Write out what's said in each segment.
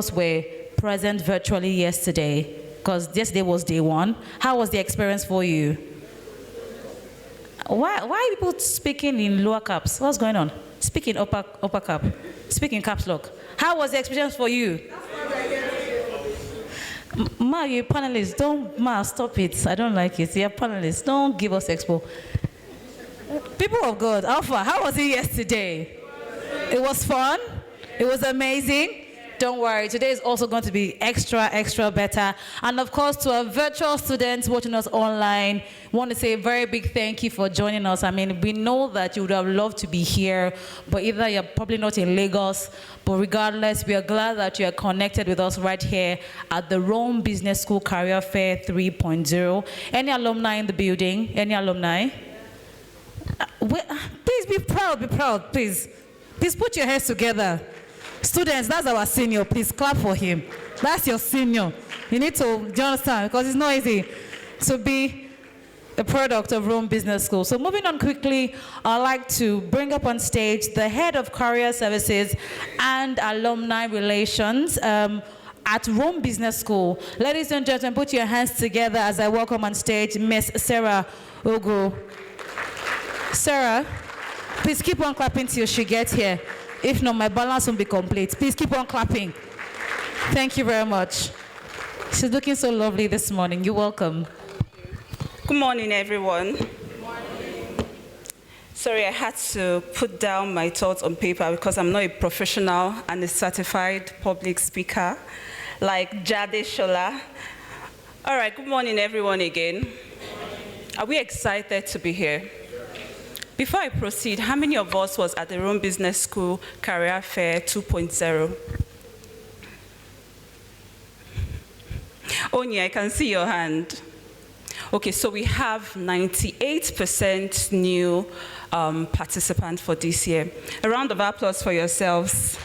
us were present virtually yesterday, because yesterday was day one. How was the experience for you? Why are people speaking in lower caps? What's going on? Speak in upper cap. Speak in caps lock. How was the experience for you? Ma, you're panelists. Stop it. I don't like it. You're panelists. Don't give us expo. People of God, Alpha, how was it yesterday? It was fun. It was amazing. Don't worry, today is also going to be extra better. And of course, to our virtual students watching us online, I want to say a very big thank you for joining us. I mean, we know that you would have loved to be here, but either you're probably not in Lagos, but regardless, we are glad that you are connected with us right here at the Rome Business School Career Fair 3.0. Any alumni in the building? Any alumni? Please be proud, please. Please put your hands together. Students, that's our senior. Please clap for him. That's your senior. You need to, do you understand? Because it's not easy to be a product of Rome Business School. So moving on quickly, I'd like to bring up on stage the head of career services and alumni relations at Rome Business School. Ladies and gentlemen, put your hands together as I welcome on stage Miss Sarah Ogo. Sarah, please keep on clapping till she gets here. If not, my balance won't be complete. Please keep on clapping. Thank you very much. She's looking so lovely this morning. You're welcome. Good morning, everyone. Good morning. Sorry, I had to put down my thoughts on paper because I'm not a professional and a certified public speaker like Jade Shola. All right, good morning, everyone, again. Are we excited to be here? Before I proceed, how many of us was at the Rome Business School Career Fair 2.0? Onya, I can see your hand. Okay, so we have 98% new participants for this year. A round of applause for yourselves.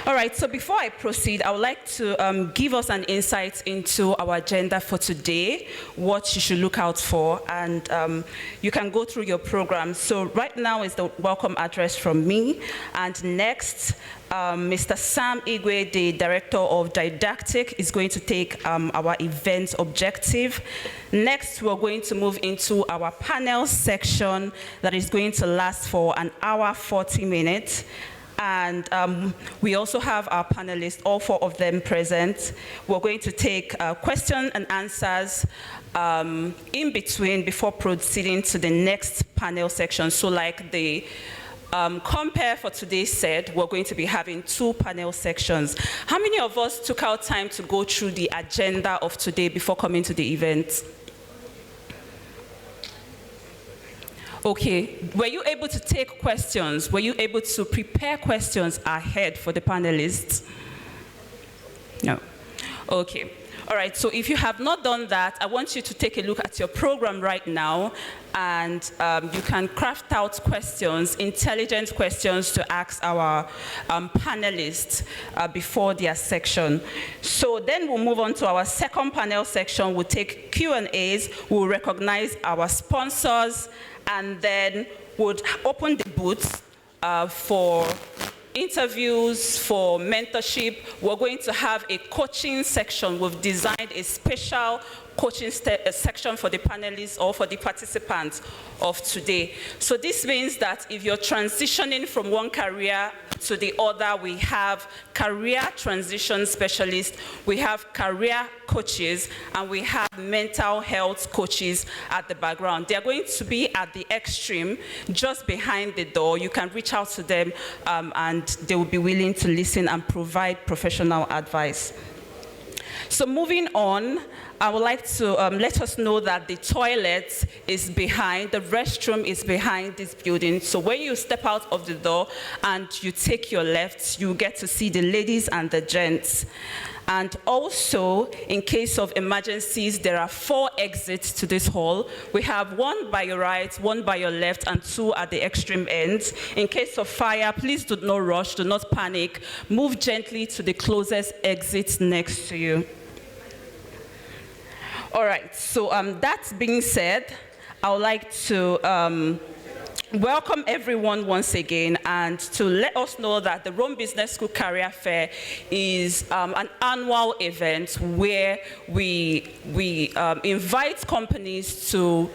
All right, so before I proceed, I would like to give us an insight into our agenda for today, what you should look out for, and you can go through your program. So right now is the welcome address from me, and next, Mr. Sam Igwe, the Director of Didactic, is going to take our event objective. Next, we're going to move into our panel section that is going to last for an hour, 40 minutes. And we also have our panelists, all four of them present. We're going to take questions and answers in between before proceeding to the next panel section. So like the compare for today's set, we're going to be having two panel sections. How many of us took out time to go through the agenda of today before coming to the event? Okay, were you able to take questions? Were you able to prepare questions ahead for the panelists? No. Okay. All right, so if you have not done that, I want you to take a look at your program right now, and you can craft out questions, intelligent questions to ask our panelists before their section. So then we'll move on to our second panel section. We'll take Q&As, we'll recognize our sponsors, and then would open the booths for interviews, for mentorship. We're going to have a coaching section. We've designed a special coaching section for the panelists or for the participants of today. So this means that if you're transitioning from one career to the other, we have career transition specialists, we have career coaches, and we have mental health coaches at the background. They're going to be at the extreme, just behind the door. You can reach out to them, and they will be willing to listen and provide professional advice. So moving on, I would like to let us know that the toilet is behind, the restroom is behind this building. So when you step out of the door and you take your left, you get to see the ladies and the gents. And also, in case of emergencies, there are 4 exits to this hall. We have one by your right, one by your left, and 2 at the extreme ends. In case of fire, please do not rush, do not panic. Move gently to the closest exit next to you. All right, so that being said, I would like to welcome everyone once again, and to let us know that the Rome Business School Career Fair is an annual event where we invite companies to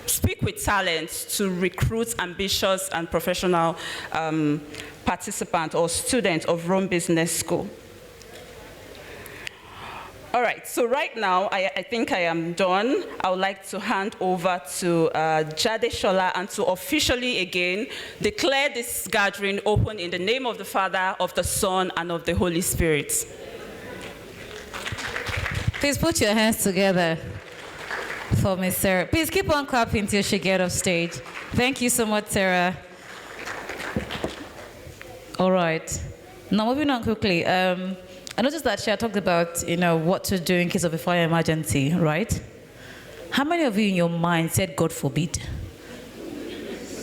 speak with talents to recruit ambitious and professional participants or students of Rome Business School. All right, so right now, I think I am done. I would like to hand over to Jade Shola and to officially again declare this gathering open in the name of the Father, of the Son, and of the Holy Spirit. Please put your hands together for Miss Sarah. Please keep on clapping till she gets off stage. Thank you so much, Sarah. All right. Now moving on quickly. I noticed that she had talked about, what to do in case of a fire emergency, right? How many of you in your mind said, God forbid?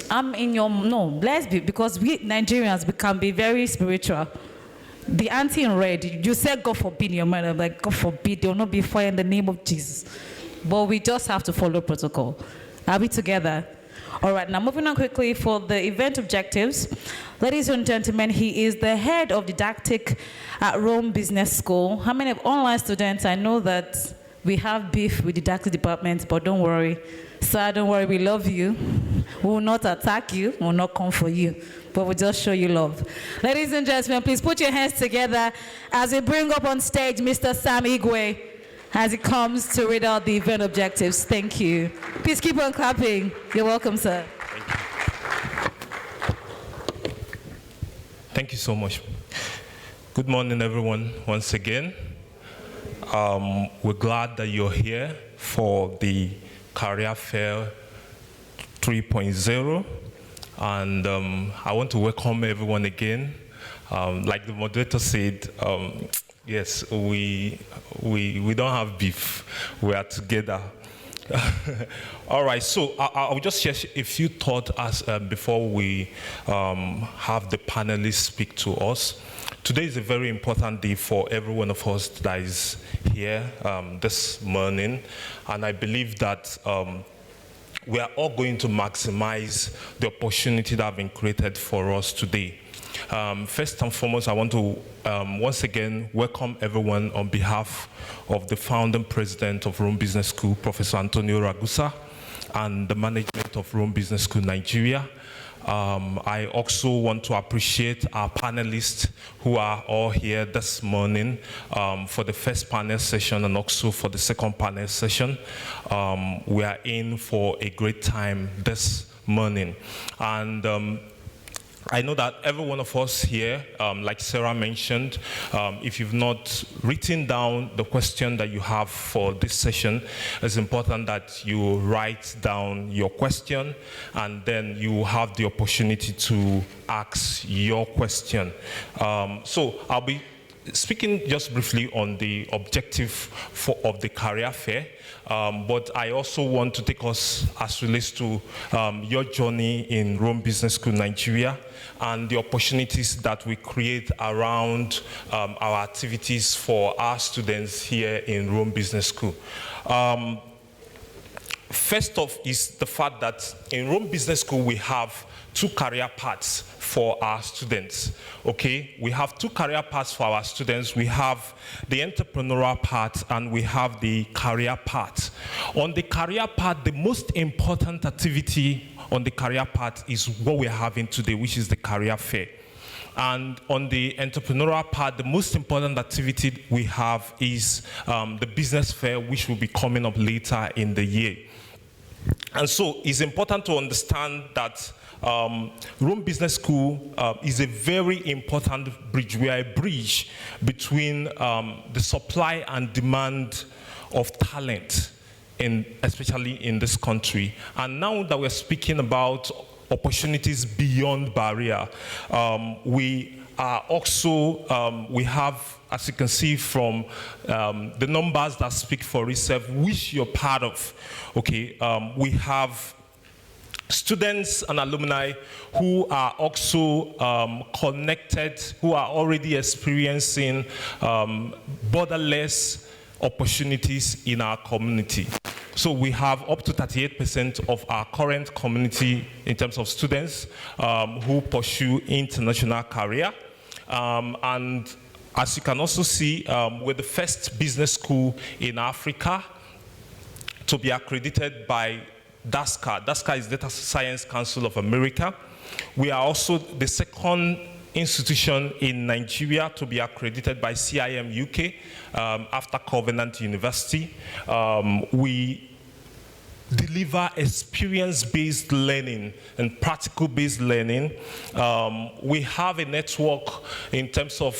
No, let's be, because we Nigerians, we can be very spiritual. The auntie in red, you said God forbid in your mind. I'm like, God forbid, there will not be fire in the name of Jesus. But we just have to follow protocol. Are we together? All right, now moving on quickly for the event objectives. Ladies and gentlemen, he is the head of didactic at Rome Business School. How many of online students? I know that we have beef with didactic departments, but don't worry. Sir, don't worry, we love you. We will not attack you, we will not come for you, but we'll just show you love. Ladies and gentlemen, please put your hands together as we bring up on stage Mr. Sam Igwe as he comes to read out the event objectives. Thank you. Please keep on clapping. You're welcome, sir. Thank you so much. Good morning, everyone, once again. We're glad that you're here for the Career Fair 3.0. And I want to welcome everyone again. Like the moderator said, yes, we don't have beef. We are together. All right, so I'll just share a few thoughts before we have the panelists speak to us. Today is a very important day for every one of us that is here this morning, and I believe that we are all going to maximize the opportunity that has been created for us today. First and foremost, I want to once again welcome everyone on behalf of the founding president of Rome Business School, Professor Antonio Ragusa, and the management of Rome Business School Nigeria. I also want to appreciate our panelists who are all here this morning for the first panel session and also for the second panel session. We are in for a great time this morning. And I know that every one of us here, like Sarah mentioned, if you've not written down the question that you have for this session, it's important that you write down your question and then you have the opportunity to ask your question. So I'll be speaking just briefly on the objective of the career fair. But I also want to take us as relates to your journey in Rome Business School Nigeria and the opportunities that we create around our activities for our students here in Rome Business School. First off is the fact that in Rome Business School we have two career paths for our students, okay? We have two career paths for our students. We have the entrepreneurial part and we have the career path. On the career path, the most important activity on the career path is what we're having today, which is the career fair. And on the entrepreneurial part, the most important activity we have is the business fair, which will be coming up later in the year. And so it's important to understand that Rome Business School is a very important bridge. We are a bridge between the supply and demand of talent, especially in this country. And now that we're speaking about opportunities beyond barrier, we are also, we have, as you can see from the numbers that speak for itself, which you're part of, okay, we have students and alumni who are also connected, who are already experiencing borderless opportunities in our community. So we have up to 38% of our current community in terms of students who pursue international career. And as you can also see, we're the first business school in Africa to be accredited by DASCA. DASCA is Data Science Council of America. We are also the second institution in Nigeria to be accredited by CIM UK after Covenant University. We deliver experience-based learning and practical-based learning. We have a network in terms of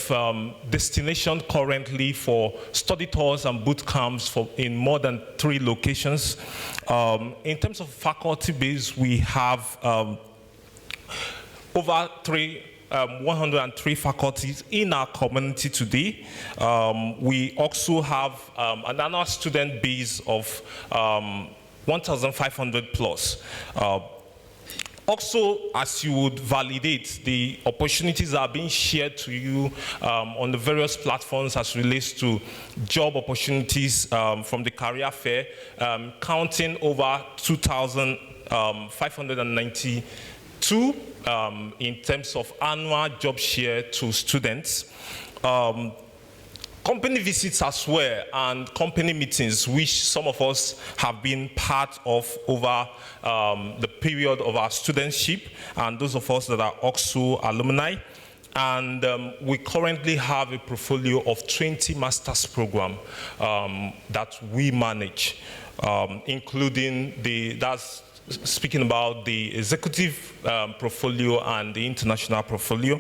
destination currently for study tours and boot camps in more than 3 locations. In terms of faculty base, we have over 103 faculties in our community today. We also have an annual student base of 1,500 plus. Also, as you would validate, the opportunities are being shared to you on the various platforms as relates to job opportunities from the career fair, counting over 2,592 in terms of annual job share to students. Company visits as well, and company meetings, which some of us have been part of over the period of our studentship, and those of us that are also alumni. And we currently have a portfolio of 20 master's programs that we manage, including that's speaking about the executive portfolio and the international portfolio.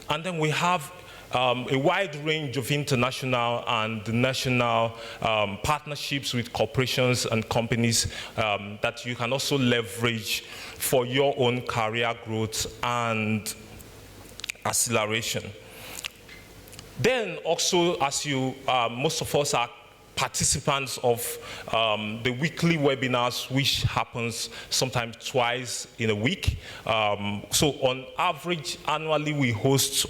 And then we have a wide range of international and national partnerships with corporations and companies that you can also leverage for your own career growth and acceleration. Then also, as you, most of us are participants of the weekly webinars, which happens sometimes twice in a week. So on average, annually, we host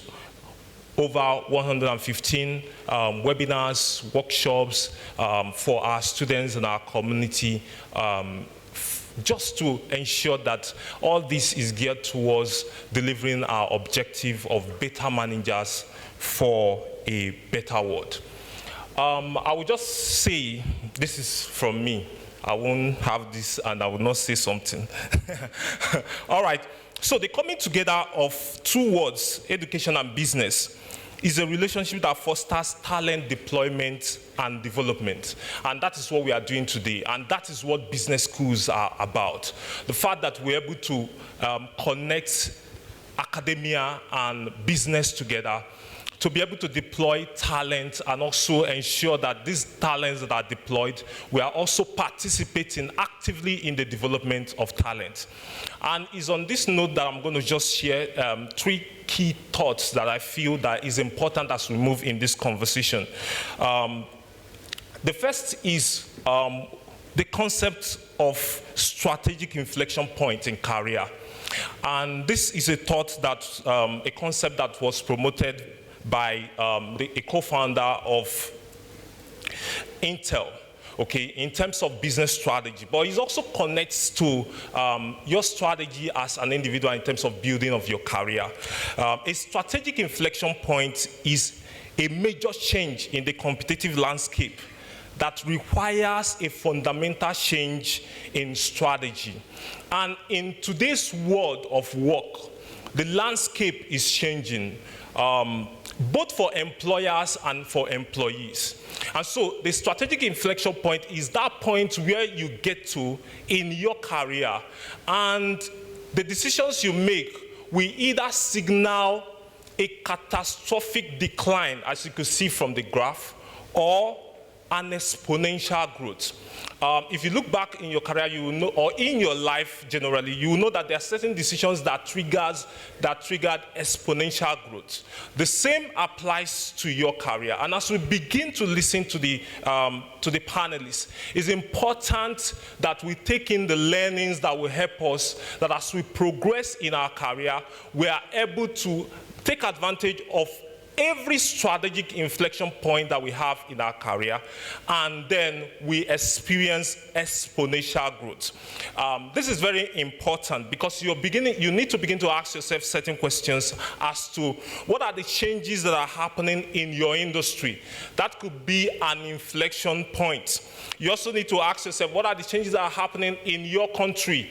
over 115 webinars, workshops for our students and our community, just to ensure that all this is geared towards delivering our objective of better managers for a better world. I will just say, this is from me. I won't have this and I will not say something. All right, so the coming together of 2 words, education and business, is a relationship that fosters talent deployment and development. And that is what we are doing today. And that is what business schools are about. The fact that we're able to connect academia and business together to be able to deploy talent and also ensure that these talents that are deployed, we are also participating actively in the development of talent. And it's on this note that I'm going to just share 3 key thoughts that I feel that is important as we move in this conversation. The first is the concept of strategic inflection point in career. And this is a thought that, a concept that was promoted by a co-founder of Intel, okay, in terms of business strategy. But it also connects to your strategy as an individual in terms of building of your career. A strategic inflection point is a major change in the competitive landscape that requires a fundamental change in strategy. And in today's world of work, the landscape is changing, both for employers and for employees. And so the strategic inflection point is that point where you get to in your career, and the decisions you make will either signal a catastrophic decline, as you can see from the graph, or an exponential growth. If you look back in your career, you will know, or in your life generally, you will know that there are certain decisions that triggered exponential growth. The same applies to your career. And as we begin to listen to the panelists, it's important that we take in the learnings that will help us, that as we progress in our career, we are able to take advantage of every strategic inflection point that we have in our career, and then we experience exponential growth. This is very important because you need to begin to ask yourself certain questions as to what are the changes that are happening in your industry. That could be an inflection point. You also need to ask yourself, what are the changes that are happening in your country?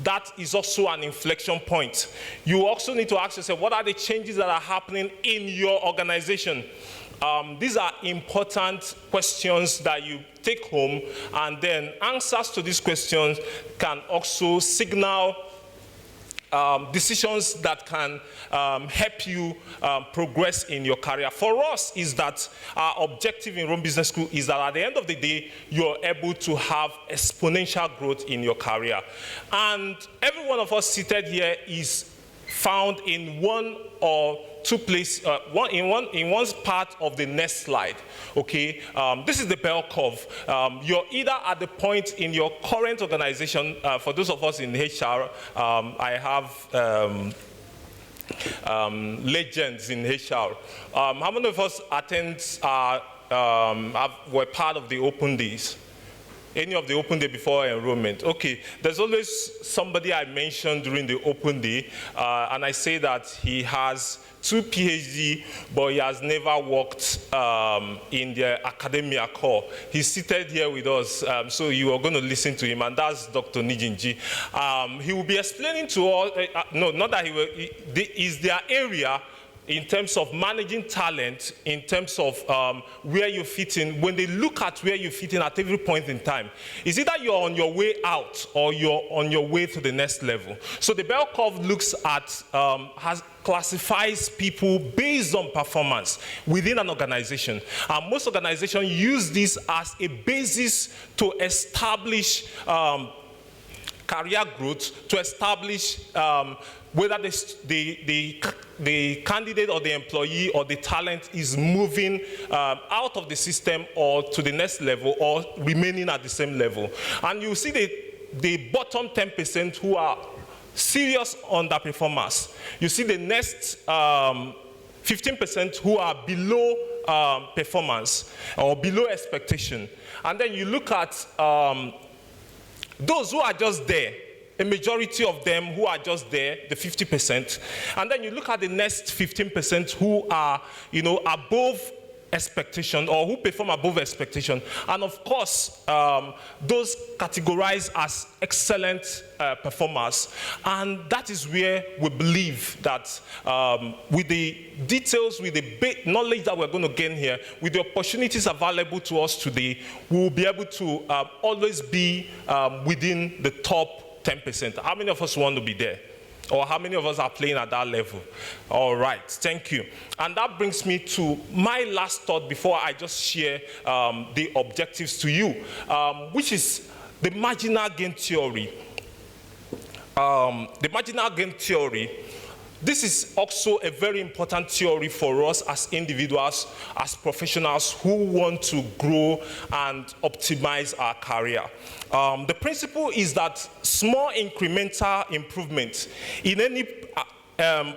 That is also an inflection point. You also need to ask yourself, what are the changes that are happening in your organization? These are important questions that you take home, and then answers to these questions can also signal decisions that can help you progress in your career. For us, is that our objective in Rome Business School is that at the end of the day, you're able to have exponential growth in your career. And every one of us seated here is found in one or two places, in one part of the next slide. Okay, this is the bell curve. You're either at the point in your current organization. For those of us in HR, I have legends in HR. How many of us were part of the open days? Any of the open day before enrollment? Okay, there's always somebody I mentioned during the open day, and I say that he has 2 PhD, but he has never worked in the academia core. He's seated here with us, so you are going to listen to him, and that's Dr. Nijinji. He will be explaining to us, no, not that he will, is their area in terms of managing talent, in terms of where you fit in. When they look at where you fit in at every point in time, is either you're on your way out or you're on your way to the next level. So the bell curve looks at, classifies people based on performance within an organization. And most organizations use this as a basis to establish career growth, to establish whether the candidate or the employee or the talent is moving out of the system or to the next level or remaining at the same level. And you see the bottom 10% who are serious underperformers. You see the next 15% who are below performance or below expectation. And then you look at those who are just there, a majority of them who are just there, the 50%, and then you look at the next 15% who are, above expectation or who perform above expectation, and of course, those categorized as excellent performers. And that is where we believe that with the details, with the knowledge that we're going to gain here, with the opportunities available to us today, we will be able to always be within the top 10%. How many of us want to be there? Or how many of us are playing at that level? All right, thank you. And that brings me to my last thought before I just share the objectives to you, which is the marginal gain theory. The marginal gain theory, this is also a very important theory for us as individuals, as professionals who want to grow and optimize our career. The principle is that small incremental improvement in any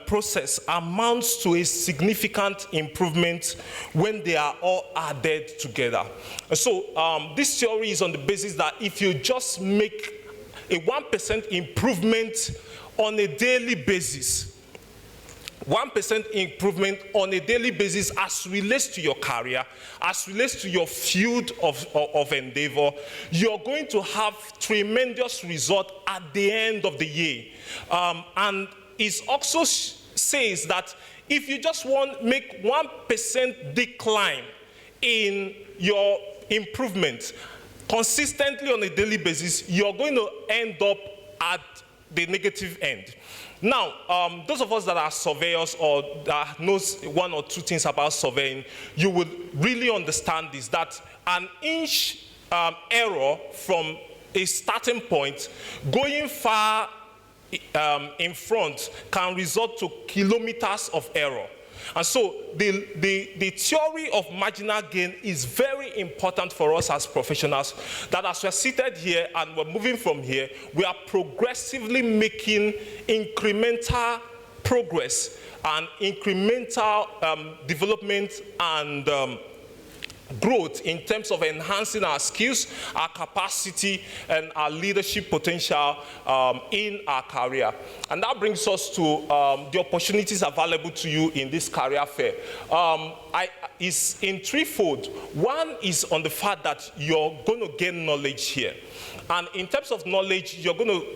process amounts to a significant improvement when they are all added together. So this theory is on the basis that if you just make a 1% improvement on a daily basis, 1% improvement on a daily basis as relates to your career, as relates to your field of endeavor, you're going to have tremendous result at the end of the year. And it also says that if you just make 1% decline in your improvement consistently on a daily basis, you're going to end up at the negative end. Now, those of us that are surveyors or that knows 1 or 2 things about surveying, you would really understand this, that an inch error from a starting point going far in front can result to kilometers of error. And so the theory of marginal gain is very important for us as professionals, that as we're seated here and we're moving from here, we are progressively making incremental progress and incremental development and growth in terms of enhancing our skills, our capacity, and our leadership potential in our career. And that brings us to the opportunities available to you in this career fair. It's in threefold. One is on the fact that you're going to gain knowledge here. And in terms of knowledge, you're going to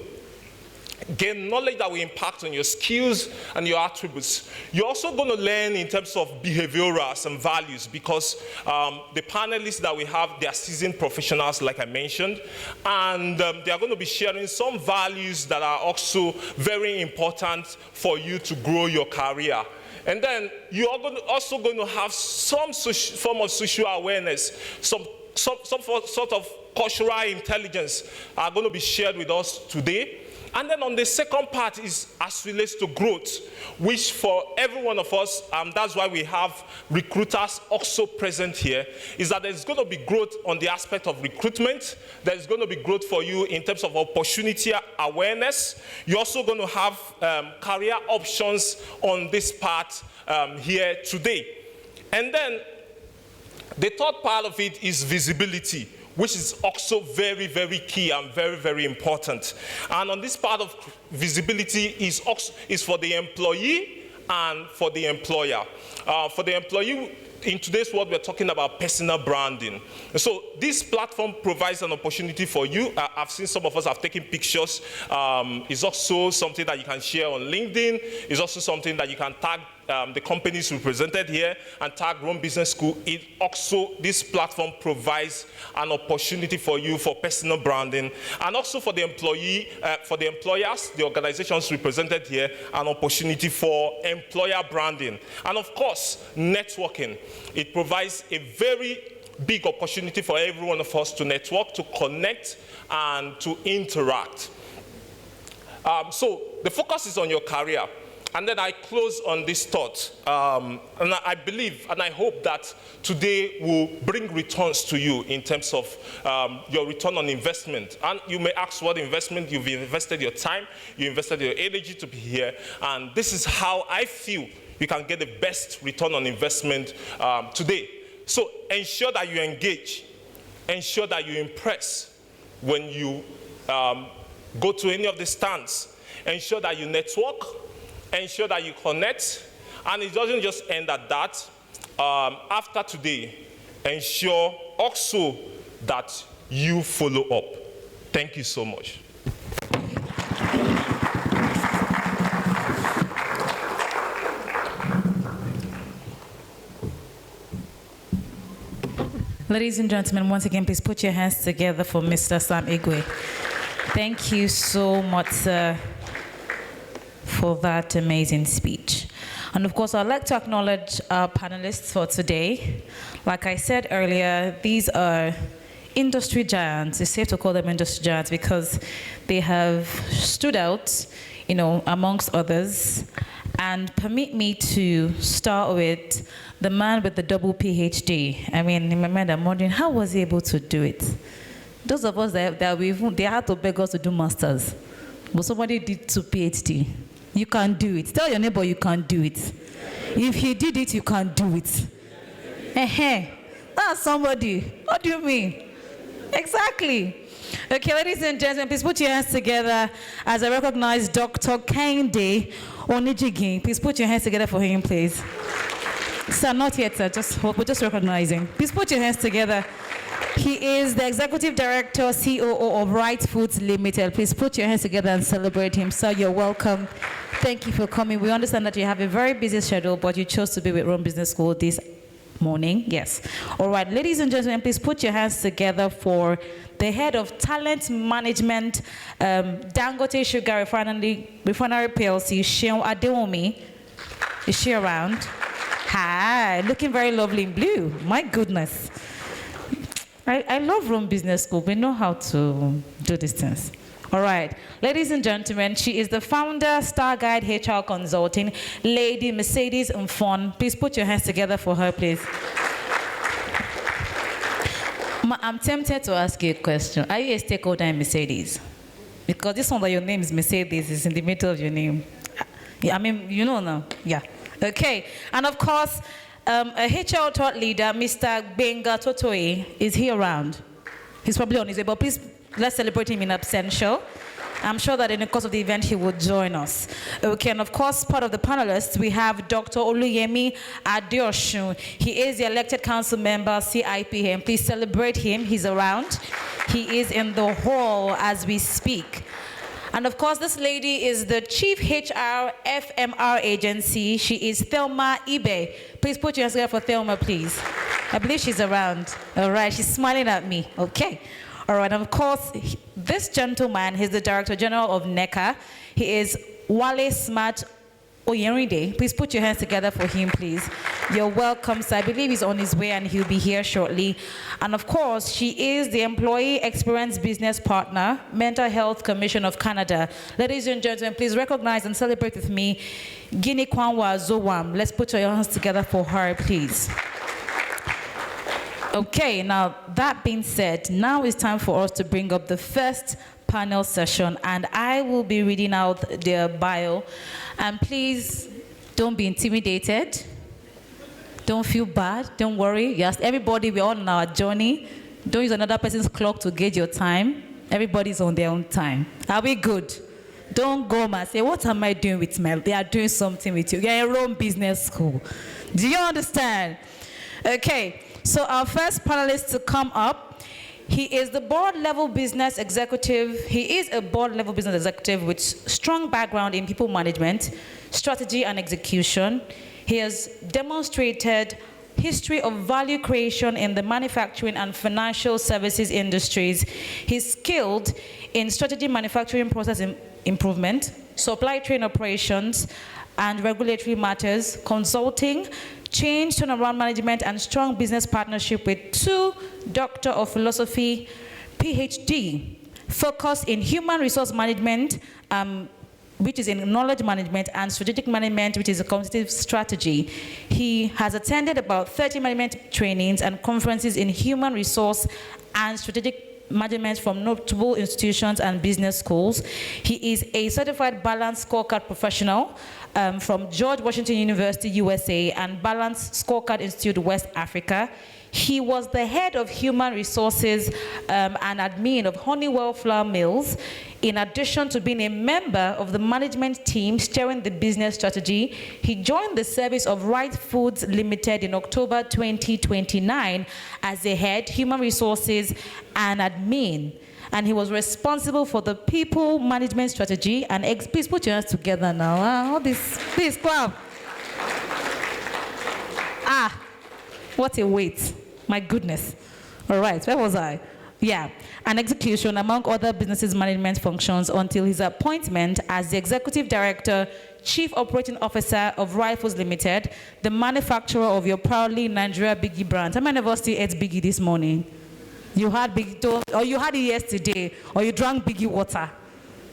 gain knowledge that will impact on your skills and your attributes. You're also going to learn in terms of behaviorals and values, because the panelists that we have, they are seasoned professionals, like I mentioned, and they are going to be sharing some values that are also very important for you to grow your career. And then you are also going to have some form of social awareness, some sort of cultural intelligence are going to be shared with us today. And then on the second part is as relates to growth, which for every one of us, that's why we have recruiters also present here, is that there's going to be growth on the aspect of recruitment. There's going to be growth for you in terms of opportunity awareness. You're also going to have career options on this part here today. And then the third part of it is visibility, which is also very, very key and very, very important. And on this part of visibility is for the employee and for the employer. For the employee, in today's world, we're talking about personal branding. And so this platform provides an opportunity for you. I've seen some of us have taken pictures. It's also something that you can share on LinkedIn. It's also something that you can tag the companies represented here and tag Rome Business School. This platform provides an opportunity for you for personal branding, and also for the employee, for the employers, the organizations represented here, an opportunity for employer branding, and of course, networking. It provides a very big opportunity for every one of us to network, to connect, and to interact. So the focus is on your career. And then I close on this thought. And I believe and I hope that today will bring returns to you in terms of your return on investment. And you may ask what investment. You've invested your time, you invested your energy to be here. And this is how I feel you can get the best return on investment today. So ensure that you engage. Ensure that you impress when you go to any of the stands. Ensure that you network. Ensure that you connect, and it doesn't just end at that. After today, ensure also that you follow up. Thank you so much. Ladies and gentlemen, once again, please put your hands together for Mr. Sam Igwe. Thank you so much, sir, for that amazing speech. And of course, I'd like to acknowledge our panelists for today. Like I said earlier, these are industry giants. It's safe to call them industry giants because they have stood out, amongst others. And permit me to start with the man with the double PhD. I mean, in my mind, I'm wondering, how was he able to do it? Those of us they had to beg us to do masters, but somebody did 2 PhD. You can do it. Tell your neighbor you can do it. If he did it, you can do it. That's somebody. What do you mean? Exactly. Okay, ladies and gentlemen, please put your hands together as I recognize Dr. Kehinde Onijigi. Please put your hands together for him, please. Sir, not yet, sir. We're just recognizing. Please put your hands together. He is the Executive Director, COO of Right Foods Limited. Please put your hands together and celebrate him. Sir, you're welcome. Thank you for coming. We understand that you have a very busy schedule, but you chose to be with Rome Business School this morning. Yes. All right. Ladies and gentlemen, please put your hands together for the head of talent management, Dangote Sugar Refinery PLC, Sheon Adeomi. Is she around? Hi. Looking very lovely in blue. My goodness. I love Rome Business School. We know how to do these things. All right. Ladies and gentlemen, she is the founder, Star Guide HR Consulting, Lady Mercedes Mfon. Please put your hands together for her, please. I'm tempted to ask you a question. Are you a stakeholder in Mercedes? Because this one that your name is Mercedes is in the middle of your name. Yeah, I mean, you know now. Yeah. Okay. And of course, a HR thought leader, Mr. Benga Totoe, is he around? He's probably on his way, but please, let's celebrate him in absentia. I'm sure that in the course of the event, he will join us. Okay, and of course, part of the panelists, we have Dr. Oluyemi Adeosun. He is the elected council member, CIPM. Please celebrate him. He's around. He is in the hall as we speak. And of course, this lady is the Chief HR FMR agency. She is Thelma Ibe. Please put your hands together for Thelma, please. I believe she's around. All right, she's smiling at me. Okay. All right, and of course, this gentleman, he's the Director General of NECA. He is Wale Smart Oyenride. Please put your hands together for him, please. You're welcome, sir. I believe he's on his way and he'll be here shortly. And of course, she is the Employee Experience Business Partner, Mental Health Commission of Canada. Ladies and gentlemen, please recognize and celebrate with me Guinea Kwanwa Zowam. Let's put your hands together for her, please. Okay, now that being said, now it's time for us to bring up the first panel session, and I will be reading out their bio. And please don't be intimidated. Don't feel bad. Don't worry. Yes, everybody, we're all on our journey. Don't use another person's clock to gauge your time. Everybody's on their own time. Are we good? Don't go and say, what am I doing with Mel? They are doing something with you. You're in your own business school. Do you understand? Okay. So our first panelist to come up, he is the board-level business executive. He is a board-level business executive with strong background in people management, strategy, and execution. He has demonstrated history of value creation in the manufacturing and financial services industries. He's skilled in strategy, manufacturing process improvement, supply chain operations, and regulatory matters, consulting, change, turnaround management, and strong business partnership with 2 Doctor of Philosophy, PhD, focused in human resource management, which is in knowledge management, and strategic management, which is a competitive strategy. He has attended about 30 management trainings and conferences in human resource and strategic management from notable institutions and business schools. He is a certified balanced scorecard professional from George Washington University, USA, and Balanced Scorecard Institute, West Africa. He was the head of human resources and admin of Honeywell Flour Mills, in addition to being a member of the management team steering the business strategy. He joined the service of Wright Foods Limited in October 2029 as the head human resources and admin. And he was responsible for the people management strategy and please put your hands together now. All this, please clap. What a weight. My goodness. All right, where was I? Yeah, and execution among other businesses management functions until his appointment as the Executive Director, Chief Operating Officer of Rifles Limited, the manufacturer of your proudly Nigeria Biggie brand. How many of us still ate Biggie this morning? You had Biggie, or you had it yesterday, or you drank Biggie water.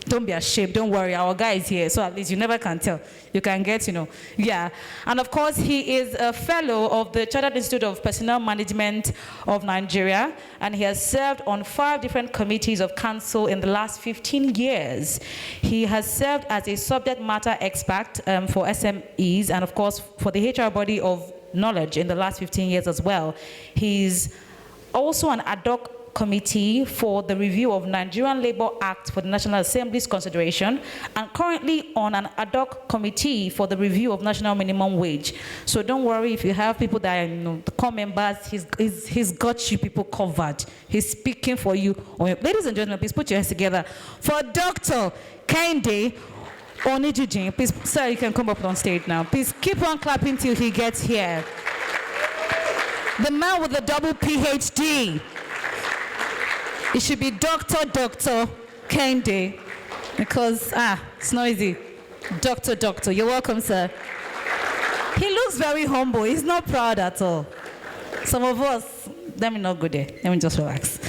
Don't be ashamed, don't worry, our guy is here, so at least you never can tell. You can get, yeah. And of course, he is a fellow of the Chartered Institute of Personnel Management of Nigeria, and he has served on 5 different committees of council in the last 15 years. He has served as a subject matter expert for SMEs, and of course, for the HR body of knowledge in the last 15 years as well. He's also an ad hoc committee for the review of Nigerian Labour Act for the National Assembly's consideration, and currently on an ad hoc committee for the review of national minimum wage. So don't worry if you have people that are the core members, he's got you people covered. He's speaking for you. Ladies and gentlemen, please put your hands together for Dr. Kehinde Onijijin. Please, sir, you can come up on stage now. Please keep on clapping till he gets here. The man with the double PhD. It should be Dr. Kehinde, because, it's noisy. Doctor. You're welcome, sir. He looks very humble. He's not proud at all. Some of us, let me not go there. Let me just relax.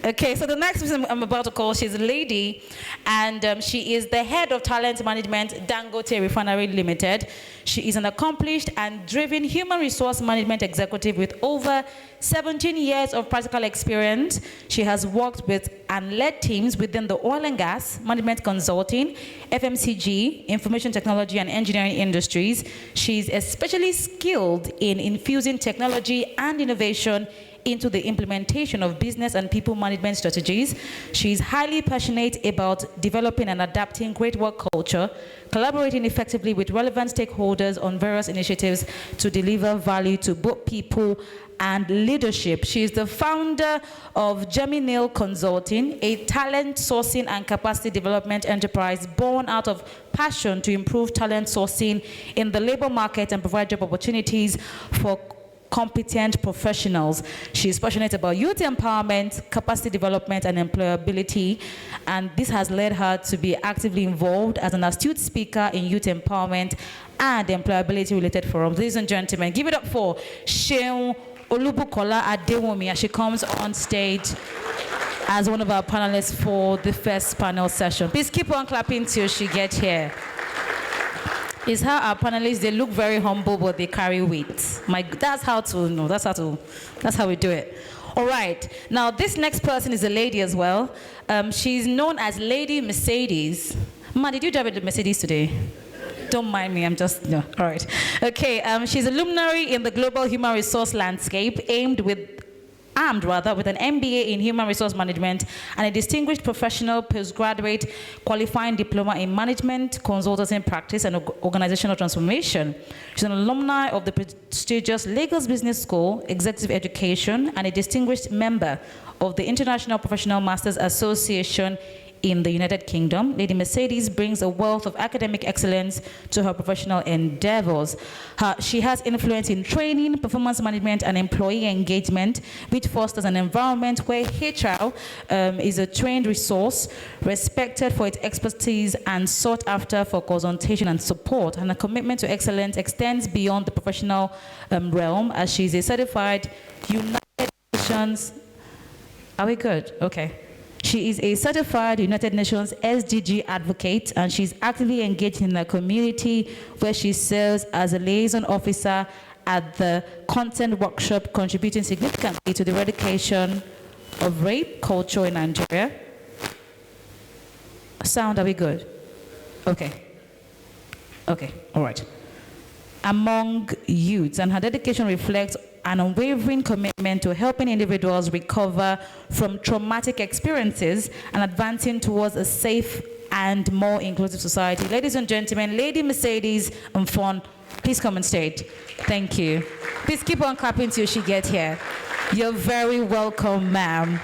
Okay, so the next person I'm about to call, she's a lady, and she is the head of talent management, Dangote Refinery Limited. She is an accomplished and driven human resource management executive with over 17 years of practical experience. She has worked with and led teams within the oil and gas, management consulting, FMCG, information technology, and engineering industries. She's especially skilled in infusing technology and innovation into the implementation of business and people management strategies. She's highly passionate about developing and adapting great work culture, collaborating effectively with relevant stakeholders on various initiatives to deliver value to both people and leadership. She is the founder of Geminil Consulting, a talent sourcing and capacity development enterprise born out of passion to improve talent sourcing in the labor market and provide job opportunities for competent professionals. She is passionate about youth empowerment, capacity development, and employability, and this has led her to be actively involved as an astute speaker in youth empowerment and employability-related forums. Ladies and gentlemen, give it up for Sheun Olubukola Adewumi as she comes on stage as one of our panelists for the first panel session. Please keep on clapping till she gets here. Is how our panelists, they look very humble, but they carry weight. That's how we do it. All right, now this next person is a lady as well. She's known as Lady Mercedes. Ma, did you drive a Mercedes today? Don't mind me, no, all right. Okay, she's a luminary in the global human resource landscape, armed with an MBA in Human Resource Management and a distinguished professional postgraduate qualifying diploma in Management, Consulting Practice, and Organizational Transformation. She's an alumni of the prestigious Lagos Business School, Executive Education, and a distinguished member of the International Professional Masters Association in the United Kingdom. Lady Mercedes brings a wealth of academic excellence to her professional endeavors. She has influence in training, performance management, and employee engagement, which fosters an environment where HR is a trained resource, respected for its expertise, and sought after for consultation and support. And her commitment to excellence extends beyond the professional realm, as she is a certified United Nations. Are we good? Okay. She is a certified United Nations SDG advocate, and she's actively engaged in the community where she serves as a liaison officer at the content workshop, contributing significantly to the eradication of rape culture in Nigeria. Sound, are we good? Okay. Okay, all right. Among youths, and her dedication reflects an unwavering commitment to helping individuals recover from traumatic experiences and advancing towards a safe and more inclusive society. Ladies and gentlemen, Lady Mercedes Mfon, please come on stage. Thank you. Please keep on clapping till she gets here. You're very welcome, ma'am.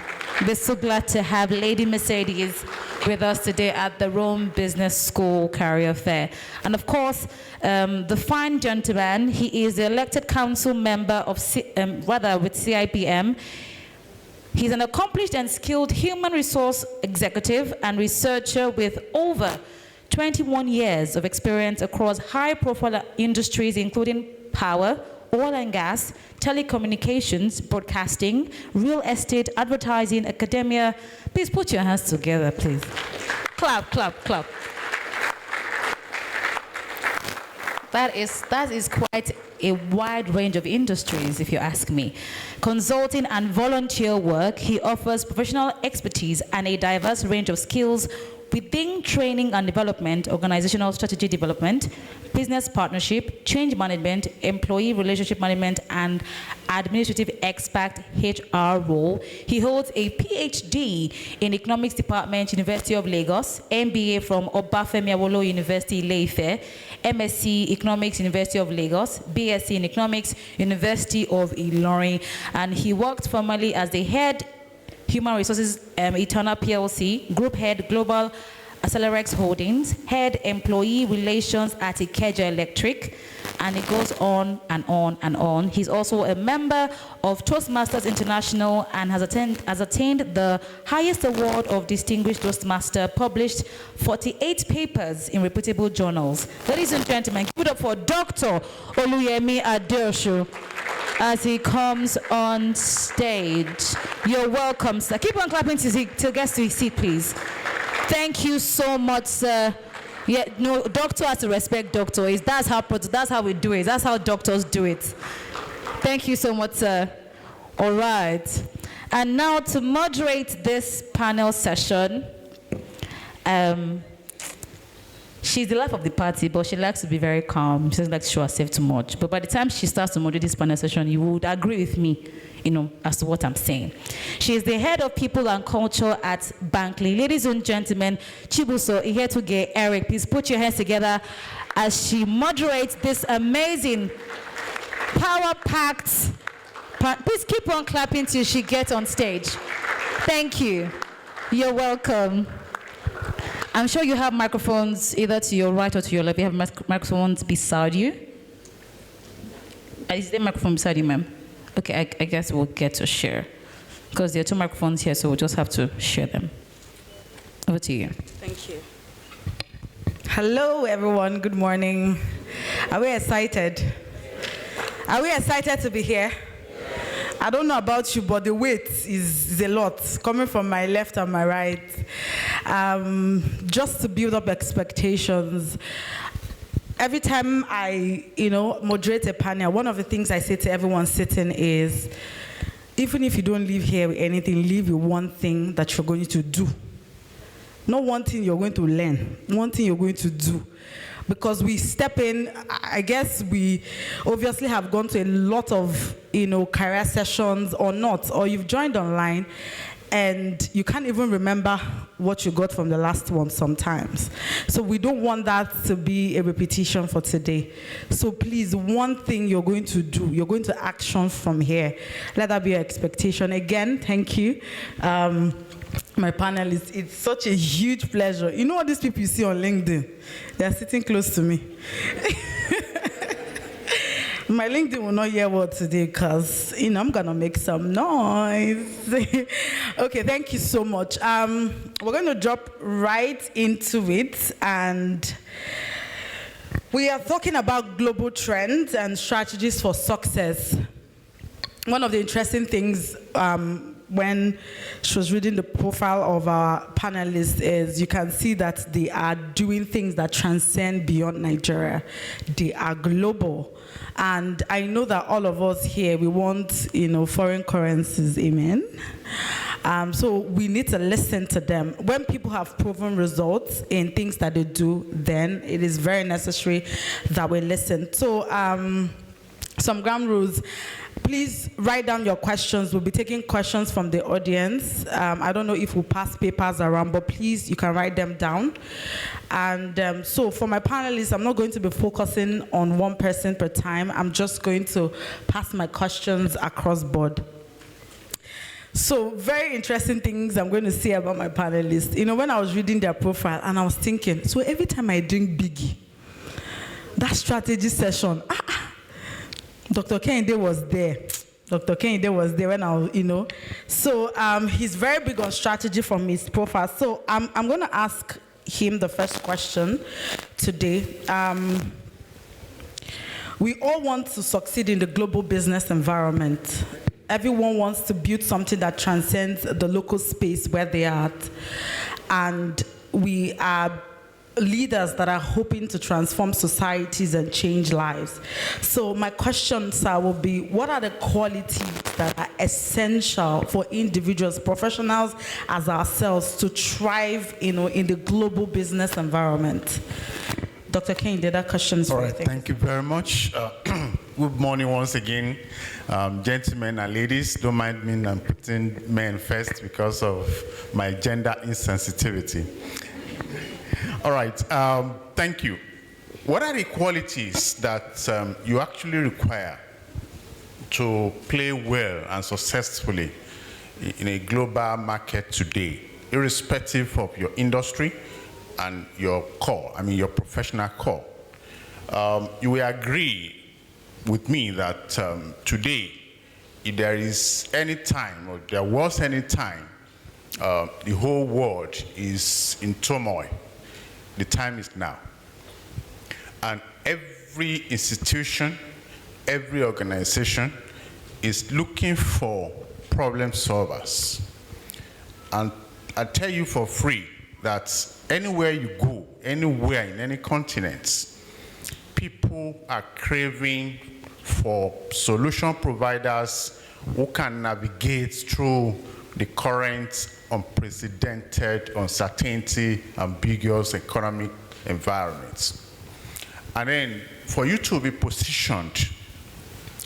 We're so glad to have Lady Mercedes with us today at the Rome Business School Career Fair. And of course, the fine gentleman, he is the elected council member of, with CIPM. He's an accomplished and skilled human resource executive and researcher with over 21 years of experience across high-profile industries, including power, oil and gas, telecommunications, broadcasting, real estate, advertising, academia. Please put your hands together, please. Clap, clap, clap. That is quite a wide range of industries, if you ask me. Consulting and volunteer work, he offers professional expertise and a diverse range of skills within training and development, organizational strategy development, business partnership, change management, employee relationship management, and administrative expert HR role. He holds a PhD in Economics Department, University of Lagos, MBA from Obafemi Awolowo University, Ile-Ife, MSc Economics, University of Lagos, BSc in Economics, University of Ilorin, and he worked formerly as the head Human Resources Eternal PLC, Group Head Global Accelerex Holdings, Head Employee Relations at Ikeja Electric, and it goes on and on and on. He's also a member of Toastmasters International and has attained the highest award of Distinguished Toastmaster, published 48 papers in reputable journals. Ladies and gentlemen, give it up for Dr. Oluyemi Adeosu. as he comes on stage. You're welcome, sir. Keep on clapping till he gets to his seat, please. Thank you so much, sir. Yeah, no, doctor has to respect doctor. That's how we do it. That's how doctors do it. Thank you so much, sir. All right. And now to moderate this panel session, she's the life of the party, but she likes to be very calm. She doesn't like to show herself too much. But by the time she starts to moderate this panel session, you would agree with me, as to what I'm saying. She is the head of people and culture at Bankley. Ladies and gentlemen, Chibuso, Ihetuge, Eric, please put your hands together as she moderates this amazing, power-packed. Please keep on clapping till she gets on stage. Thank you. You're welcome. I'm sure you have microphones either to your right or to your left. You have microphones beside you. Is there a microphone beside you, ma'am? Okay, I guess we'll get to share. Because there are two microphones here, so we'll just have to share them. Over to you. Thank you. Hello, everyone. Good morning. Are we excited? Are we excited to be here? I don't know about you, but the weight is a lot, coming from my left and my right. Just to build up expectations. Every time I, moderate a panel, one of the things I say to everyone sitting is, even if you don't leave here with anything, leave with one thing that you're going to do. Not one thing you're going to learn, one thing you're going to do. Because we step in, I guess we obviously have gone to a lot of, career sessions or not, or you've joined online and you can't even remember what you got from the last one sometimes. So we don't want that to be a repetition for today. So please, one thing you're going to do, you're going to action from here. Let that be your expectation. Again, thank you. My panelists, it's such a huge pleasure. You know what these people you see on LinkedIn? They're sitting close to me. My LinkedIn will not hear word today because, I'm going to make some noise. Okay, thank you so much. We're going to drop right into it. And we are talking about global trends and strategies for success. One of the interesting things when she was reading the profile of our panelists is you can see that they are doing things that transcend beyond Nigeria. They are global. And I know that all of us here, we want, foreign currencies, amen? So we need to listen to them. When people have proven results in things that they do, then it is very necessary that we listen. So some ground rules. Please write down your questions. We'll be taking questions from the audience. I don't know if we'll pass papers around, but please, you can write them down. And so for my panelists, I'm not going to be focusing on one person per time. I'm just going to pass my questions across board. So very interesting things I'm going to say about my panelists. When I was reading their profile and I was thinking, so every time I drink Biggie, that strategy session, Dr. Kehinde was there. Dr. Kehinde was there when I was, So he's very big on strategy from his profile. So I'm going to ask him the first question today. We all want to succeed in the global business environment. Everyone wants to build something that transcends the local space where they are at. And we are leaders that are hoping to transform societies and change lives. So my question, sir, will be, what are the qualities that are essential for individuals, professionals as ourselves, to thrive, in the global business environment? Dr. Kehinde, that question is for you. All right, thank you very much. Good morning once again, gentlemen and ladies. Don't mind me, I'm putting men first because of my gender insensitivity. All right, thank you. What are the qualities that you actually require to play well and successfully in a global market today, irrespective of your industry and your core, your professional core? You will agree with me that today, if there is any time, or there was any time, the whole world is in turmoil. The time is now. And every institution, every organization is looking for problem solvers. And I tell you for free that anywhere you go, anywhere in any continent, people are craving for solution providers who can navigate through the current unprecedented, uncertainty, ambiguous economic environment. And then for you to be positioned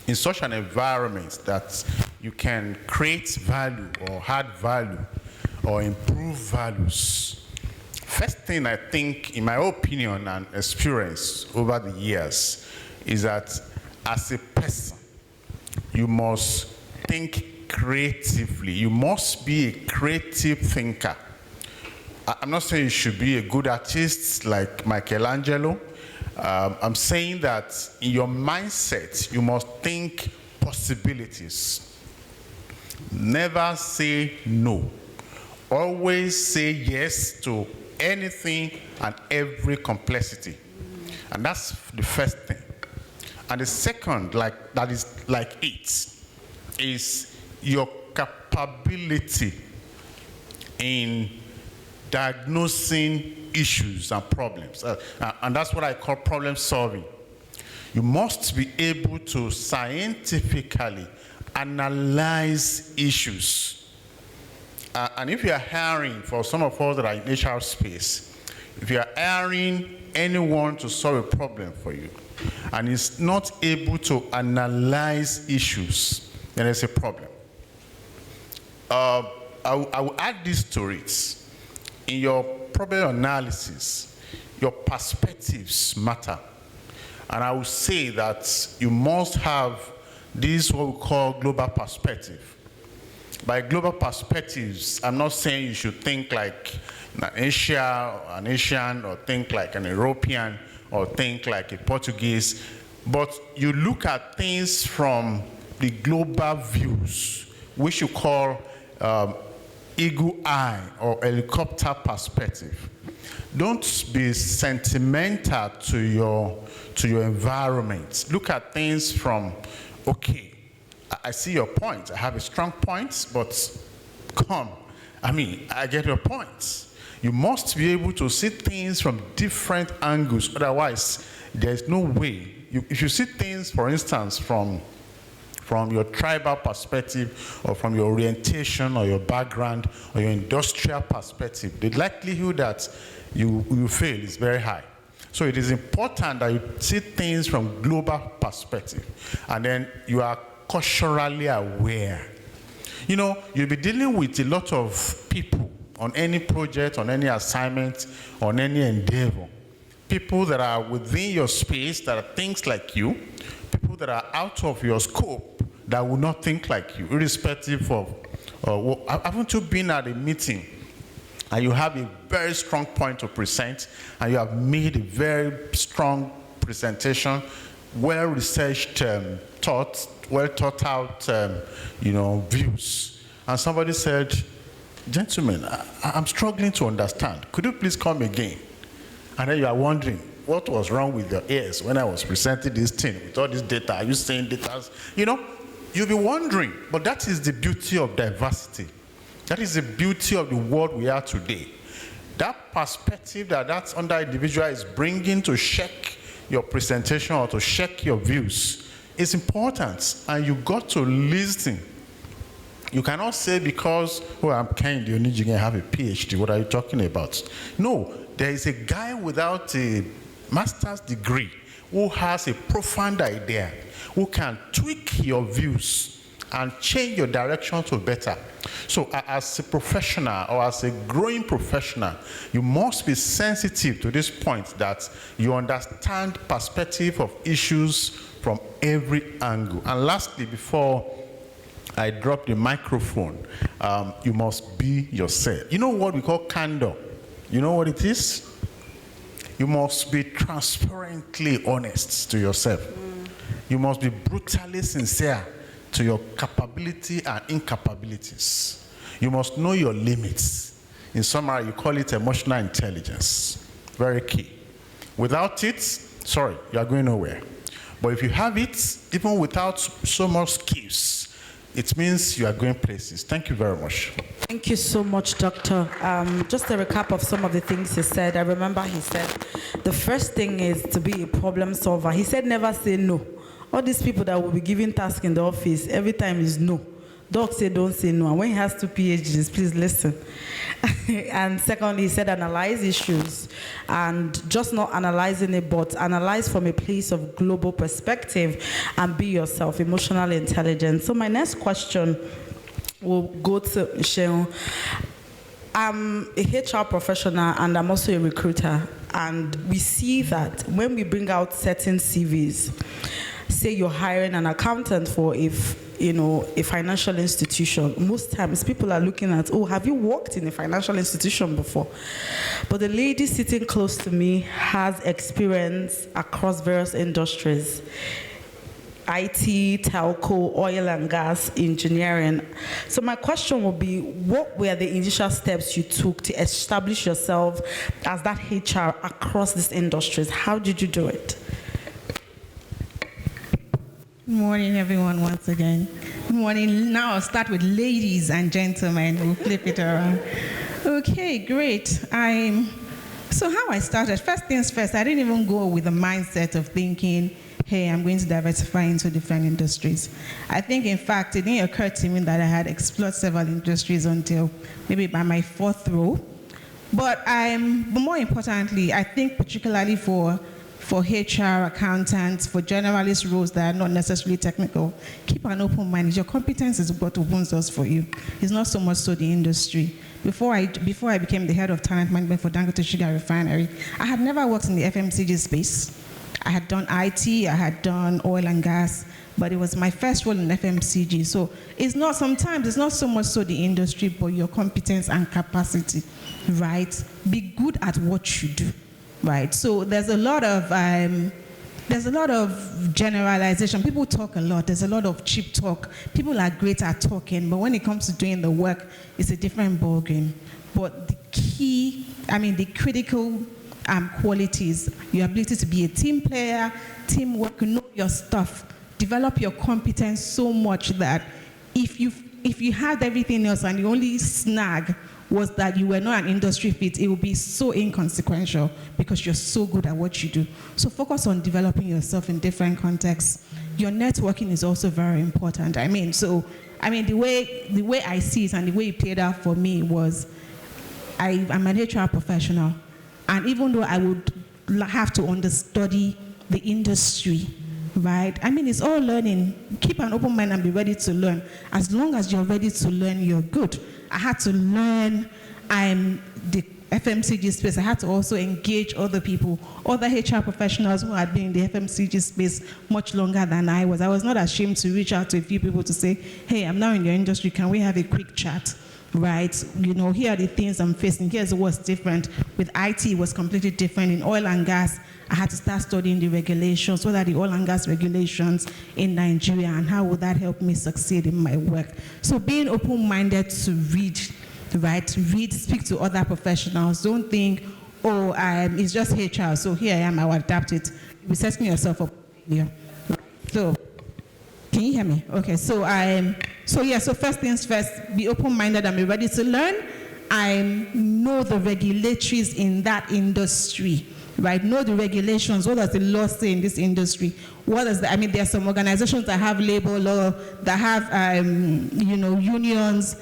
in such an environment that you can create value or add value or improve values, first thing I think, in my opinion and experience over the years, is that as a person, you must think creatively. You must be a creative thinker. I'm not saying you should be a good artist like Michelangelo. I'm saying that in your mindset, you must think possibilities. Never say no. Always say yes to anything and every complexity. And that's the first thing. And the second, that is like it, is your capability in diagnosing issues and problems. And that's what I call problem solving. You must be able to scientifically analyze issues. And if you are hiring, for some of us that are in HR space, if you are hiring anyone to solve a problem for you, and is not able to analyze issues, then there's a problem. I will add this to it. In your problem analysis, your perspectives matter. And I will say that you must have this, what we call global perspective. By global perspectives, I'm not saying you should think like an Asian, or think like an European, or think like a Portuguese, but you look at things from the global views, which you call eagle eye or helicopter perspective. Don't be sentimental to your environment. Look at things from, okay, I see your point. I have a strong point, but I get your point. You must be able to see things from different angles. Otherwise, there's no way. If you see things, for instance, from your tribal perspective, or from your orientation, or your background, or your industrial perspective, the likelihood that you fail is very high. So it is important that you see things from global perspective, and then you are culturally aware. You'll be dealing with a lot of people on any project, on any assignment, on any endeavor. People that are within your space, that are things like you, people that are out of your scope, that will not think like you, irrespective of, haven't you been at a meeting and you have a very strong point to present, and you have made a very strong presentation, well-researched well thought out, views, and somebody said, "Gentlemen, I'm struggling to understand. Could you please come again?" And then you are wondering, what was wrong with your ears when I was presenting this thing with all this data? Are you saying data? You'll be wondering, but that is the beauty of diversity. That is the beauty of the world we are today. That perspective that under individual is bringing to check your presentation or to check your views is important, and you got to listen. You cannot say because, I'm kind, you need to have a PhD. What are you talking about? No, there is a guy without a master's degree who has a profound idea, who can tweak your views and change your direction to better. So as a professional, or as a growing professional, you must be sensitive to this point that you understand perspective of issues from every angle. And lastly, before I drop the microphone, you must be yourself. You know what we call candor? You know what it is? You must be transparently honest to yourself. You must be brutally sincere to your capability and incapabilities. You must know your limits. In summary, you call it emotional intelligence. Very key. Without it, you are going nowhere. But if you have it, even without so much skills, it means you are going places. Thank you very much. Thank you so much, Doctor. Just a recap of some of the things he said. I remember he said the first thing is to be a problem solver. He said never say no. All these people that will be given tasks in the office, every time is no. Doc said don't say no. And when he has 2 PhDs, please listen. And secondly, he said analyze issues. And just not analyzing it, but analyze from a place of global perspective and be yourself, emotional intelligence. So my next question will go to Michelle. I'm a HR professional and I'm also a recruiter. And we see that when we bring out certain CVs, say you're hiring an accountant for a financial institution, most times people are looking at, oh, have you worked in a financial institution before? But the lady sitting close to me has experience across various industries. IT, telco, oil and gas, engineering. So my question will be, what were the initial steps you took to establish yourself as that HR across these industries? How did you do it? Good morning, everyone, once again. Good morning. Now I'll start with ladies and gentlemen. We'll flip it around. Okay, great. So how I started, first things first, I didn't even go with the mindset of thinking, hey, I'm going to diversify into different industries. I think, in fact, it didn't occur to me that I had explored several industries until maybe by my 4th row. But more importantly, I think particularly for HR, accountants, for generalist roles that are not necessarily technical, keep an open mind. Your competence is what opens doors for you. It's not so much so the industry. Before I became the head of talent management for Dangote Sugar Refinery, I had never worked in the FMCG space. I had done IT, I had done oil and gas, but it was my first role in FMCG. So sometimes it's not so much so the industry, but your competence and capacity, right? Be good at what you do. Right, so there's a lot of generalization. People talk a lot. There's a lot of cheap talk. People are great at talking, but when it comes to doing the work, it's a different ballgame. But the critical qualities, your ability to be a team player, teamwork, know your stuff, develop your competence so much that if you had everything else and the only snag was that you were not an industry fit, it would be so inconsequential because you're so good at what you do. So focus on developing yourself in different contexts. Your networking is also very important. The way I see it and the way it played out for me was, I'm an HR professional, and even though I would have to understudy the industry, right? It's all learning. Keep an open mind and be ready to learn. As long as you're ready to learn, you're good. I had to learn the FMCG space. I had to also engage other people, other HR professionals who had been in the FMCG space much longer than I was. I was not ashamed to reach out to a few people to say, hey, I'm now in your industry. Can we have a quick chat? Right? Here are the things I'm facing. Here's what's different. With IT, it was completely different. In oil and gas, I had to start studying the regulations. What are the oil and gas regulations in Nigeria, and how would that help me succeed in my work? So being open-minded to read, right? Read, speak to other professionals. Don't think, oh, it's just HR, so here I am, I'll adapt it. You're setting yourself up here. So, can you hear me? Okay, so first things first, be open-minded and be ready to learn. Know the regulatories in that industry. Right, know the regulations. What does the law say in this industry? There are some organizations that have labor law, that have, unions.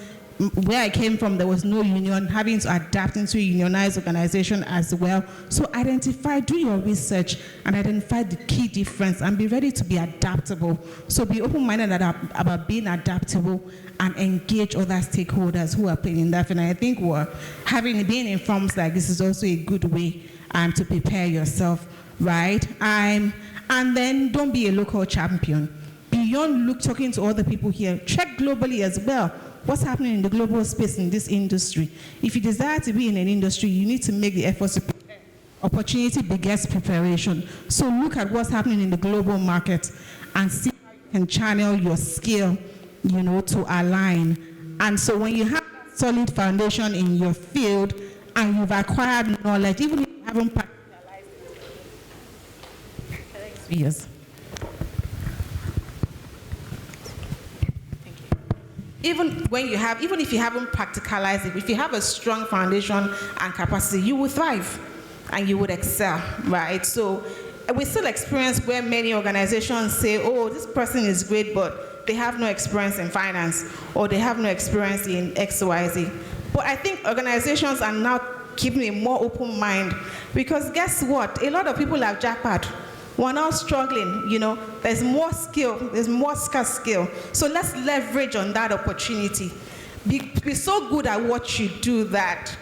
Where I came from, there was no union, having to adapt into a unionized organization as well. So do your research and identify the key difference and be ready to be adaptable. So be open-minded about being adaptable and engage other stakeholders who are playing in that. And I think being in forums like this is also a good way to prepare yourself, right? And then don't be a local champion. Beyond talking to other people here, check globally as well. What's happening in the global space in this industry? If you desire to be in an industry, you need to make the effort to prepare. Opportunity begets preparation. So look at what's happening in the global market and see how you can channel your skill, to align. And so when you have a solid foundation in your field and you've acquired knowledge, even if you haven't practicalized it. Yes. even if you haven't practicalized it, if you have a strong foundation and capacity, you will thrive and you would excel, right? So we still experience where many organizations say, oh, this person is great, but they have no experience in finance, or they have no experience in X, Y, Z. But I think organizations are now keeping a more open mind, because guess what? A lot of people have jackpot. We're now struggling, you know, there's more skill, there's more scarce skill. So let's leverage on that opportunity. Be so good at what you do that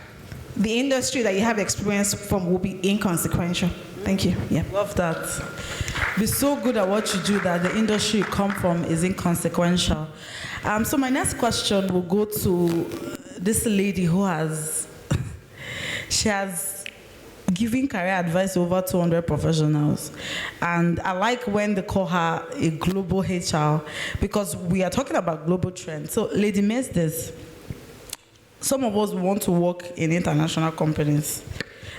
the industry that you have experience from will be inconsequential. Thank you. Yeah. Love that. Be so good at what you do that the industry you come from is inconsequential. So my next question will go to this lady who she has giving career advice to over 200 professionals. And I like when they call her a global HR, because we are talking about global trends. So Lady Mesdes, some of us want to work in international companies.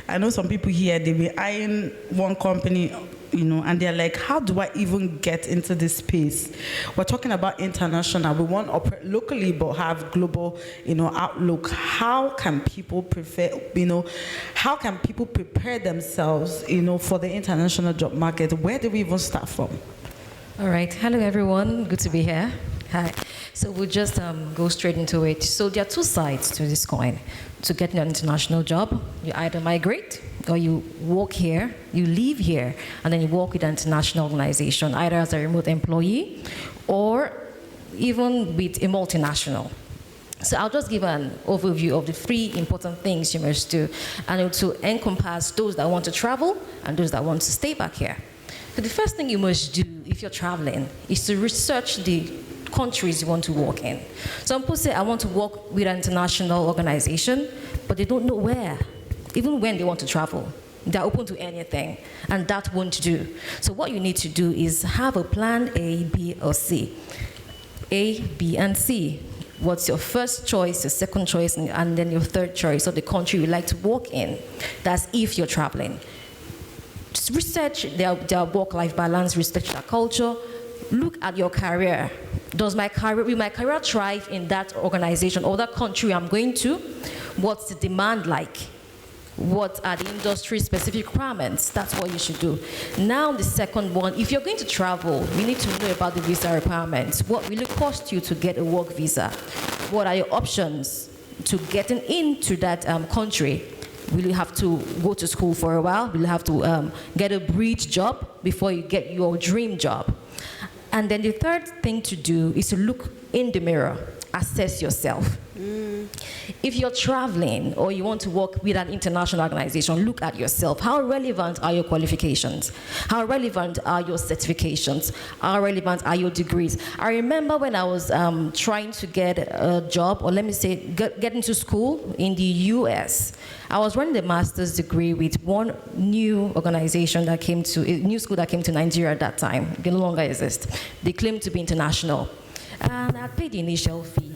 I know some people here, they've been eyeing one company, you know, and they're like, how do I even get into this space? We're talking about international. We want to operate locally but have global, you know, outlook. How can people how can people prepare themselves, you know, for the international job market? Where do we even start from? All right. Hello, everyone. Good to be here. Hi. So we'll just go straight into it. So there are two sides to this coin. To get an international job, you either migrate or you work here, you live here, and then you work with an international organization, either as a remote employee or even with a multinational. So I'll just give an overview of the three important things you must do, and it will encompass those that want to travel and those that want to stay back here. So the first thing you must do if you're traveling is to research the countries you want to work in. Some people say, I want to work with an international organization, but they don't know where, even when they want to travel. They're open to anything, and that won't do. So what you need to do is have a plan A, B, or C. A, B, and C. What's your first choice, your second choice, and then your third choice of the country you like to work in? That's if you're traveling. Just research their work-life balance, research their culture. Look at your career. Will my career thrive in that organization or that country I'm going to? What's the demand like? What are the industry-specific requirements? That's what you should do. Now the second one, if you're going to travel, you need to know about the visa requirements. What will it cost you to get a work visa? What are your options to getting into that country? Will you have to go to school for a while? Will you have to get a bridge job before you get your dream job? And then the third thing to do is to look in the mirror, assess yourself. If you're traveling or you want to work with an international organization, look at yourself. How relevant are your qualifications? How relevant are your certifications? How relevant are your degrees? I remember when I was trying to get a job, or let me say, get into school in the US. I was running a master's degree with one new organization that came to, a new school that came to Nigeria at that time. It no longer exists. They claimed to be international. And I paid the initial fee.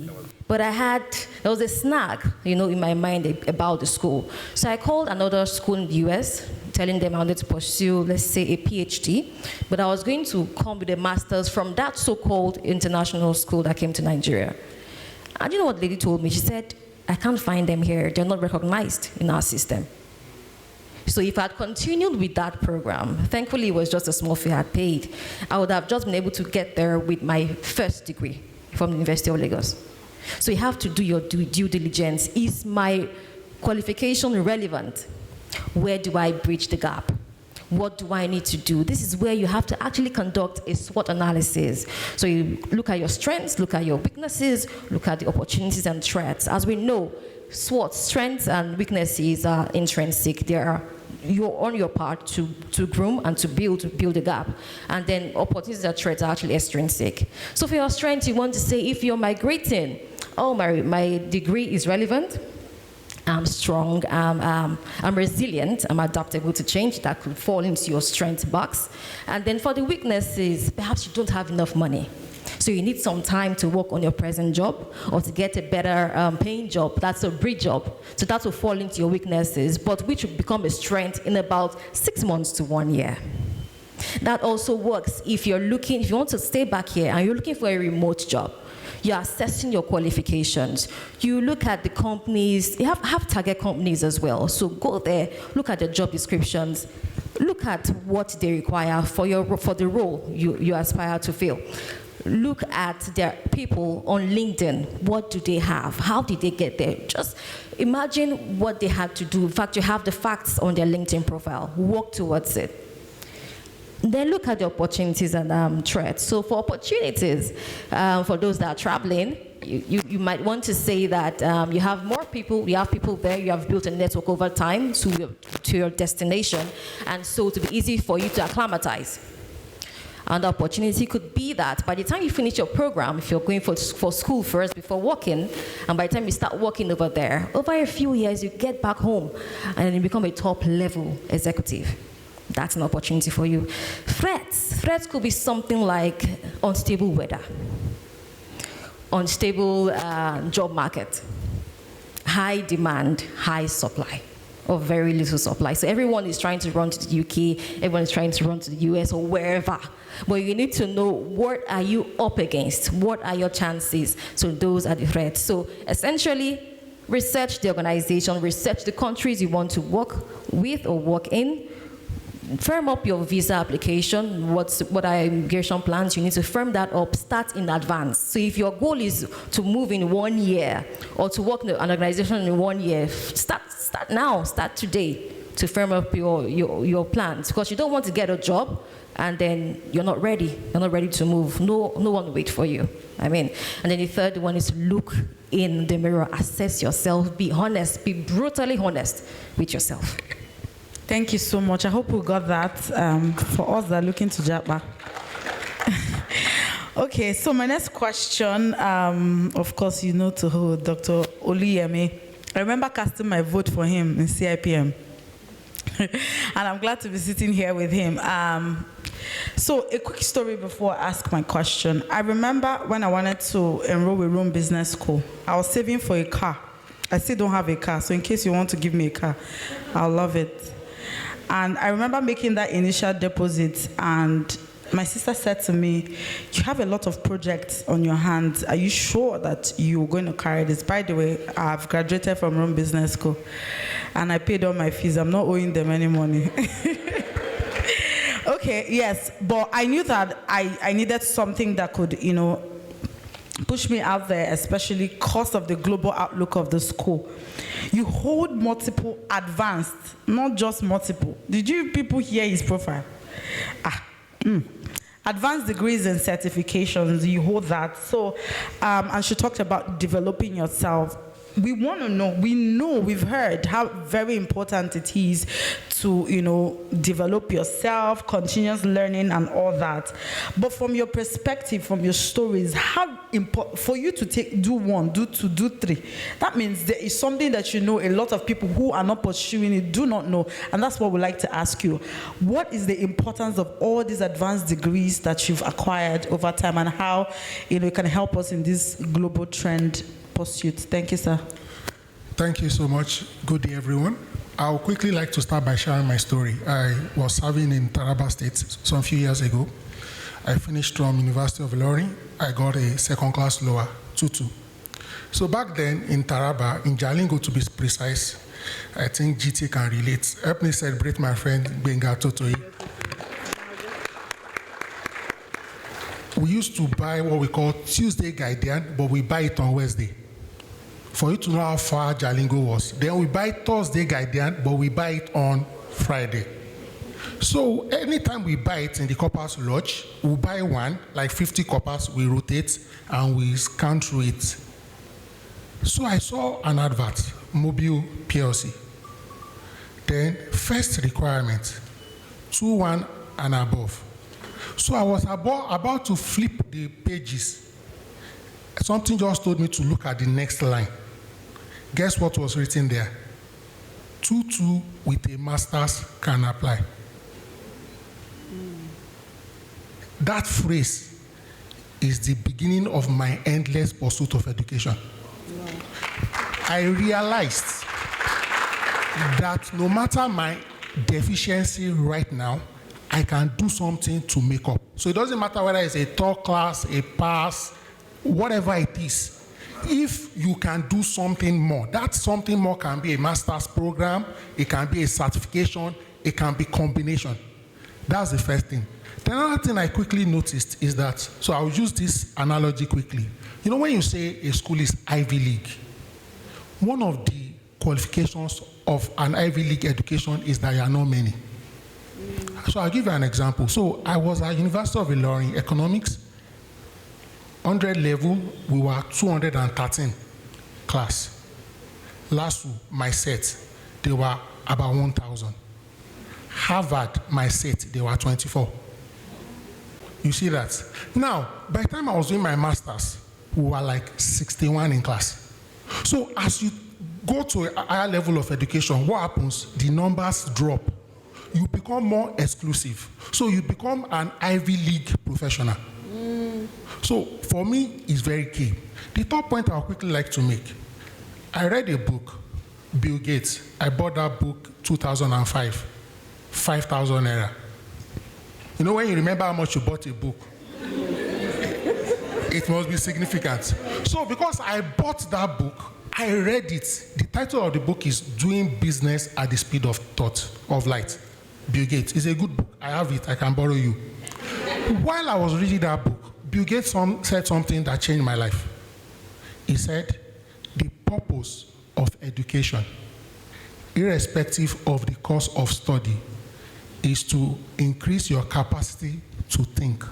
But there was a snag, you know, in my mind about the school. So I called another school in the US, telling them I wanted to pursue, let's say, a PhD. But I was going to come with a master's from that so-called international school that came to Nigeria. And you know what the lady told me? She said, I can't find them here. They're not recognized in our system. So if I had continued with that program, thankfully it was just a small fee I had paid, I would have just been able to get there with my first degree from the University of Lagos. So you have to do your due diligence. Is my qualification relevant? Where do I bridge the gap? What do I need to do? This is where you have to actually conduct a SWOT analysis. So you look at your strengths, look at your weaknesses, look at the opportunities and threats. As we know, SWOT, strengths and weaknesses are intrinsic. You're on your part to groom and to build a gap. And then opportunities and threats are actually extrinsic. So for your strengths, you want to say, if you're migrating, oh, my degree is relevant, I'm strong, I'm resilient, I'm adaptable to change. That could fall into your strength box. And then for the weaknesses, perhaps you don't have enough money. So you need some time to work on your present job or to get a better paying job. That's a bridge job. So that will fall into your weaknesses, but which will become a strength in about 6 months to 1 year. That also works if you want to stay back here and you're looking for a remote job. You're assessing your qualifications. You look at the companies, you have target companies as well. So go there, look at the job descriptions, look at what they require for the role you aspire to fill. Look at their people on LinkedIn. What do they have? How did they get there? Just imagine what they had to do. In fact, you have the facts on their LinkedIn profile. Work towards it. Then look at the opportunities and threats. So for opportunities, for those that are traveling, you might want to say that you have more people, you have people there, you have built a network over time to your destination, and so to be easy for you to acclimatize. And the opportunity could be that by the time you finish your program, if you're going for school first before working, and by the time you start working over there, over a few years, you get back home and then you become a top-level executive. That's an opportunity for you. Threats could be something like unstable weather, unstable job market, high demand, high supply, or very little supply. So everyone is trying to run to the UK, everyone is trying to run to the US or wherever. But you need to know, what are you up against? What are your chances? So those are the threats. So essentially, research the organization, research the countries you want to work with or work in. Firm up your visa application. What are immigration plans? You need to firm that up. Start in advance. So if your goal is to move in 1 year or to work in an organization in 1 year, start now. Start today to firm up your plans, because you don't want to get a job and then you're not ready. You're not ready to move. No one will wait for you. And then the third one is look in the mirror. Assess yourself. Be honest. Be brutally honest with yourself. Thank you so much. I hope we got that for us that are looking to Japa. Okay, so my next question, of course, you know to who, Dr. Oluyemi. I remember casting my vote for him in CIPM. And I'm glad to be sitting here with him. So a quick story before I ask my question. I remember when I wanted to enroll with Rome Business School, I was saving for a car. I still don't have a car, so in case you want to give me a car, I'll love it. And I remember making that initial deposit, and my sister said to me, you have a lot of projects on your hands. Are you sure that you're going to carry this? By the way, I've graduated from Rome Business School, and I paid all my fees. I'm not owing them any money. Okay, yes, but I knew that I needed something that could, push me out there, especially because of the global outlook of the school. You hold multiple advanced, not just multiple. Did you people hear his profile? Advanced degrees and certifications, you hold that. So, and she talked about developing yourself. We want to know, we've heard how very important it is to, develop yourself, continuous learning and all that. But from your perspective, from your stories, how important for you to do 1, do 2, do 3, that means there is something that a lot of people who are not pursuing it do not know. And that's what we'd like to ask you. What is the importance of all these advanced degrees that you've acquired over time, and how, it can help us in this global trend pursuit? Thank you, sir. Thank you so much. Good day, everyone. I would quickly like to start by sharing my story. I was serving in Taraba State some few years ago. I finished from University of Ilorin. I got a second-class lower, 2-2. So back then in Taraba, in Jalingo to be precise, I think GT can relate. Help me celebrate my friend Benga Totoi. We used to buy what we call Tuesday Guardian, but we buy it on Wednesday. For you to know how far Jalingo was. Then we buy Thursday Guardian, but we buy it on Friday. So anytime we buy it in the Coppers Lodge, we buy one, like 50 coppers, we rotate, and we scan through it. So I saw an advert, Mobile PLC. Then first requirement, 2-1 and above. So I was about to flip the pages. Something just told me to look at the next line. Guess what was written there? 2-2 with a master's can apply. That phrase is the beginning of my endless pursuit of education. Wow. I realized that no matter my deficiency right now, I can do something to make up. So it doesn't matter whether it's a third class, a pass, whatever it is, if you can do something more, that something more can be a master's program, it can be a certification, it can be combination. That's the first thing. The another thing I quickly noticed is that, so I'll use this analogy quickly. You know, when you say a school is Ivy League, one of the qualifications of an Ivy League education is that there are not many. So I'll give you an example. So I was at University of Ilorin, economics, 100 level, we were 213 class. Last my set, they were about 1,000. Harvard, my set, they were 24. You see that? Now, by the time I was doing my master's, we were like 61 in class. So as you go to a higher level of education, what happens? The numbers drop. You become more exclusive. So you become an Ivy League professional. So for me, it's very key. The third point I would quickly like to make. I read a book, Bill Gates. I bought that book 2005, 5,000 naira. You know, when you remember how much you bought a book, it must be significant. So because I bought that book, I read it. The title of the book is Doing Business at the Speed of Thought, of Light. Bill Gates. It's a good book. I have it. I can borrow you. While I was reading that book, Bill Gates said something that changed my life. He said, the purpose of education, irrespective of the course of study, is to increase your capacity to think.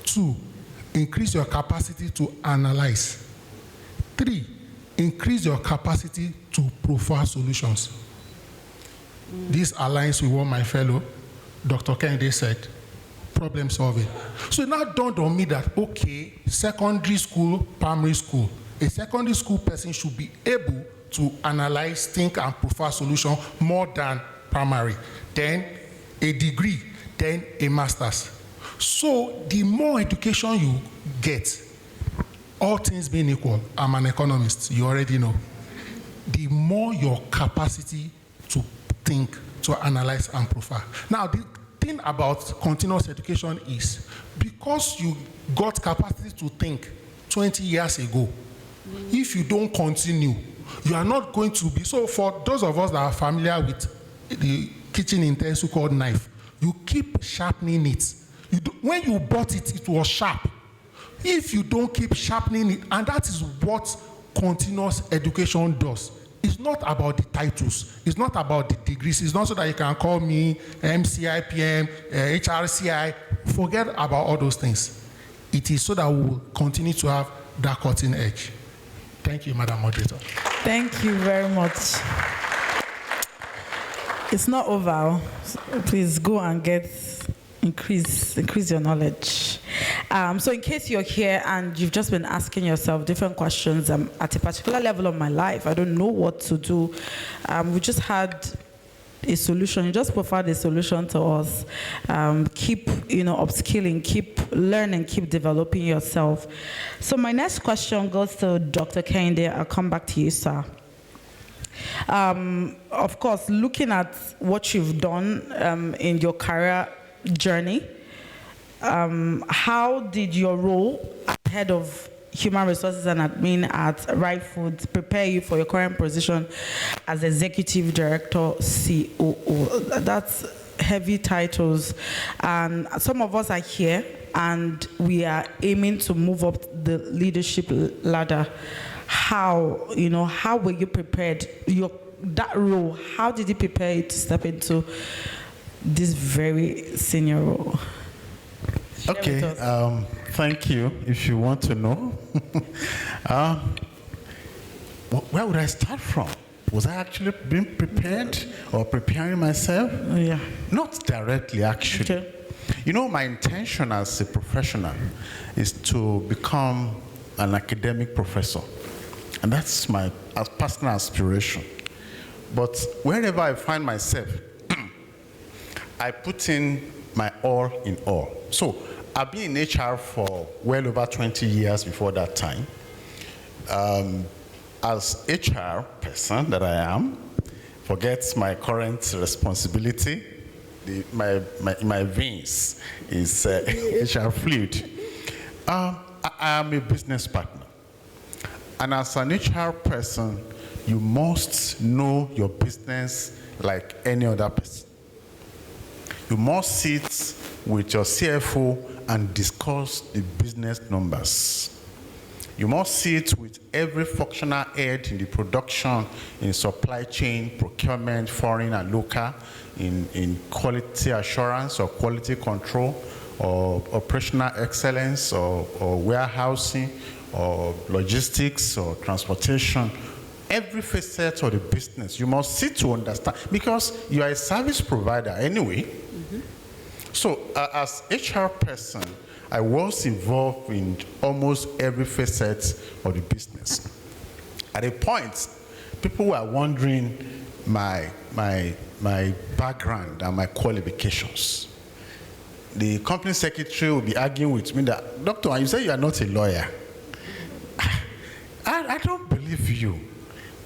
2, increase your capacity to analyze. 3, increase your capacity to provide solutions. This aligns with what my fellow Dr. Kennedy said, problem solving. So it now dawned on me that, okay, secondary school, primary school, a secondary school person should be able to analyze, think, and provide solution more than primary. Then a degree, then a master's. So the more education you get, all things being equal, I'm an economist, you already know, the more your capacity to think, to analyze, and profile. Now, the thing about continuous education is, because you got capacity to think 20 years ago, if you don't continue, you are not going to be, so for those of us that are familiar with the kitchen utensil called knife, you keep sharpening it. When you bought it, it was sharp. If you don't keep sharpening it, and that is what continuous education does. It's not about the titles. It's not about the degrees. It's not so that you can call me MCI, PM, HRCI. Forget about all those things. It is so that we will continue to have that cutting edge. Thank you, Madam Moderator. Thank you very much. It's not over. Please go and increase your knowledge. So in case you're here and you've just been asking yourself different questions at a particular level of my life, I don't know what to do. We just had a solution. You just provide a solution to us. Keep, upskilling, keep learning, keep developing yourself. So my next question goes to Dr. Kende. I'll come back to you, sir. Of course, looking at what you've done in your career journey, how did your role as head of human resources and admin at Right Foods prepare you for your current position as executive director, COO? That's heavy titles, and some of us are here and we are aiming to move up the leadership ladder. How were you prepared? That role, how did it prepare you to step into this very senior role? Okay, thank you. If you want to know, where would I start from? Was I actually being prepared or preparing myself? Yeah. Not directly, actually. Okay. My intention as a professional is to become an academic professor. And that's my personal aspiration. But wherever I find myself, I put in my all in all. So I've been in HR for well over 20 years before that time. As HR person that I am, forget my current responsibility, my veins is HR fluid. I am a business partner. And as an HR person, you must know your business like any other person. You must sit with your CFO and discuss the business numbers. You must sit with every functional head in the production, in supply chain, procurement, foreign and local, in quality assurance or quality control, or operational excellence, or warehousing, or logistics, or transportation. Every facet of the business, you must sit to understand, because you are a service provider anyway. So as HR person, I was involved in almost every facet of the business. At a point, people were wondering my background and my qualifications. The company secretary will be arguing with me that, Doctor, you say you are not a lawyer. I don't believe you.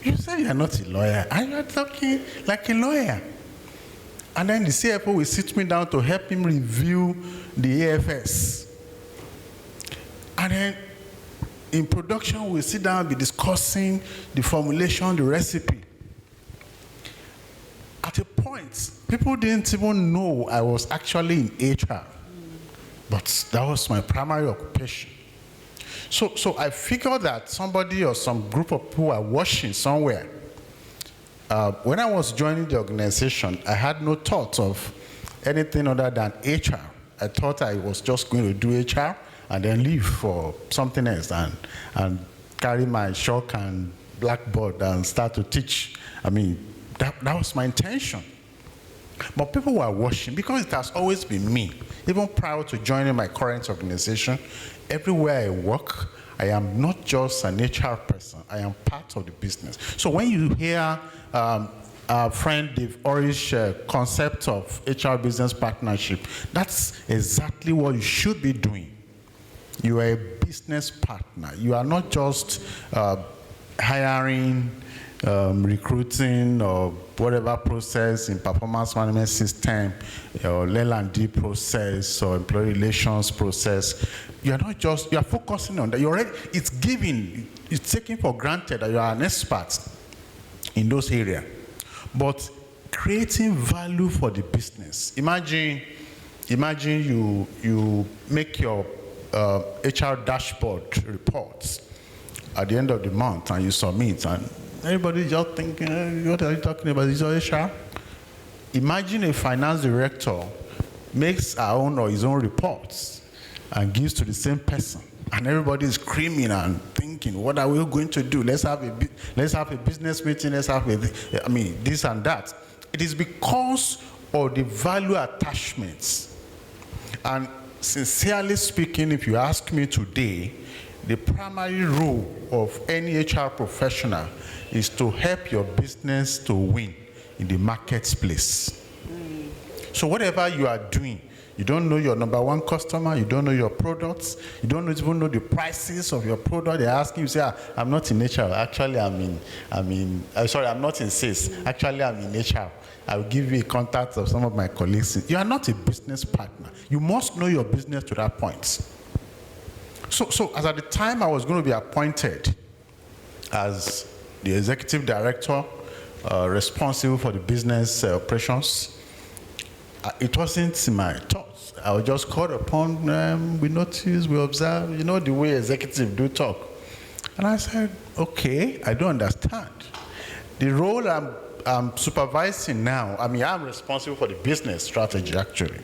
You say you are not a lawyer, and you are talking like a lawyer. And then the CFO will sit me down to help him review the AFS. And then in production, we'll sit down and be discussing the formulation, the recipe. At a point, people didn't even know I was actually in HR. But that was my primary occupation. So I figured that somebody or some group of people are watching somewhere. When I was joining the organization, I had no thought of anything other than HR. I thought I was just going to do HR and then leave for something else and carry my chalk and blackboard and start to teach. I mean, that was my intention. But people were watching, because it has always been me. Even prior to joining my current organization, everywhere I work, I am not just an HR person, I am part of the business. So when you hear our friend Dave Orish's concept of HR business partnership, that's exactly what you should be doing. You are a business partner. You are not just hiring, recruiting, or whatever process in performance management system, or L&D process, or employee relations process. You are not just, you are focusing on that. You're already, it's given, it's taken for granted that you are an expert in those areas. But creating value for the business. Imagine you make your HR dashboard reports at the end of the month and you submit, and everybody just thinking, what are you talking about? Is it HR? Imagine a finance director makes her own or his own reports and gives to the same person, and everybody is screaming and thinking, what are we going to do? Let's have a business meeting. Let's have this and that. It is because of the value attachments. And sincerely speaking, if you ask me today, the primary role of any HR professional is to help your business to win in the marketplace. So whatever you are doing, you don't know your number one customer, you don't know your products, you don't even know the prices of your product. They're asking you, say, I'm not in HR. Actually, I'm not in sales. Actually, I'm in HR. I'll give you a contact of some of my colleagues. You are not a business partner. You must know your business to that point. So as at the time I was going to be appointed as the executive director responsible for the business operations, it wasn't in my thoughts. I was just called upon, we noticed, we observed, you know the way executives do talk. And I said, okay, I don't understand. The role I'm supervising now, I'm responsible for the business strategy actually.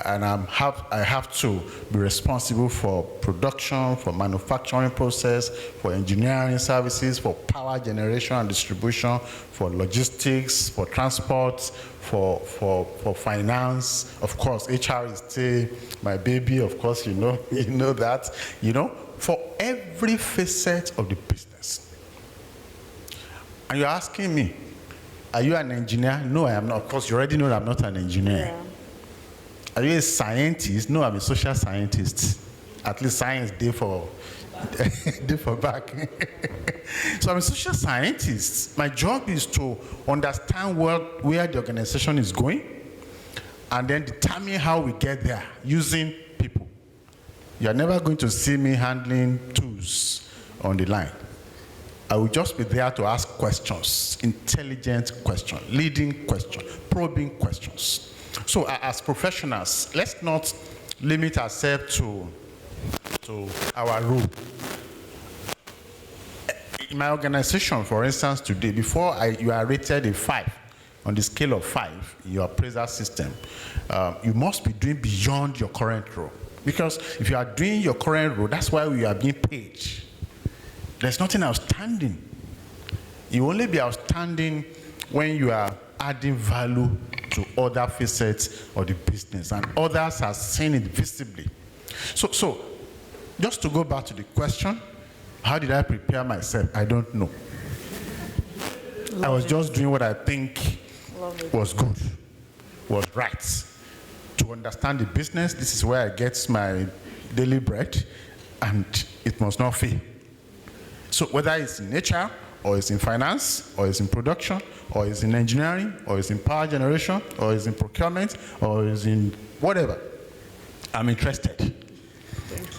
And I have to be responsible for production, for manufacturing process, for engineering services, for power generation and distribution, for logistics, for transport, for finance. Of course, HR is still my baby. Of course, you know that. For every facet of the business. And you're asking me, are you an engineer? No, I am not. Of course, you already know that I'm not an engineer. Yeah. Are you a scientist? No, I'm a social scientist. At least science day for back. So I'm a social scientist. My job is to understand where the organization is going and then determine how we get there using people. You're never going to see me handling tools on the line. I will just be there to ask questions, intelligent questions, leading questions, probing questions. So as professionals, let's not limit ourselves to our role. In my organization, for instance, today, before you are rated a 5 on the scale of 5 in your appraisal system, you must be doing beyond your current role. Because if you are doing your current role, that's why we are being paid. There's nothing outstanding. You only be outstanding when you are adding value to other facets of the business, and others are seeing it visibly. So just to go back to the question, how did I prepare myself? I don't know. I was just doing what I think was good, was right. To understand the business, this is where I get my daily bread, and it must not fail. So whether it's in HR, or it's in finance, or it's in production, or it's in engineering, or it's in power generation, or it's in procurement, or it's in whatever, I'm interested.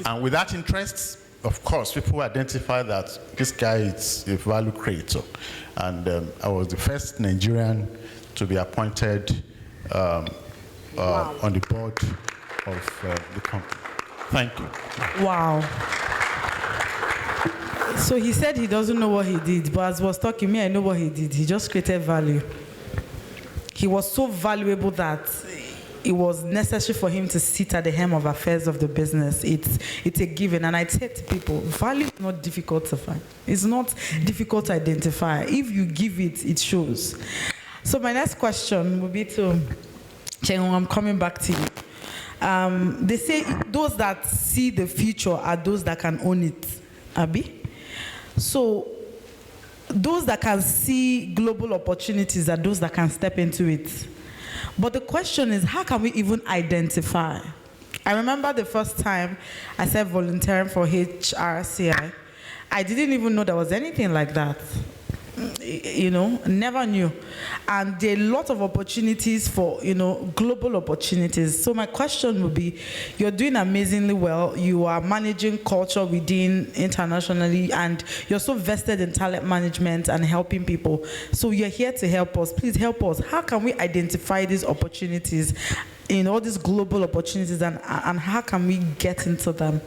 And with that interest, of course, people identify that this guy is a value creator. And I was the first Nigerian to be appointed on the board of the company. Thank you. Wow. So he said he doesn't know what he did, but as he was talking, me, I know what he did. He just created value. He was so valuable that it was necessary for him to sit at the helm of affairs of the business. It's a given. And I say to people, value is not difficult to find. It's not difficult to identify. If you give it, it shows. So my next question will be to Chengu, I'm coming back to you. They say those that see the future are those that can own it. Abi? So those that can see global opportunities are those that can step into it. But the question is, how can we even identify? I remember the first time I said volunteering for HRCI, I didn't even know there was anything like that. You know, never knew. And there are a lot of opportunities for, global opportunities. So my question would be, you're doing amazingly well. You are managing culture within internationally, and you're so vested in talent management and helping people. So you're here to help us. Please help us. How can we identify these opportunities, all these global opportunities, and how can we get into them?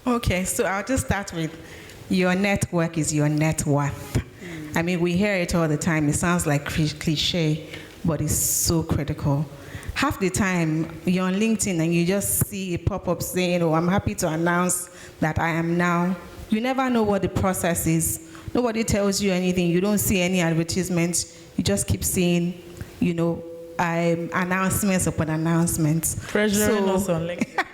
Okay, so I'll just start with your network is your net worth. I mean, we hear it all the time. It sounds like cliche, but it's so critical. Half the time, you're on LinkedIn and you just see a pop-up saying, I'm happy to announce that I am now. You never know what the process is. Nobody tells you anything. You don't see any advertisements. You just keep seeing, announcements upon announcements. Pressuring us on LinkedIn.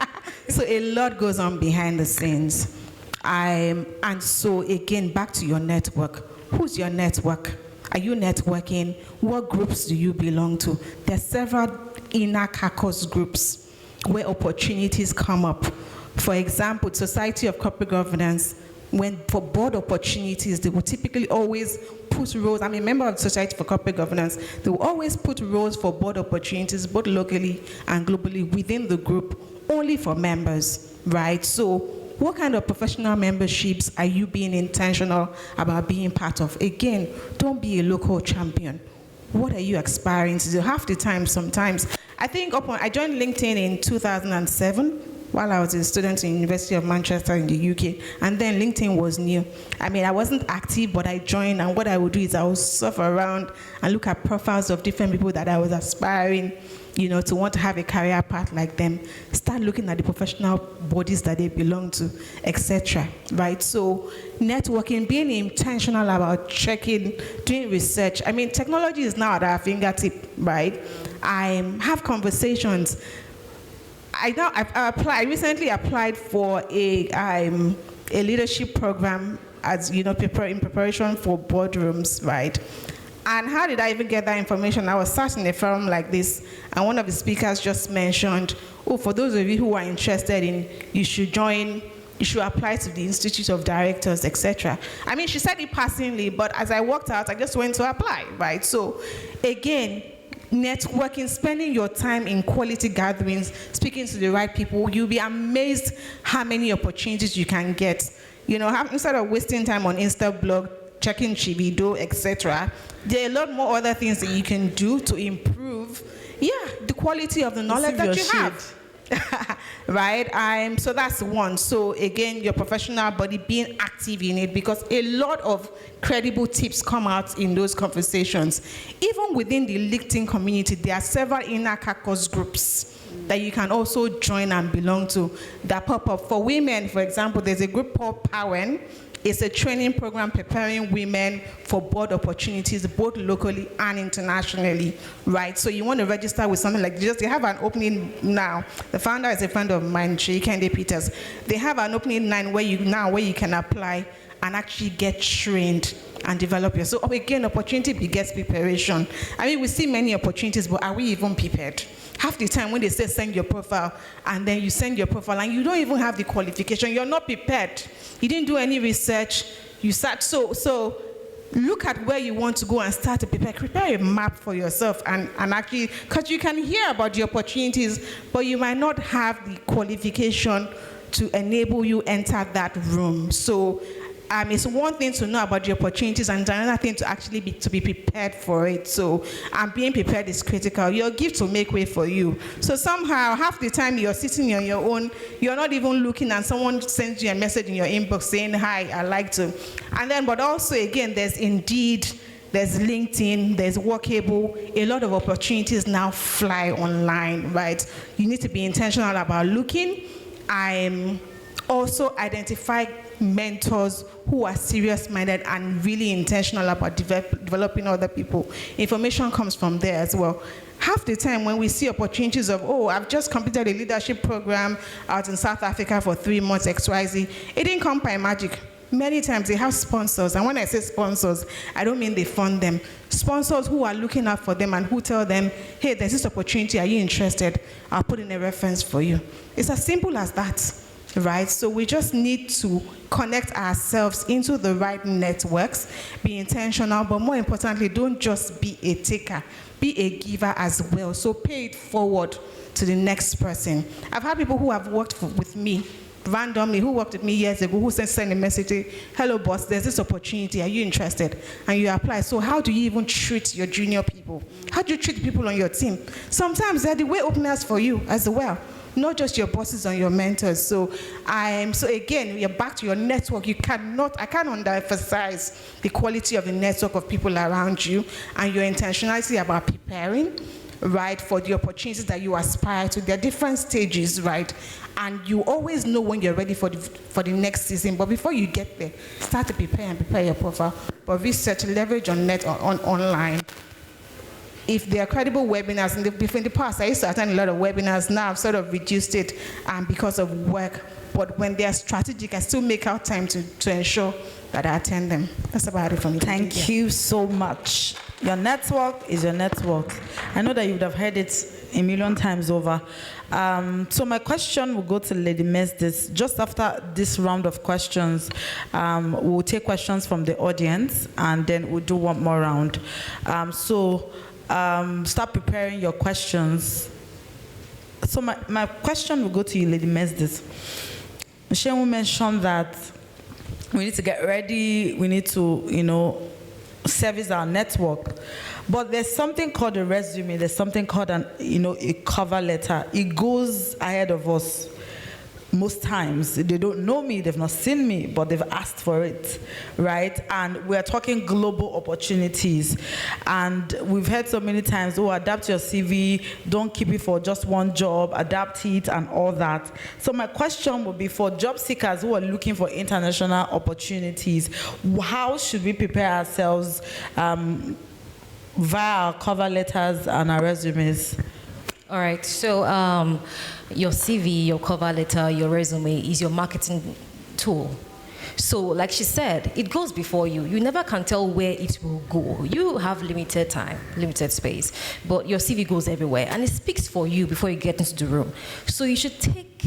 So a lot goes on behind the scenes. And so again, back to your network. Who's your network? Are you networking? What groups do you belong to? There's several inner caucus groups where opportunities come up. For example, Society of Corporate Governance, for board opportunities, they will typically always put roles. I'm a member of the Society for Corporate Governance. They will always put roles for board opportunities, both locally and globally, within the group, only for members, right? So what kind of professional memberships are you being intentional about being part of? Again, don't be a local champion. What are you aspiring to do? Half the time, sometimes. I think I joined LinkedIn in 2007 while I was a student in the University of Manchester in the UK. And then LinkedIn was new. I mean, I wasn't active, but I joined. And what I would do is I would surf around and look at profiles of different people that I was aspiring to want to have a career path like them, start looking at the professional bodies that they belong to, etc. Right? So networking, being intentional about checking, doing research. I mean, technology is now at our fingertip, right? I have conversations. I recently applied for a leadership program as in preparation for boardrooms, right? And how did I even get that information? I was sat in a forum like this, and one of the speakers just mentioned, for those of you who are interested you should apply to the Institute of Directors, etc. I mean, she said it passingly, but as I walked out, I just went to apply, right? So again, networking, spending your time in quality gatherings, speaking to the right people, you'll be amazed how many opportunities you can get. Instead of wasting time on Insta blog, checking Chivido, etc., there are a lot more other things that you can do to improve, the quality of the knowledge that you have. Right? So that's one. So again, your professional body, being active in it, because a lot of credible tips come out in those conversations. Even within the LinkedIn community, there are several inner caucus groups that you can also join and belong to that pop up. For women, for example, there's a group called Powen. It's a training program preparing women for board opportunities, both locally and internationally, right? So you want to register with something like this. They have an opening now. The founder is a friend of mine, Kende Peters. They have an opening where you can apply and actually get trained and develop yourself. So again, opportunity begets preparation. I mean, we see many opportunities, but are we even prepared? Half the time when they say send your profile, and then you send your profile and you don't even have the qualification, you're not prepared. You didn't do any research. You start, so look at where you want to go and start to prepare. Prepare a map for yourself and actually, because you can hear about the opportunities, but you might not have the qualification to enable you enter that room. So it's one thing to know about the opportunities, and another thing to actually be prepared for it. So being prepared is critical. Your gift will make way for you. So somehow, half the time you're sitting on your own, you're not even looking, and someone sends you a message in your inbox saying, hi, I'd like to. And then, but also again, there's Indeed, there's LinkedIn, there's Workable. A lot of opportunities now fly online, right? You need to be intentional about looking. Also identify mentors who are serious-minded and really intentional about developing other people. Information comes from there as well. Half the time when we see opportunities of, I've just completed a leadership program out in South Africa for 3 months, XYZ, it didn't come by magic. Many times they have sponsors, and when I say sponsors, I don't mean they fund them. Sponsors who are looking out for them and who tell them, hey, there's this opportunity, are you interested? I'll put in a reference for you. It's as simple as that. Right? So we just need to connect ourselves into the right networks, be intentional, but more importantly, don't just be a taker, be a giver as well. So pay it forward to the next person. I've had people who have worked with me randomly, who worked with me years ago, who send a message, hello boss, there's this opportunity, are you interested? And you apply. So how do you even treat your junior people? How do you treat people on your team? Sometimes they're the way openers for you as well. Not just your bosses and your mentors. So again, you're back to your network. I can't underemphasize the quality of the network of people around you and your intentionality about preparing, right, for the opportunities that you aspire to. There are different stages, right? And you always know when you're ready for the next season. But before you get there, start to prepare your profile. But research, leverage on online. If there are credible webinars, in the past, I used to attend a lot of webinars. Now I've sort of reduced it because of work. But when they are strategic, I still make out time to ensure that I attend them. That's about it for me. Thank you so much. Your network is your network. I know that you would have heard it a million times over. So my question will go to Lady Mesdes. Just after this round of questions, we'll take questions from the audience, and then we'll do one more round. Start preparing your questions. So my question will go to you, Lady Mesdes. Michelle mentioned that we need to get ready, we need to, service our network. But there's something called a resume, there's something called a cover letter. It goes ahead of us. Most times, they don't know me, they've not seen me, but they've asked for it, right? And we're talking global opportunities. And we've heard so many times, adapt your CV, don't keep it for just one job, adapt it and all that. So my question would be for job seekers who are looking for international opportunities, how should we prepare ourselves via our cover letters and our resumes? All right, so your CV, your cover letter, your resume is your marketing tool. So like she said, it goes before you. You never can tell where it will go. You have limited time, limited space, but your CV goes everywhere and it speaks for you before you get into the room. So you should take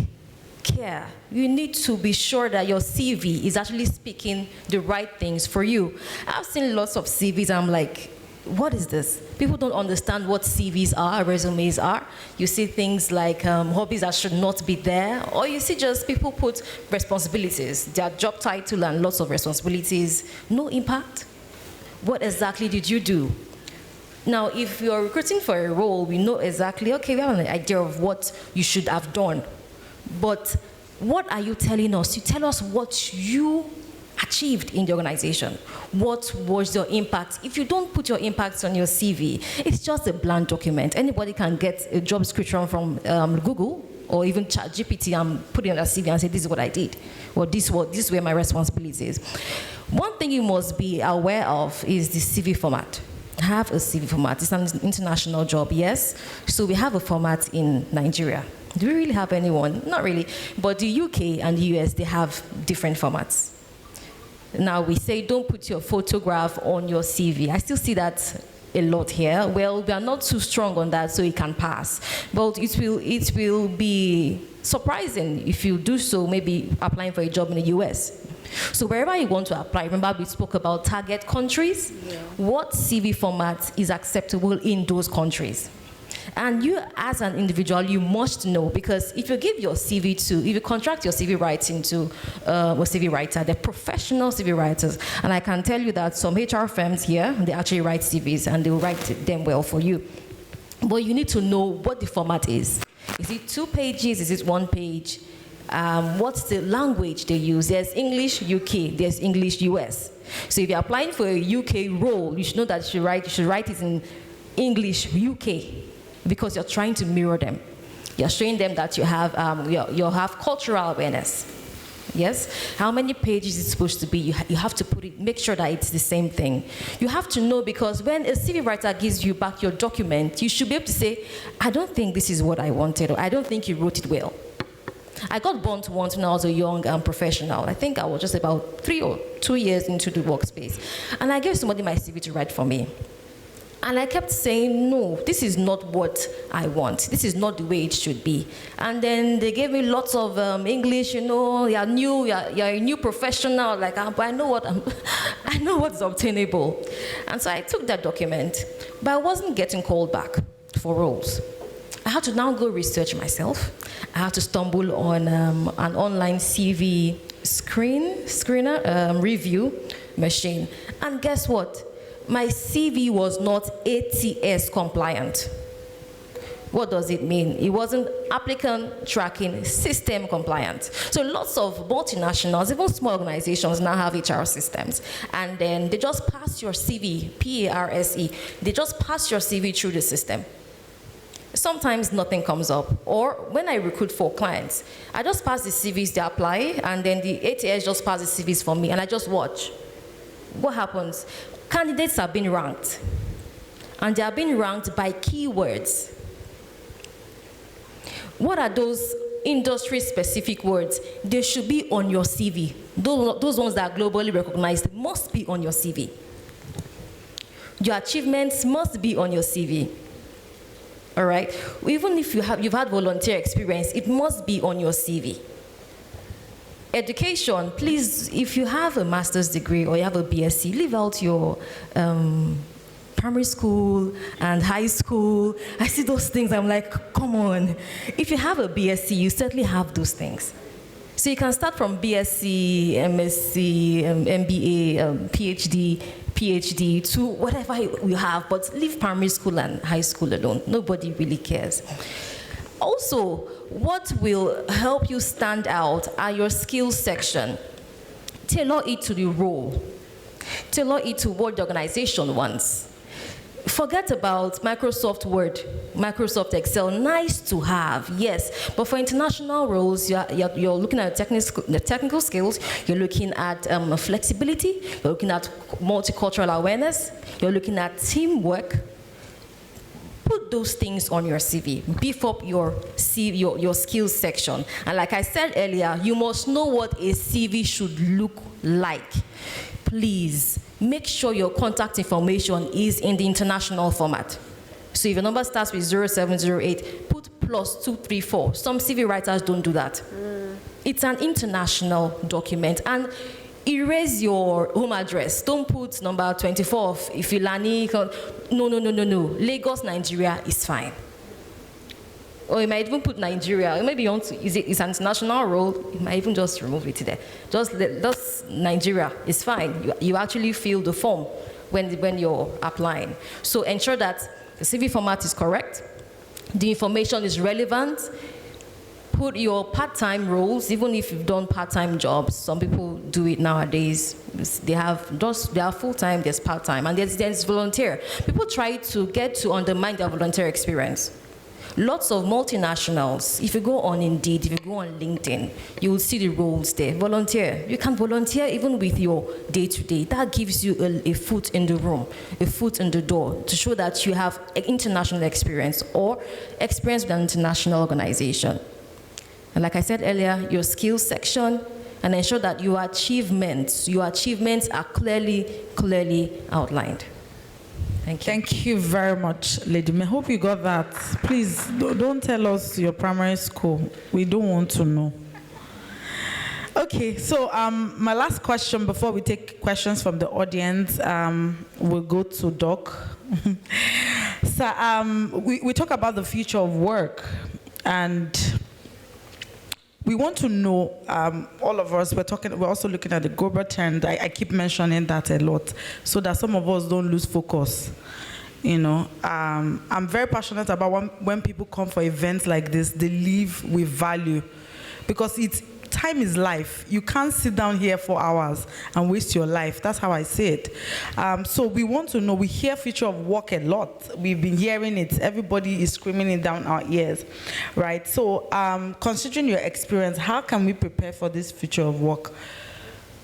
care. You need to be sure that your CV is actually speaking the right things for you. I've seen lots of CVs, I'm like, what is this? People don't understand what CVs are, resumes are. You see things like hobbies that should not be there, or you see just people put responsibilities, their job title and lots of responsibilities, no impact. What exactly did you do? Now, if you're recruiting for a role, we know exactly, okay, we have an idea of what you should have done. But what are you telling us? You tell us what you achieved in the organization. What was your impact? If you don't put your impact on your CV, it's just a blank document. Anybody can get a job description from Google or even ChatGPT and put it on their CV and say, this is what I did, or this were my responsibilities. One thing you must be aware of is the CV format. Have a CV format. It's an international job, yes. So we have a format in Nigeria. Do we really have anyone? Not really. But the UK and the US, they have different formats. Now we say don't put your photograph on your CV. I still see that a lot here. Well, we are not too strong on that, so it can pass. But it will be surprising if you do so, maybe applying for a job in the US. So wherever you want to apply, remember we spoke about target countries. Yeah. What CV format is acceptable in those countries? And you, as an individual, you must know, because if you give your CV if you contract your CV writing to a CV writer, they're professional CV writers. And I can tell you that some HR firms here, they actually write CVs and they'll write them well for you. But you need to know what the format is. Is it 2 pages? Is it 1 page? What's the language they use? There's English UK, there's English US. So if you're applying for a UK role, you should know that you should write it in English UK, because you're trying to mirror them. You're showing them that you have cultural awareness. Yes? How many pages is it supposed to be? You have to put it, make sure that it's the same thing. You have to know, because when a CV writer gives you back your document, you should be able to say, I don't think this is what I wanted, or I don't think you wrote it well. I got burnt once when I was a young professional. I think I was just about 3 or 2 years into the workspace. And I gave somebody my CV to write for me. And I kept saying, no, this is not what I want. This is not the way it should be. And then they gave me lots of English, you're a new professional. Like, but I know I know what's obtainable. And so I took that document, but I wasn't getting called back for roles. I had to now go research myself. I had to stumble on an online CV screener review machine. And guess what? My CV was not ATS compliant. What does it mean? It wasn't applicant tracking system compliant. So lots of multinationals, even small organizations, now have HR systems. And then they just pass your CV, PARSE, they just pass your CV through the system. Sometimes nothing comes up. Or when I recruit for clients, I just pass the CVs, they apply, and then the ATS just pass the CVs for me, and I just watch. What happens? Candidates are being ranked, and they are being ranked by keywords. What are those industry-specific words? They should be on your CV. Those ones that are globally recognized must be on your CV. Your achievements must be on your CV. All right? Even if you've had volunteer experience, it must be on your CV. Education, please, if you have a master's degree or you have a BSc, leave out your primary school and high school. I see those things, I'm like, come on. If you have a BSc, you certainly have those things. So you can start from BSc, MSc, MBA, PhD to whatever you have, but leave primary school and high school alone. Nobody really cares. Also, what will help you stand out are your skills section. Tailor it to the role. Tailor it to what the organization wants. Forget about Microsoft Word, Microsoft Excel, nice to have, yes. But for international roles, you're looking at the technical skills, you're looking at flexibility, you're looking at multicultural awareness, you're looking at teamwork. Put those things on your CV. Beef up your skills section. And like I said earlier, you must know what a CV should look like. Please, make sure your contact information is in the international format. So if your number starts with 0708, put +234. Some CV writers don't do that. It's an international document. And erase your home address. Don't put number 24 if you Lani. No. Lagos, Nigeria is fine. Or you might even put Nigeria. Maybe you want to, it's an international role, you might even just remove it there. Just Nigeria is fine. You actually fill the form when you're applying. So ensure that the CV format is correct, the information is relevant. Put your part-time roles, even if you've done part-time jobs. Some people do it nowadays. They have full-time, there's part-time, and there's volunteer. People try to get to undermine their volunteer experience. Lots of multinationals, if you go on Indeed, if you go on LinkedIn, you will see the roles there. Volunteer. You can volunteer even with your day-to-day. That gives you a foot in the room, a foot in the door, to show that you have international experience or experience with an international organization. And like I said earlier, your skills section, and ensure that your achievements are clearly outlined. Thank you. Thank you very much, Lady May. Hope you got that. Please, don't tell us your primary school. We don't want to know. Okay, so my last question before we take questions from the audience, we'll go to Doc. So we talk about the future of work, and we want to know, all of us, we're also looking at the global trend. I keep mentioning that a lot, so that some of us don't lose focus. You know, I'm very passionate about when people come for events like this, they leave with value, because time is life. You can't sit down here for hours and waste your life. That's how I see it. So we want to know, we hear future of work a lot. We've been hearing it. Everybody is screaming it down our ears, right? So considering your experience, how can we prepare for this future of work?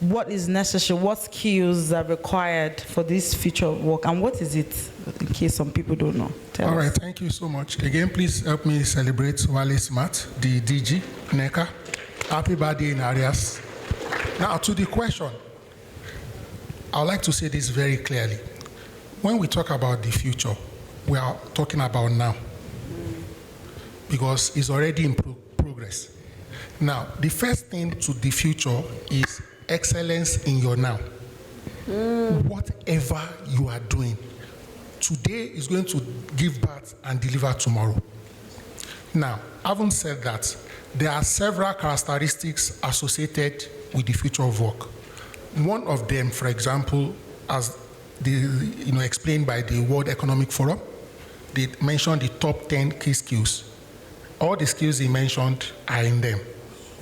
What is necessary? What skills are required for this future of work? And what is it, in case some people don't know? Tell us. Thank you so much. Again, please help me celebrate Wale Smart, the DG, NECA. Happy birthday in Arias. Now, to the question, I would like to say this very clearly. When we talk about the future, we are talking about now, because it's already in progress. Now, the first thing to the future is excellence in your now. Whatever you are doing, today is going to give birth and deliver tomorrow. Now, having said that, there are several characteristics associated with the future of work. One of them, for example, as explained by the World Economic Forum, they mentioned the top 10 key skills. All the skills they mentioned are in them.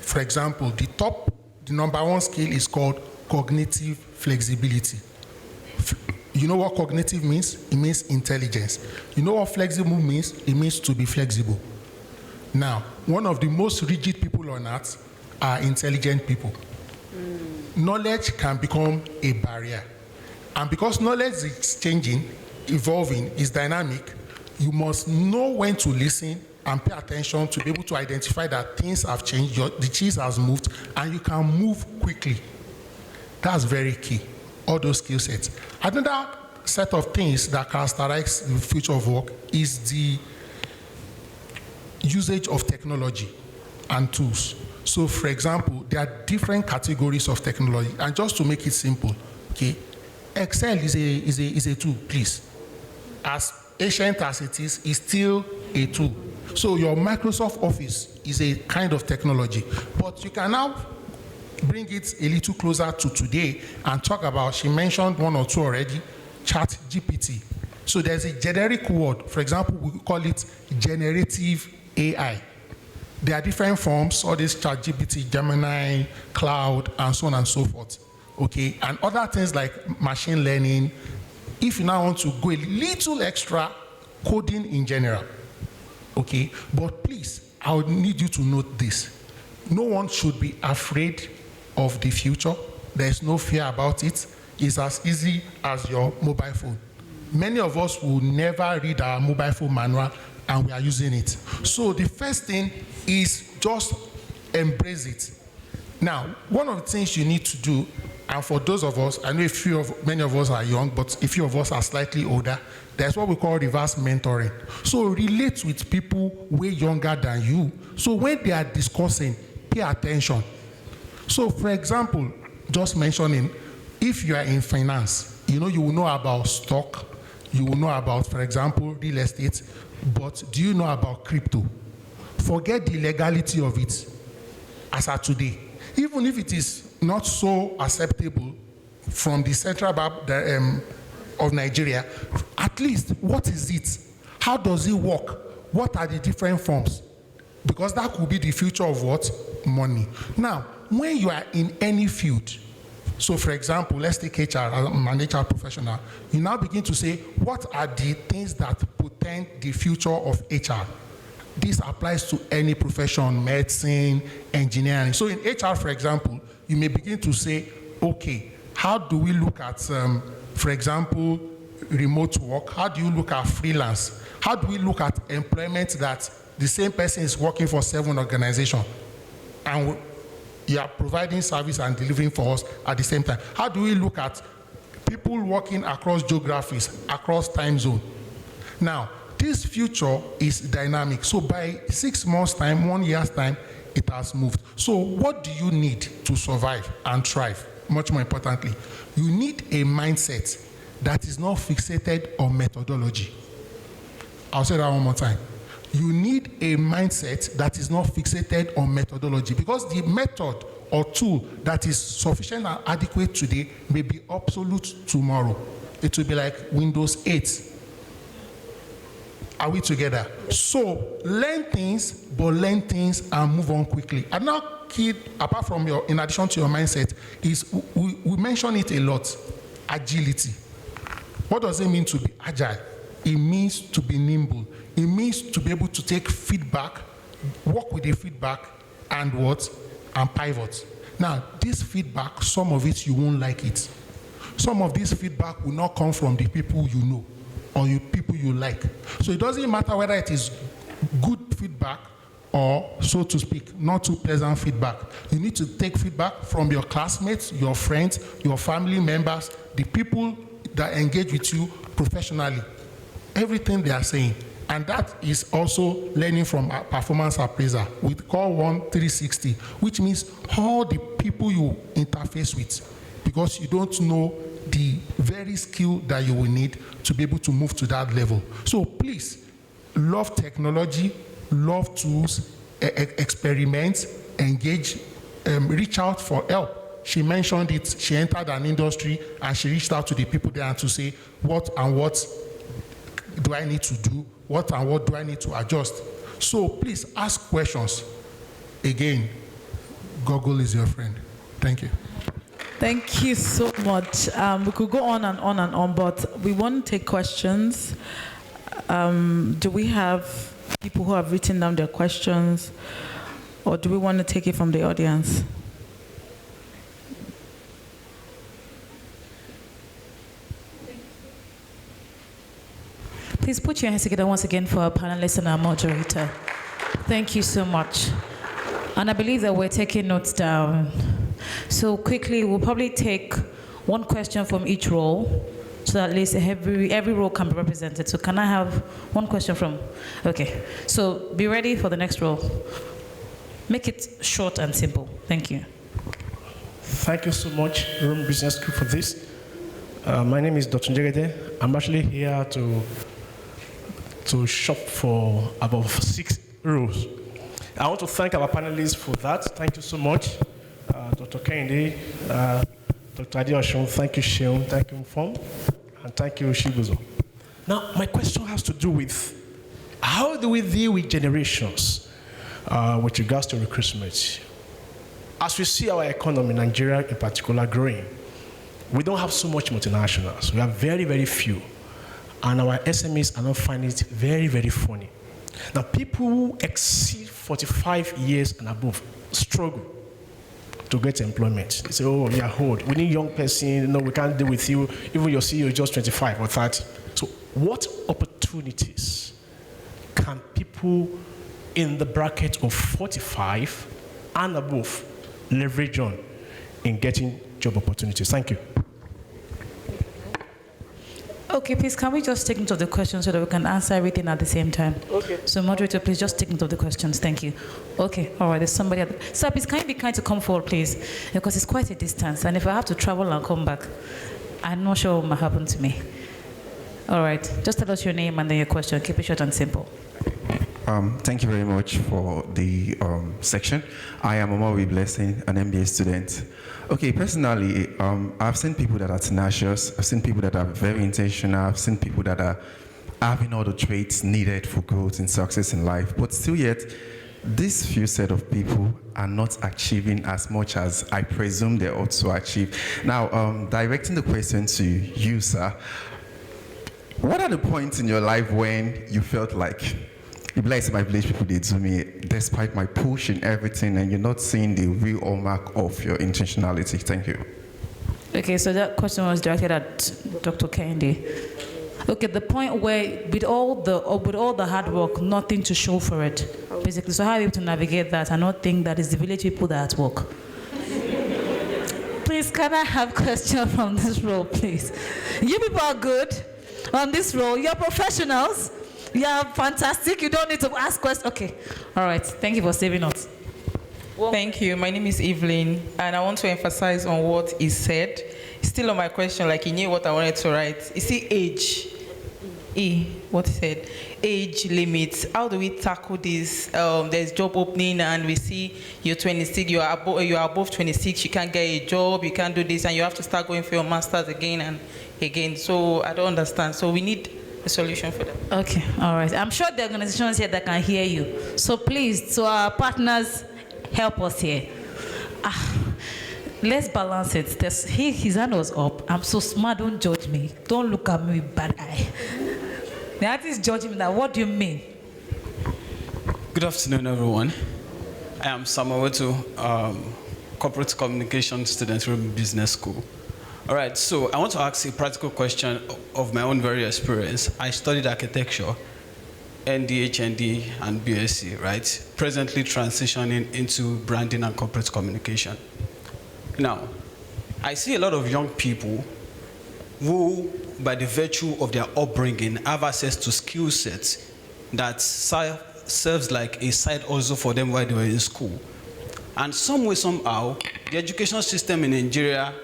For example, the number one skill is called cognitive flexibility. You know what cognitive means? It means intelligence. You know what flexible means? It means to be flexible. Now, one of the most rigid people on earth are intelligent people. Knowledge can become a barrier. And because knowledge is changing, evolving, is dynamic, you must know when to listen and pay attention to be able to identify that things have changed, the cheese has moved, and you can move quickly. That's very key, all those skill sets. Another set of things that characterize the future of work is the usage of technology and tools. So, for example, there are different categories of technology, and just to make it simple, okay, Excel is a tool, please. As ancient as it is, it's still a tool. So your Microsoft Office is a kind of technology, but you can now bring it a little closer to today and talk about, she mentioned one or two already, ChatGPT. So there's a generic word, for example, we call it generative AI. There are different forms, all this ChatGPT, Gemini, Cloud, and so on and so forth. Okay, and other things like machine learning. If you now want to go a little extra, coding in general. Okay, but please, I would need you to note this. No one should be afraid of the future. There's no fear about it. It's as easy as your mobile phone. Many of us will never read our mobile phone manual, and we are using it. So the first thing is just embrace it. Now, one of the things you need to do, and for those of us, I know many of us are young, but a few of us are slightly older, there's what we call reverse mentoring. So relate with people way younger than you. So when they are discussing, pay attention. So for example, just mentioning, if you are in finance, you will know about stock, you will know about, for example, real estate, but do you know about crypto? Forget the legality of it as of today. Even if it is not so acceptable from the Central Bank of Nigeria, at least what is it? How does it work? What are the different forms? Because that could be the future of what? Money. Now, when you are in any field, so for example, let's take HR, I'm an HR professional, you now begin to say, what are the things that portend the future of HR? This applies to any profession, medicine, engineering. So in HR, for example, you may begin to say, okay, how do we look at, for example, remote work? How do you look at freelance? How do we look at employment that the same person is working for 7 organizations and you are providing service and delivering for us at the same time? How do we look at people working across geographies, across time zone? Now, this future is dynamic. So by 6 months' time, 1 year's time, it has moved. So what do you need to survive and thrive? Much more importantly, you need a mindset that is not fixated on methodology. I'll say that one more time. You need a mindset that is not fixated on methodology, because the method or tool that is sufficient and adequate today may be obsolete tomorrow. It will be like Windows 8. Are we together? So learn things, but learn things and move on quickly. And now, kid, apart from in addition to your mindset, is we mention it a lot, agility. What does it mean to be agile? It means to be nimble. It means to be able to take feedback, work with the feedback, and what? And pivot. Now, this feedback, some of it you won't like it. Some of this feedback will not come from the people you know or people you like. So it doesn't matter whether it is good feedback or, so to speak, not too pleasant feedback. You need to take feedback from your classmates, your friends, your family members, the people that engage with you professionally. Everything they are saying. And that is also learning from a performance appraiser. We call one 360, which means all the people you interface with, because you don't know the very skill that you will need to be able to move to that level. So please, love technology, love tools, experiment, engage, reach out for help. She mentioned it, she entered an industry and she reached out to the people there and to say, what do I need to do? What and what do I need to adjust? So please ask questions. Again, Google is your friend. Thank you. Thank you so much. We could go on and on and on, but we want to take questions. Do we have people who have written down their questions, or do we want to take it from the audience? Please put your hands together once again for our panelists and our moderator. Thank you so much. And I believe that we're taking notes down. So quickly, we'll probably take one question from each role, so that at least every role can be represented. So can I have one question from? Okay. So be ready for the next role. Make it short and simple. Thank you. Thank you so much, Rome Business School, for this. My name is Dr. Njegede. I'm actually here to shop for about 6 rows. I want to thank our panelists for that. Thank you so much. Dr. Kennedy, Dr. Adeosun, thank you, Sheon, thank you, Mfon, and thank you, Shibuzo. Now, my question has to do with how do we deal with generations with regards to recruitment? As we see our economy, Nigeria in particular, growing, we don't have so much multinationals. We have very, very few. And our SMEs are not finding it very, very funny. Now, people who exceed 45 years and above struggle to get employment. They say, oh, you're old. We need young person. No, we can't deal with you. Even your CEO is just 25 or 30. So what opportunities can people in the bracket of 45 and above leverage on in getting job opportunities? Thank you. Okay. Okay, please, can we just take note of the questions so that we can answer everything at the same time? Okay. So, moderator, please just take note of the questions. Thank you. Okay, all right, there's somebody at the... Sir, please, can you be kind to come forward, please? Because it's quite a distance, and if I have to travel and come back, I'm not sure what might happen to me. All right, just tell us your name and then your question. Keep it short and simple. Thank you very much for the section. I am Omar Blessing, an MBA student. Okay, personally, I've seen people that are tenacious. I've seen people that are very intentional. I've seen people that are having all the traits needed for growth and success in life. But still yet, this few set of people are not achieving as much as I presume they ought to achieve. Now, directing the question to you, sir, what are the points in your life when you felt like, you bless my village people did to me, despite my push and everything, and you're not seeing the real hallmark of your intentionality? Thank you. Okay, so that question was directed at Dr. Kennedy. Okay, the point where with all the hard work, nothing to show for it, basically. So how are you able to navigate that and not think that it's the village people that are at work? Please, can I have questions from this row, please? You people are good on this row. You're professionals. You're fantastic. You don't need to ask questions. Okay. All right. Thank you for saving us. Thank you. My name is Evelyn, and I want to emphasize on what he said. Still on my question, like he knew what I wanted to write. You see, age. What he said. Age limits. How do we tackle this? There's job opening, and we see you're 26, you are above 26, you can't get a job, you can't do this, and you have to start going for your master's again and again. So I don't understand. So we need a solution for that. Okay, all right. I'm sure the organizations here that can hear you. So please, to our partners, help us here. Let's balance it. His hand was up. I'm so smart, don't judge me. Don't look at me with bad eye. The artist is judging me. That, what do you mean? Good afternoon, everyone. I am Samuel Wetu, corporate communication student from business school. All right, so I want to ask a practical question of my own very experience. I studied architecture, ND, HND, and BSc, right? Presently transitioning into branding and corporate communication. Now, I see a lot of young people who, by the virtue of their upbringing, have access to skill sets that serves like a side hustle for them while they were in school. And some way, somehow, the education system in Nigeria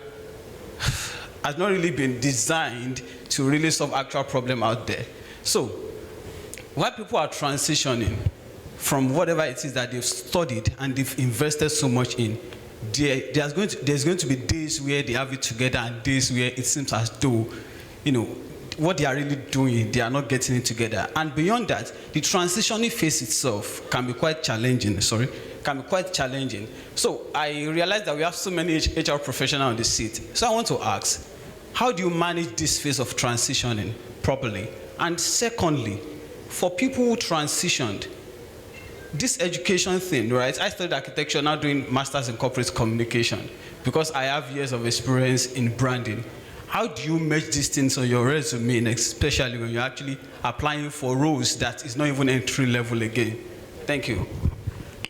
has not really been designed to really solve actual problem out there. So, while people are transitioning from whatever it is that they've studied and they've invested so much in, there's going to be days where they have it together and days where it seems as though, what they are really doing, they are not getting it together. And beyond that, the transitioning phase itself can be quite challenging, So I realize that we have so many HR professionals on the seat. So I want to ask, how do you manage this phase of transitioning properly? And secondly, for people who transitioned, this education thing, right? I studied architecture, now doing masters in corporate communication because I have years of experience in branding. How do you merge these things on your resume, and especially when you're actually applying for roles that is not even entry level again? Thank you.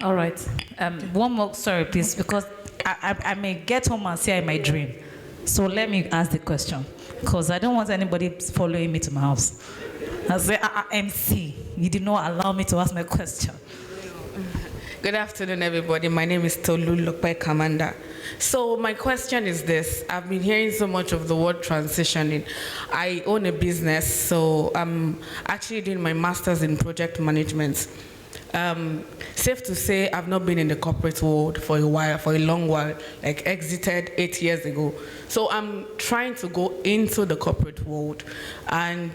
All right. One more, sorry, please, because I may get home and see in my dream. So let me ask the question, because I don't want anybody following me to my house. I say, MC, you did not allow me to ask my question. Good afternoon, everybody. My name is Tolu Lokpe Kamanda. So my question is this. I've been hearing so much of the word transitioning. I own a business, so I'm actually doing my master's in project management. Safe to say, I've not been in the corporate world for a long while, like exited 8 years ago. So I'm trying to go into the corporate world. And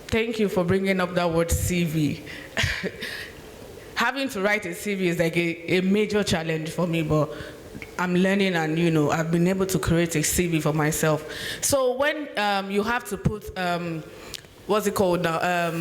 thank you for bringing up that word CV. Having to write a CV is like a major challenge for me, but I'm learning, and I've been able to create a CV for myself. So when you have to put, what's it called now?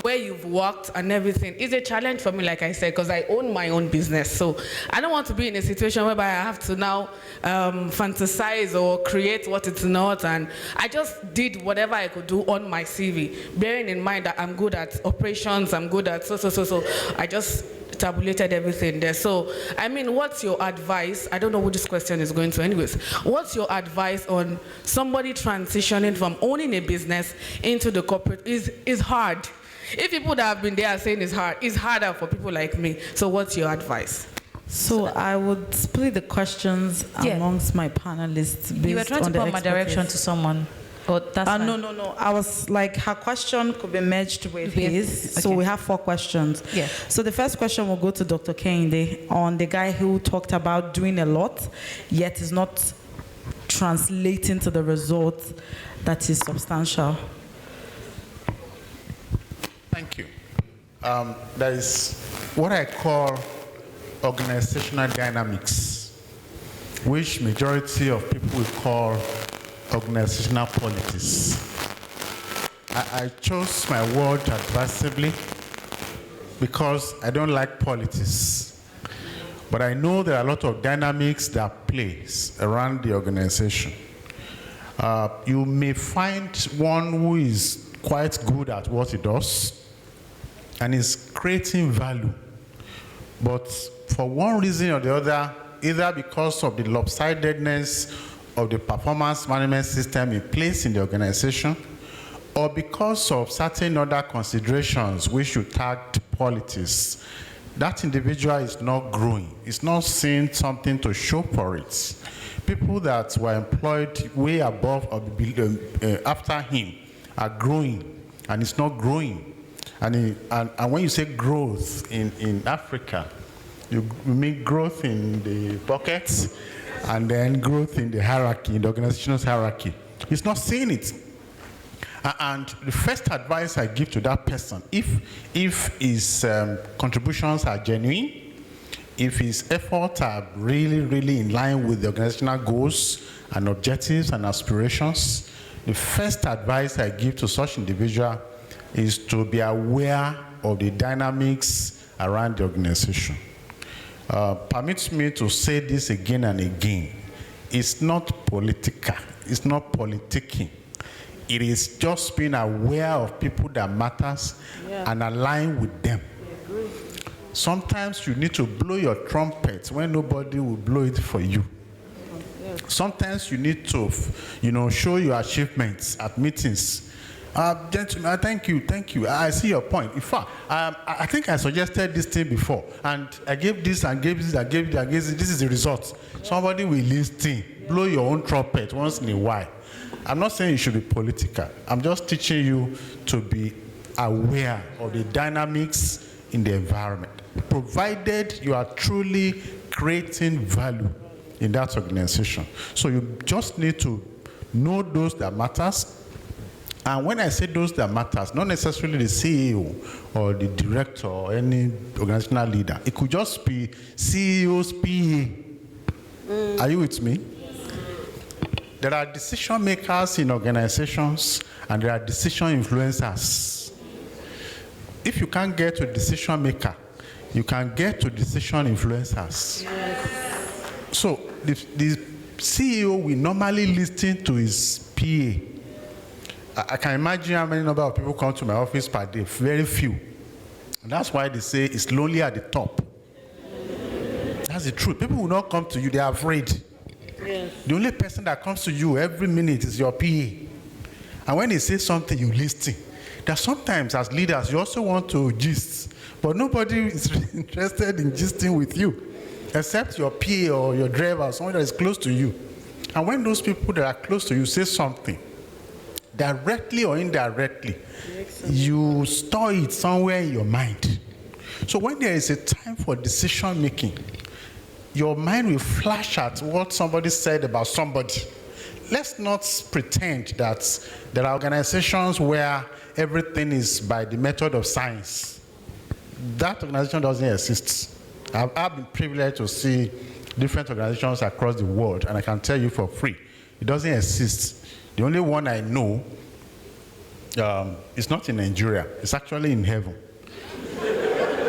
where you've worked and everything. It's a challenge for me, like I said, because I own my own business. So I don't want to be in a situation whereby I have to now fantasize or create what it's not. And I just did whatever I could do on my CV, bearing in mind that I'm good at operations, I'm good at so. I just tabulated everything there. So, I mean, what's your advice? I don't know who this question is going to anyways. What's your advice on somebody transitioning from owning a business into the corporate? Is hard. If people that have been there are saying it's harder for people like me. So what's your advice? So I would split the questions amongst my panelists based You were trying to on the point my direction expertise. to someone. Oh, that's fine. No. I was like, her question could be merged with his. Okay. So we have 4 questions. Yeah. So the first question will go to Dr. Kehinde on the guy who talked about doing a lot, yet is not translating to the result that is substantial. Thank you. There is what I call organizational dynamics, which majority of people will call organizational politics. I chose my word advisably because I don't like politics. But I know there are a lot of dynamics that plays around the organization. You may find one who is quite good at what he does and is creating value. But for one reason or the other, either because of the lopsidedness of the performance management system in place in the organization, or because of certain other considerations which should tag politics, that individual is not growing. It's not seeing something to show for it. People that were employed way above or after him are growing, and it's not growing. And when you say growth in Africa, you mean growth in the pockets, and then growth in the hierarchy, in the organization's hierarchy. He's not seeing it. And the first advice I give to that person, if his contributions are genuine, if his efforts are really in line with the organizational goals and objectives and aspirations, the first advice I give to such individual is to be aware of the dynamics around the organization. Permit me to say this again and again. It's not political. It's not politicking. It is just being aware of people that matters and align with them. Sometimes you need to blow your trumpet when nobody will blow it for you. Sometimes you need to, show your achievements at meetings. Gentlemen, thank you. I see your point. In fact, I think I suggested this thing before, and I gave this and gave this, I gave this. This is the result. Somebody will listen. Blow your own trumpet once in a while. I'm not saying you should be political. I'm just teaching you to be aware of the dynamics in the environment, provided you are truly creating value in that organization. So you just need to know those that matters. And when I say those that matters, not necessarily the CEO or the director or any organizational leader. It could just be CEO's PA. Are you with me? There are decision makers in organizations and there are decision influencers. If you can't get to decision maker, you can get to decision influencers. Yes. So the CEO will normally listen to his PA. I can imagine how many number of people come to my office per day. Very few. And that's why they say it's lonely at the top. That's the truth. People will not come to you, they are afraid. Yes. The only person that comes to you every minute is your PA. And when they say something, you listen. That sometimes as leaders, you also want to gist, but nobody is interested in gisting with you, except your PA or your driver, someone that is close to you. And when those people that are close to you say something, directly or indirectly, you store it somewhere in your mind. So when there is a time for decision making, your mind will flash at what somebody said about somebody. Let's not pretend that there are organizations where everything is by the method of science. That organization doesn't exist. I've been privileged to see different organizations across the world, and I can tell you for free, it doesn't exist. The only one I know it's not in Nigeria. It's actually in heaven.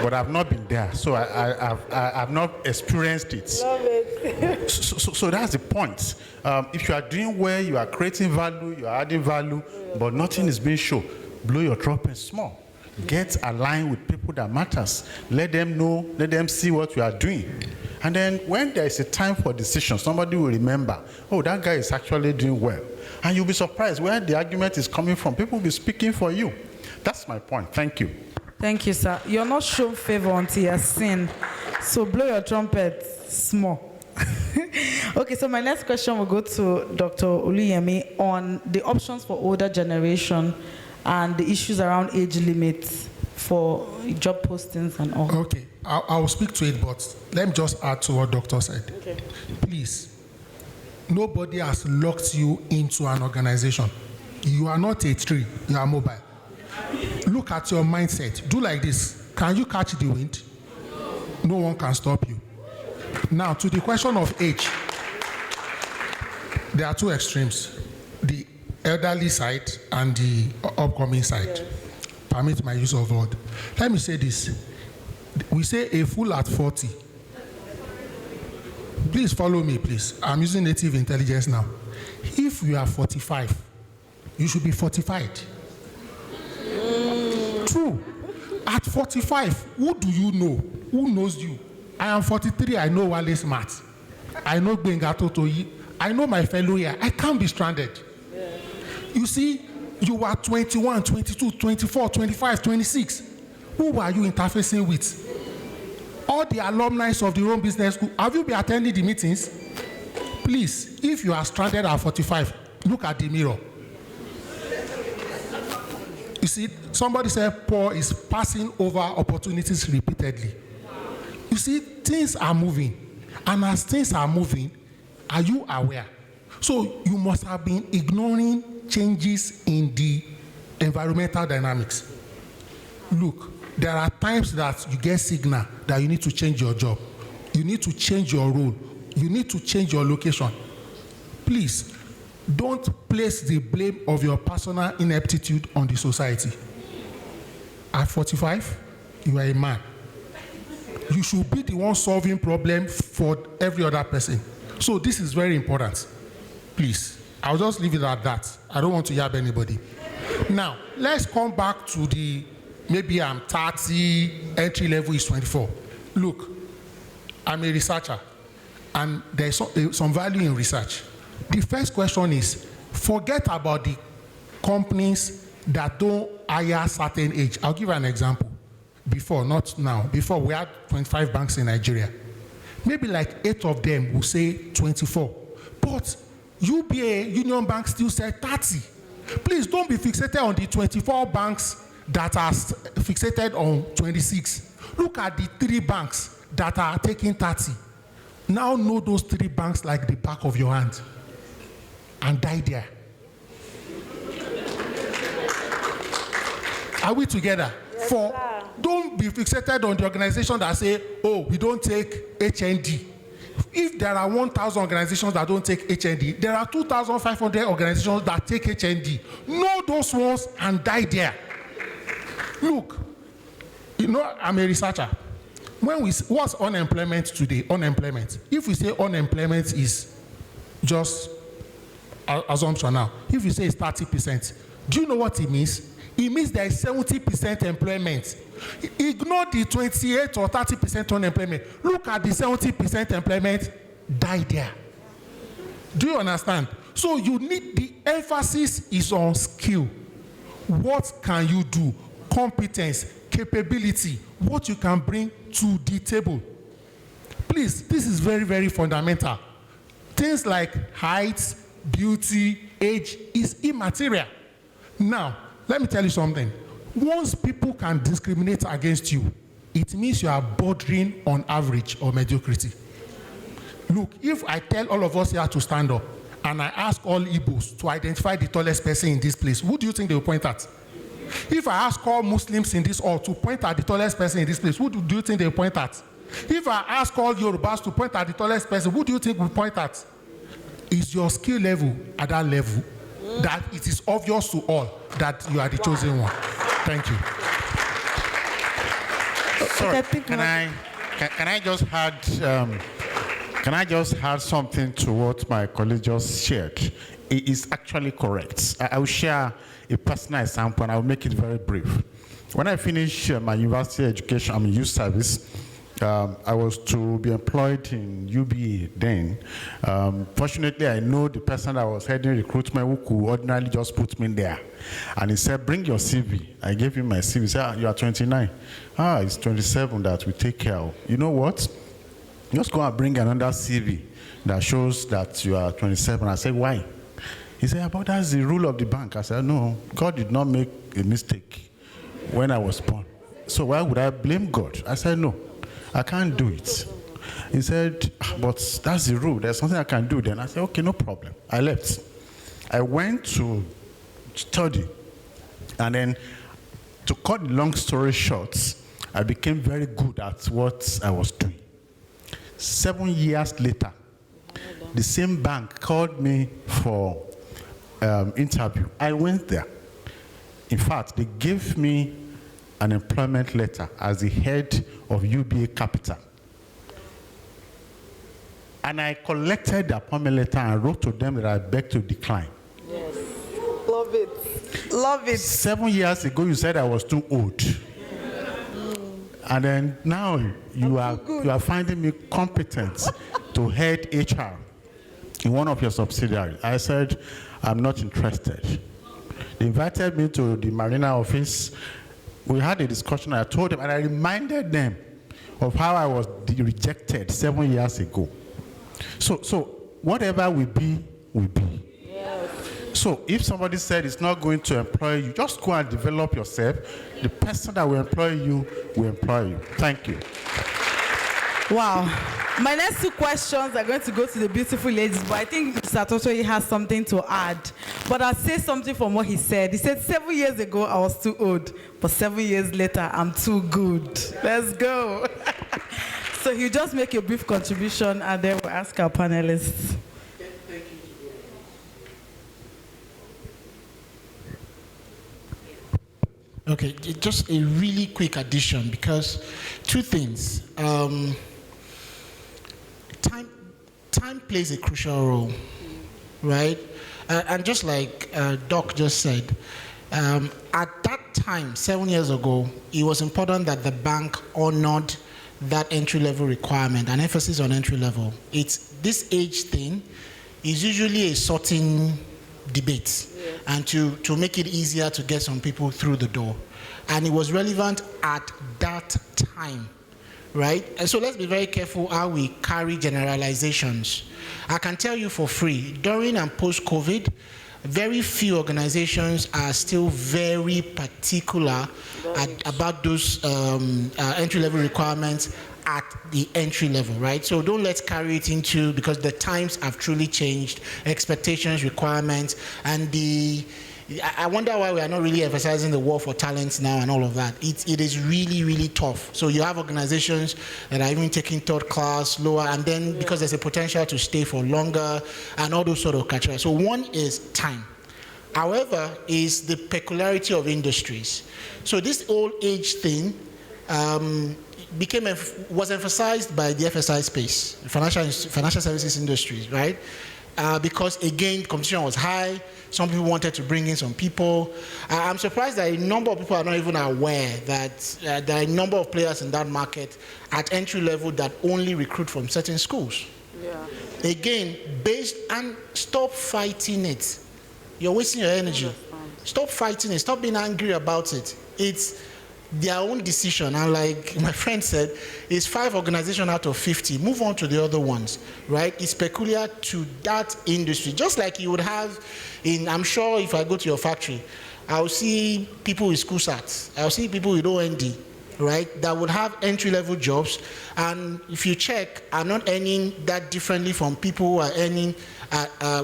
But I've not been there, so I've not experienced it. Love it. So that's the point. If you are doing well, you are creating value, you are adding value, but nothing is being shown, blow your trumpet small. Get aligned with people that matters. Let them know, let them see what you are doing. And then when there is a time for decision, somebody will remember, oh, that guy is actually doing well. And you'll be surprised where the argument is coming from. People will be speaking for you. That's my point. Thank you. Thank you, sir. You're not shown favor until you're seen. So blow your trumpet small. Okay, so my next question will go to Dr. Oluyemi on the options for older generation and the issues around age limits for job postings and all. Okay, I will speak to it, but let me just add to what Doctor said. Okay. Please, nobody has locked you into an organization. You are not a tree, you are mobile. Look at your mindset. Do like this. Can you catch the wind? No one can stop you. Now, to the question of age, there are two extremes. The elderly side and the upcoming side. Yes. Permit my use of word. Let me say this. We say a fool at 40. Please follow me, please. I'm using native intelligence now. If you are 45, you should be fortified. True. At 45, who do you know? Who knows you? I am 43, I know Wale Smart. I know Benga Totoyi. I know my fellow here. I can't be stranded. Yeah. You see, you are 21, 22, 24, 25, 26. Who are you interfacing with? All the alumni of the Rome Business School, have you been attending the meetings? Please, if you are stranded at 45, look at the mirror. You see, somebody said Paul is passing over opportunities repeatedly. You see, things are moving. And as things are moving, are you aware? So you must have been ignoring changes in the environmental dynamics. Look, there are times that you get signal that you need to change your job. You need to change your role. You need to change your location. Please, don't place the blame of your personal ineptitude on the society. At 45, you are a man. You should be the one solving problems for every other person. So this is very important. Please, I'll just leave it at that. I don't want to yab anybody. Now, let's come back to the, maybe I'm 30, entry level is 24. Look, I'm a researcher, and there's some value in research. The first question is, forget about the companies that don't hire certain age. I'll give you an example. Before, not now, before we had 25 banks in Nigeria. Maybe like 8 of them will say 24. But UBA, Union Bank, still said 30. Please don't be fixated on the 24 banks that are fixated on 26. Look at the 3 banks that are taking 30. Now know those 3 banks like the back of your hand. And die there. Are we together? Yes, don't be fixated on the organization that say, oh, we don't take HND. If there are 1,000 organizations that don't take HND, there are 2,500 organizations that take HND. Know those ones and die there. Look, you know, I'm a researcher. What's unemployment today? Unemployment. If we say unemployment is just assumption now, if you say it's 30%, do you know what it means? It means there is 70% employment. Ignore the 28 or 30% unemployment. Look at the 70% employment, die there. Do you understand? So you need, the emphasis is on skill. What can you do? Competence, capability, what you can bring to the table. Please, this is very, very fundamental. Things like height, beauty, age is immaterial. Now, let me tell you something. Once people can discriminate against you, it means you are bordering on average or mediocrity. Look, if I tell all of us here to stand up and I ask all Igbos to identify the tallest person in this place, who do you think they will point at? If I ask all Muslims in this hall to point at the tallest person in this place, who do you think they will point at? If I ask all Yorubas to point at the tallest person, who do you think will point at? Is your skill level at that level? that it is obvious to all that you are the chosen one. Thank you. Sorry, can I just add something to what my colleague just shared? It is actually correct. I will share a personal example and I will make it very brief. When I finished my university education, youth service, I was to be employed in UBA then. Fortunately, I know the person that was heading recruitment who could ordinarily just put me there. And he said, bring your CV. I gave him my CV. He said, you are 29. It's 27 that we take care of. You know what? Just go and bring another CV that shows that you are 27. I said, why? He said, but that's the rule of the bank. I said, no, God did not make a mistake when I was born. So why would I blame God? I said, no. I can't do it. He said, but that's the rule. There's something I can do then. I said, okay, no problem. I left. I went to study. And then, to cut the long story short, I became very good at what I was doing. 7 years later, the same bank called me for interview. I went there. In fact, they gave me an employment letter as the head of UBA Capital. And I collected the appointment letter and wrote to them that I beg to decline. Yes. Love it. Love it. 7 years ago, you said I was too old. And then now you are finding me competent to head HR in one of your subsidiaries. I said, I'm not interested. They invited me to the Marina office. We had a discussion. I told them, and I reminded them of how I was rejected 7 years ago. So whatever we be, we be. Yes. So if somebody said it's not going to employ you, just go and develop yourself. The person that will employ you will employ you. Thank you. Wow. My next two questions are going to go to the beautiful ladies, but I think Mr. Totoyi has something to add. But I'll say something from what he said. He said 7 years ago I was too old, but 7 years later I'm too good. Let's go. So he'll just make a brief contribution and then we'll ask our panelists. Okay, just a really quick addition, because two things. Time plays a crucial role, right? And just like Doc just said, at that time, 7 years ago, it was important that the bank honored that entry-level requirement, an emphasis on entry-level. It's this age thing is usually a sorting debate, and to make it easier to get some people through the door. And it was relevant at that time, right? And so let's be very careful how we carry generalizations. I can tell you for free, during and post-COVID, very few organizations are still very particular about those entry-level requirements at the entry level, right? So don't let's carry it into, because the times have truly changed, expectations, requirements, and I wonder why we are not really emphasizing the war for talents now and all of that. It is really, really tough. So you have organizations that are even taking third class, lower, and then because there's a potential to stay for longer and all those sort of criteria. So one is time. However, is the peculiarity of industries. So this old age thing was emphasized by the FSI space, financial services industries, right? Because again, competition was high. Some people wanted to bring in some people. I'm surprised that a number of people are not even aware that there are a number of players in that market at entry level that only recruit from certain schools. Yeah. Again, and stop fighting it. You're wasting your energy. Stop fighting it. Stop being angry about it. It's their own decision, and like my friend said, it's 5 organizations out of 50. Move on to the other ones, right? It's peculiar to that industry. Just like you would have I'm sure if I go to your factory, I'll see people with school certs, I'll see people with OND, right, that would have entry-level jobs, and if you check, are not earning that differently from people who are earning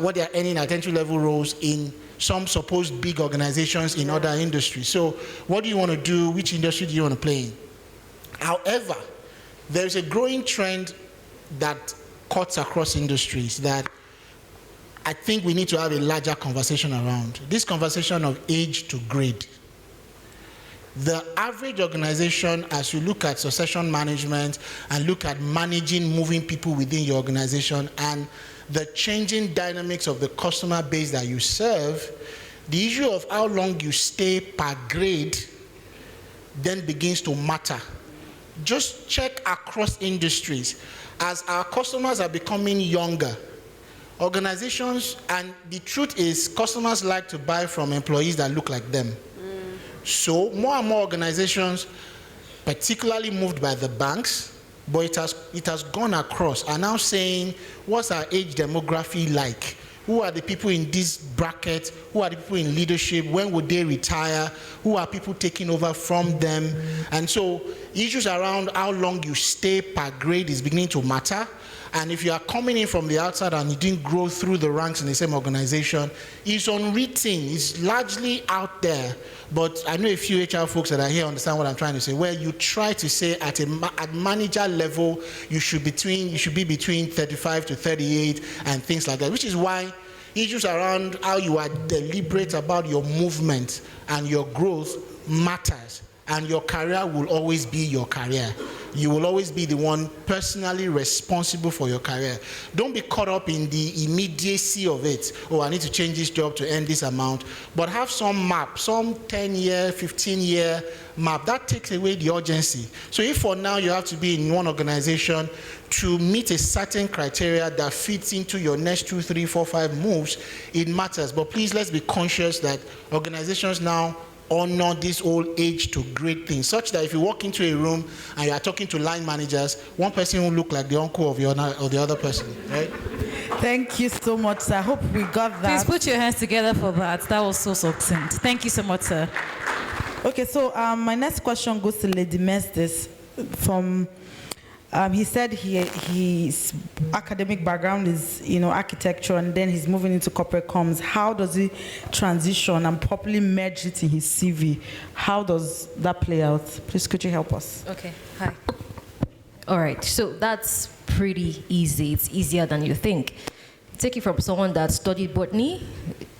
what they are earning at entry-level roles in some supposed big organizations in other industries. So what do you want to do? Which industry do you want to play in? However, there's a growing trend that cuts across industries that I think we need to have a larger conversation around this conversation of age to grade. The average organization, as you look at succession management and look at managing moving people within your organization and the changing dynamics of the customer base that you serve, the issue of how long you stay per grade then begins to matter. Just check across industries. As our customers are becoming younger, organizations, and the truth is customers like to buy from employees that look like them. So more and more organizations, particularly moved by the banks, but it has gone across, are now saying, what's our age demography like? Who are the people in this bracket? Who are the people in leadership? When would they retire? Who are people taking over from them? And so issues around how long you stay per grade is beginning to matter. And if you are coming in from the outside and you didn't grow through the ranks in the same organization, it's unwritten, it's largely out there. But I know a few HR folks that are here understand what I'm trying to say, where you try to say at manager level, you should be between 35 to 38 and things like that, which is why issues around how you are deliberate about your movement and your growth matters. And your career will always be your career. You will always be the one personally responsible for your career. Don't be caught up in the immediacy of it. Oh, I need to change this job to earn this amount. But have some map, some 10-year, 15-year map. That takes away the urgency. So if for now you have to be in one organization to meet a certain criteria that fits into your next 2, 3, 4, 5 moves, it matters. But please, let's be conscious that organizations now honor this whole age to grade thing, such that if you walk into a room and you are talking to line managers, one person will look like the uncle of the other person, right? Thank you so much, sir. I hope we got that. Please put your hands together for that. That was so succinct. Thank you so much, sir. Okay, so my next question goes to Lady Mestis from. He said his academic background is, architecture, and then he's moving into corporate comms. How does he transition and properly merge it in his CV? How does that play out? Please, could you help us? Okay, hi. All right, so that's pretty easy. It's easier than you think. Take it from someone that studied botany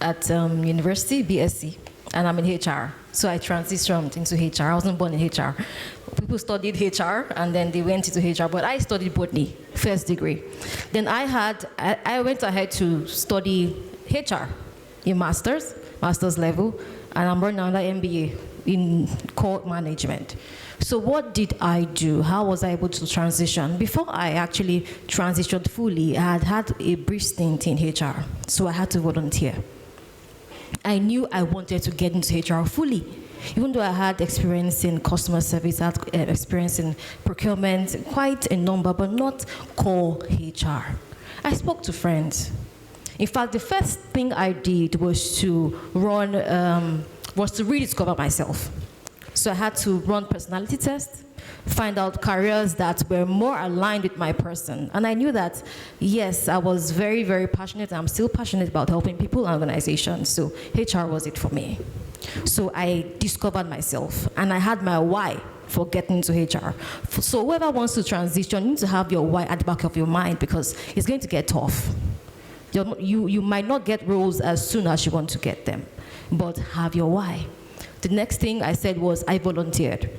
at university, BSc, and I'm in HR. So I transitioned into HR. I wasn't born in HR. People studied HR and then they went into HR, but I studied botany, first degree. Then I went ahead to study HR in master's level, and I'm running another MBA in core management. So what did I do? How was I able to transition? Before I actually transitioned fully, I had a brief stint in HR, so I had to volunteer. I knew I wanted to get into HR fully. Even though I had experience in customer service, I had experience in procurement, quite a number, but not core HR. I spoke to friends. In fact, the first thing I did was to rediscover myself. So I had to run personality tests, find out careers that were more aligned with my person. And I knew that, yes, I was very, very passionate. I'm still passionate about helping people and organizations. So HR was it for me. So I discovered myself, and I had my why for getting into HR. So whoever wants to transition, you need to have your why at the back of your mind, because it's going to get tough. You might not get roles as soon as you want to get them, but have your why. The next thing I said was I volunteered.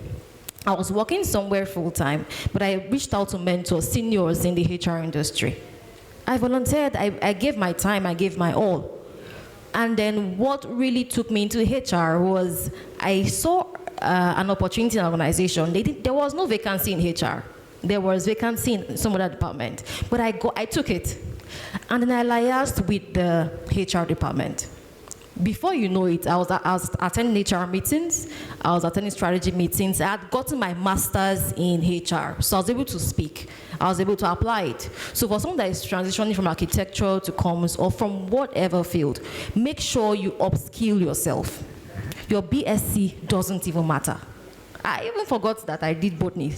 I was working somewhere full-time, but I reached out to mentor seniors in the HR industry. I volunteered, I gave my time, I gave my all. And then what really took me into HR was I saw an opportunity in an organization. There was no vacancy in HR. There was vacancy in some other department. But I took it. And then I liaised with the HR department. Before you know it, I was attending HR meetings, I was attending strategy meetings. I had gotten my master's in HR, so I was able to speak. I was able to apply it. So for someone that is transitioning from architecture to comms or from whatever field, make sure you upskill yourself. Your BSc doesn't even matter. I even forgot that I did botany.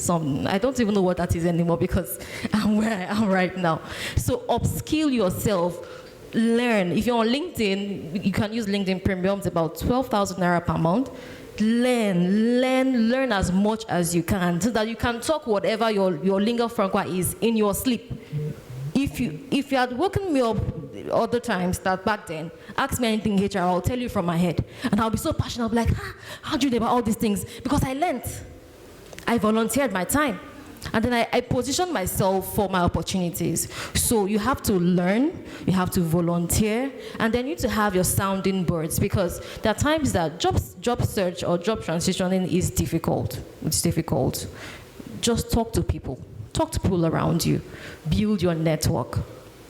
I don't even know what that is anymore because I'm where I am right now. So upskill yourself. Learn. If you're on LinkedIn, you can use LinkedIn Premium. It's about 12,000 naira per month. Learn as much as you can so that you can talk whatever your lingua franca is in your sleep. If you had woken me up other times that back then, ask me anything HR, I'll tell you from my head. And I'll be so passionate, I'll be like, how do you know about all these things? Because I learned. I volunteered my time. And then I positioned myself for my opportunities. So you have to learn, you have to volunteer, and then you need to have your sounding boards, because there are times that job search or job transitioning is difficult. It's difficult. Just talk to people. Talk to people around you. Build your network.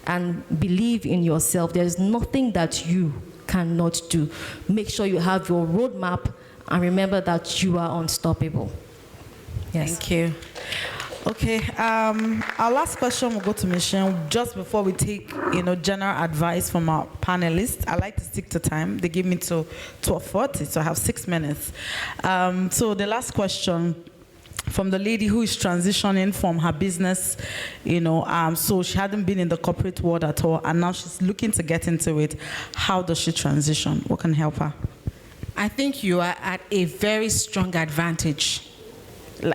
And believe in yourself. There's nothing that you cannot do. Make sure you have your roadmap, and remember that you are unstoppable. Yes. Thank you. Okay, our last question will go to Michelle. Just before we take, general advice from our panelists, I like to stick to time. They give me to 12:40, so I have 6 minutes. So the last question from the lady who is transitioning from her business, so she hadn't been in the corporate world at all, and now she's looking to get into it. How does she transition? What can help her? I think you are at a very strong advantage.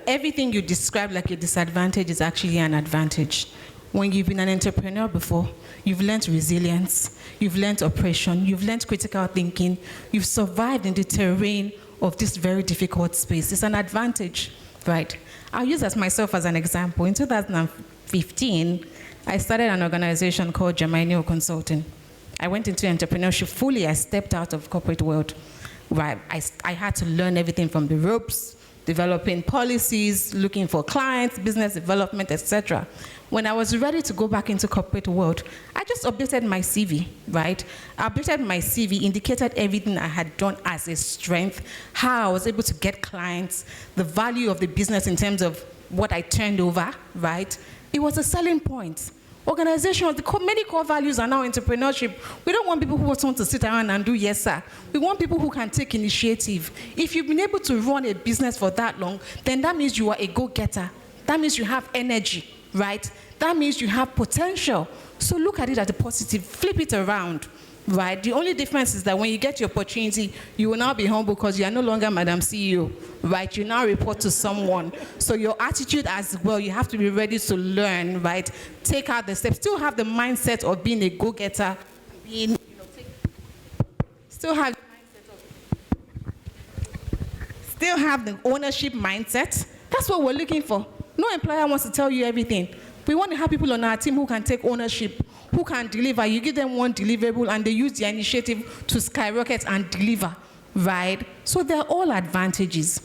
Everything you describe like a disadvantage is actually an advantage. When you've been an entrepreneur before, you've learned resilience, you've learned operation, you've learned critical thinking, you've survived in the terrain of this very difficult space. It's an advantage, right? I'll use myself as an example. In 2015, I started an organization called Germinio Consulting. I went into entrepreneurship fully. I stepped out of corporate world, where I had to learn everything from the ropes, developing policies, looking for clients, business development, etc. When I was ready to go back into corporate world, I just updated my CV, right? I updated my CV, indicated everything I had done as a strength, how I was able to get clients, the value of the business in terms of what I turned over, right? It was a selling point. Organizations, many core values are now entrepreneurship. We don't want people who want to sit around and do yes, sir. We want people who can take initiative. If you've been able to run a business for that long, then that means you are a go-getter. That means you have energy, right? That means you have potential. So look at it as a positive, flip it around, right? The only difference is that when you get your opportunity, you will now be humble because you are no longer Madam CEO, right? You now report to someone. So your attitude as well, you have to be ready to learn, right? Take out the steps. Still have the mindset of being a go-getter. Still have the ownership mindset. That's what we're looking for. No employer wants to tell you everything. We want to have people on our team who can take ownership, who can deliver. You give them one deliverable and they use their initiative to skyrocket and deliver, right? So they're all advantages.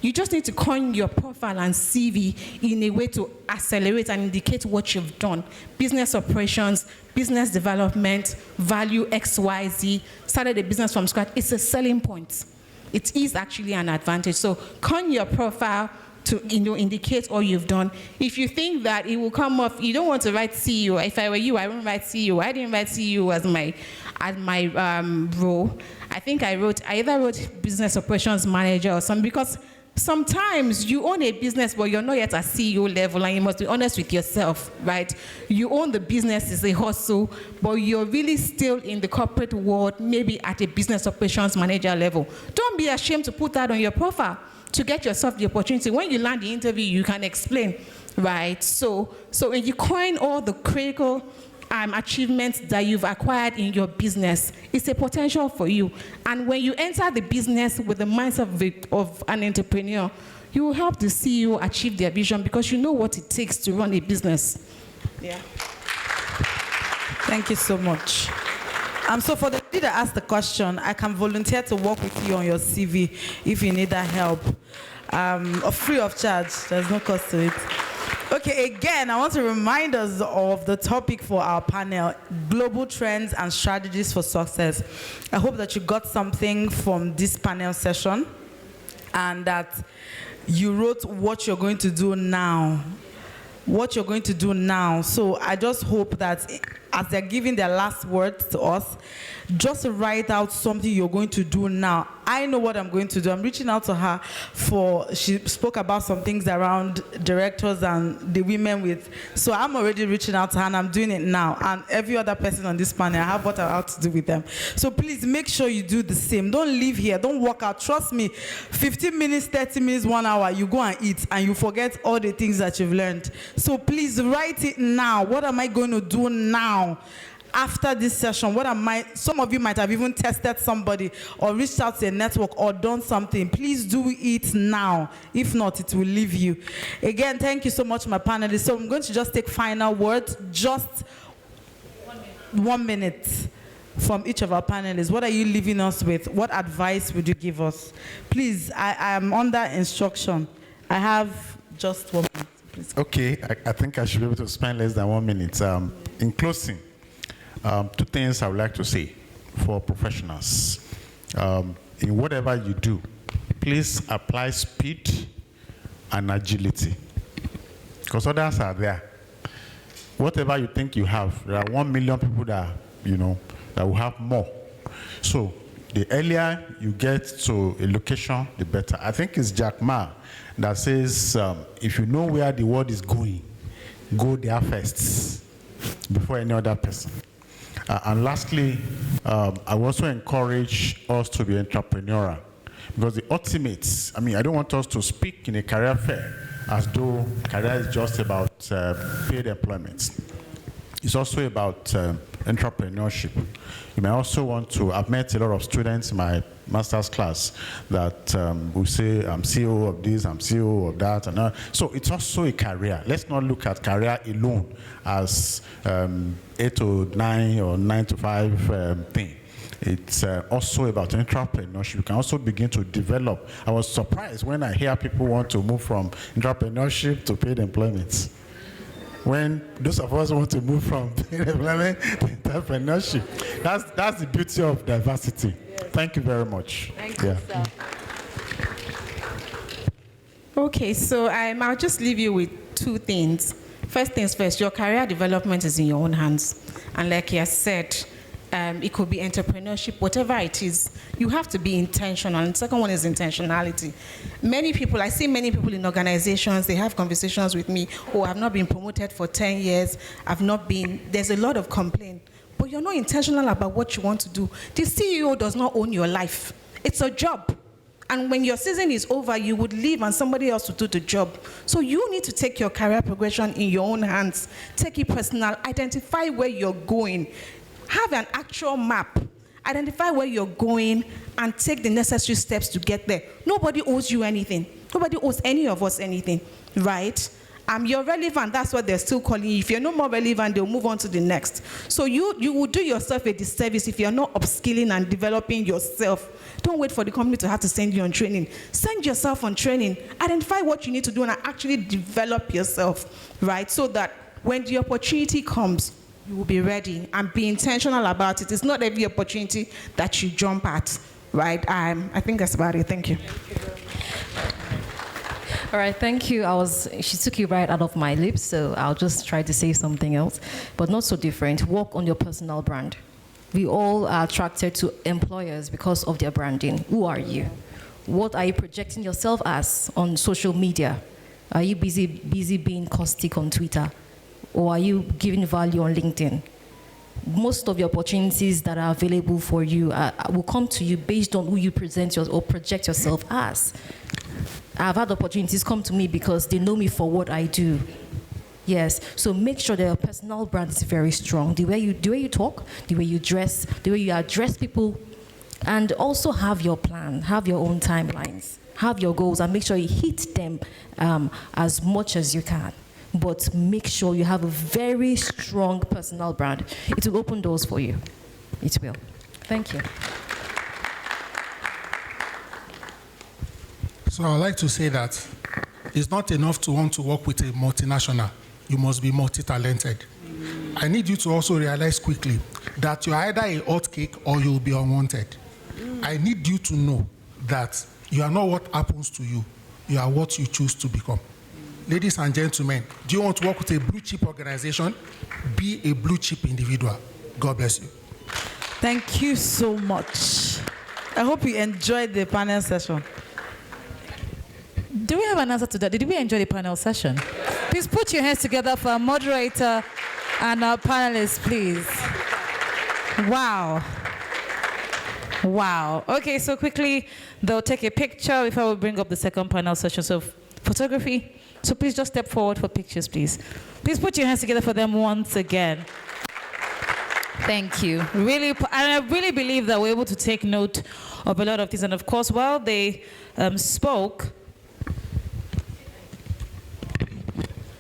You just need to coin your profile and CV in a way to accelerate and indicate what you've done. Business operations, business development, value XYZ, started a business from scratch. It's a selling point. It is actually an advantage. So coin your profile to indicate all you've done. If you think that it will come off, you don't want to write CEO. If I were you, I wouldn't write CEO. I didn't write CEO as my role. I think I either wrote business operations manager or something, because sometimes you own a business, but you're not yet at CEO level, and you must be honest with yourself, right? You own the business, it's a hustle, but you're really still in the corporate world, maybe at a business operations manager level. Don't be ashamed to put that on your profile to get yourself the opportunity. When you land the interview, you can explain, right? So when you coin all the critical achievements that you've acquired in your business, it's a potential for you. And when you enter the business with the mindset of an entrepreneur, you will help the CEO achieve their vision because you know what it takes to run a business. Yeah. Thank you so much. So for the lady that asked the question, I can volunteer to work with you on your CV if you need that help. Free of charge, there's no cost to it. Okay, again, I want to remind us of the topic for our panel, Global Trends and Strategies for Success. I hope that you got something from this panel session and that you wrote what you're going to do now. What you're going to do now. So I just hope that as they're giving their last words to us, just write out something you're going to do now. I know what I'm going to do. I'm reaching out to her she spoke about some things around directors and the women with, so I'm already reaching out to her and I'm doing it now. And every other person on this panel, I have what I have to do with them. So please make sure you do the same. Don't leave here, don't walk out. Trust me, 15 minutes, 30 minutes, 1 hour, you go and eat and you forget all the things that you've learned. So please write it now. What am I going to do now? after this session, some of you might have even tested somebody or reached out to a network or done something. Please do it now. If not, it will leave you. Again, thank you so much, my panelists. So I'm going to just take final words, just 1 minute from each of our panelists. What are you leaving us with? What advice would you give us? Please, I am under instruction. I have just 1 minute, please. Okay, I think I should be able to spend less than 1 minute. In closing, 2 things I would like to say for professionals. In whatever you do, please apply speed and agility, because others are there. Whatever you think you have, there are 1 million people that, that will have more. So the earlier you get to a location, the better. I think it's Jack Ma that says, if you know where the world is going, go there first before any other person. And lastly, I also encourage us to be entrepreneurial, because the ultimate, I don't want us to speak in a career fair as though career is just about paid employment. It's also about entrepreneurship. You may also want to, I've met a lot of students in my master's class that will say, I'm CEO of this, I'm CEO of that, and so it's also a career. Let's not look at career alone as 8 to 9 or 9 to 5 thing. It's also about entrepreneurship. You can also begin to develop. I was surprised when I hear people want to move from entrepreneurship to paid employment. When those of us want to move from paid employment to entrepreneurship. That's the beauty of diversity. Yes. Thank you very much. Thank you, sir. Okay, so I'll just leave you with 2 things. First things first, your career development is in your own hands. And like you said, it could be entrepreneurship, whatever it is, you have to be intentional. And the second one is intentionality. I see many people in organizations, they have conversations with me, I've not been promoted for 10 years, there's a lot of complaint, but you're not intentional about what you want to do. The CEO does not own your life. It's a job. And when your season is over, you would leave and somebody else will do the job. So you need to take your career progression in your own hands. Take it personal. Identify where you're going. Have an actual map. Identify where you're going and take the necessary steps to get there. Nobody owes you anything. Nobody owes any of us anything, right? You're relevant, that's what they're still calling you. If you're no more relevant, they'll move on to the next. So you will do yourself a disservice if you're not upskilling and developing yourself. Don't wait for the company to have to send you on training. Send yourself on training. Identify what you need to do and actually develop yourself, right? So that when the opportunity comes, you will be ready and be intentional about it. It's not every opportunity that you jump at, right? I think that's about it. Thank you. All right, thank you. She took you right out of my lips, so I'll just try to say something else, but not so different. Work on your personal brand. We all are attracted to employers because of their branding. Who are you? What are you projecting yourself as on social media? Are you busy being caustic on Twitter? Or are you giving value on LinkedIn? Most of the opportunities that are available for you will come to you based on who you present or project yourself as. I've had opportunities come to me because they know me for what I do. Yes, so make sure that your personal brand is very strong. The way you talk, the way you dress, the way you address people, and also have your plan, have your own timelines, have your goals, and make sure you hit them as much as you can. But make sure you have a very strong personal brand. It will open doors for you. It will. Thank you. So I'd like to say that it's not enough to want to work with a multinational. You must be multi-talented. I need you to also realize quickly that you're either a hot cake or you'll be unwanted. I need you to know that you are not what happens to you. You are what you choose to become. Ladies and gentlemen, do you want to work with a blue chip organization? Be a blue chip individual. God bless you. Thank you so much. I hope you enjoyed the panel session. Do we have an answer to that? Did we enjoy the panel session? Please put your hands together for our moderator and our panelists, please. Wow. Wow. Okay, so quickly, they'll take a picture before we bring up the second panel session. So photography. So please just step forward for pictures, please. Please put your hands together for them once again. Thank you. Really, and I really believe that we're able to take note of a lot of things. And of course, while they spoke,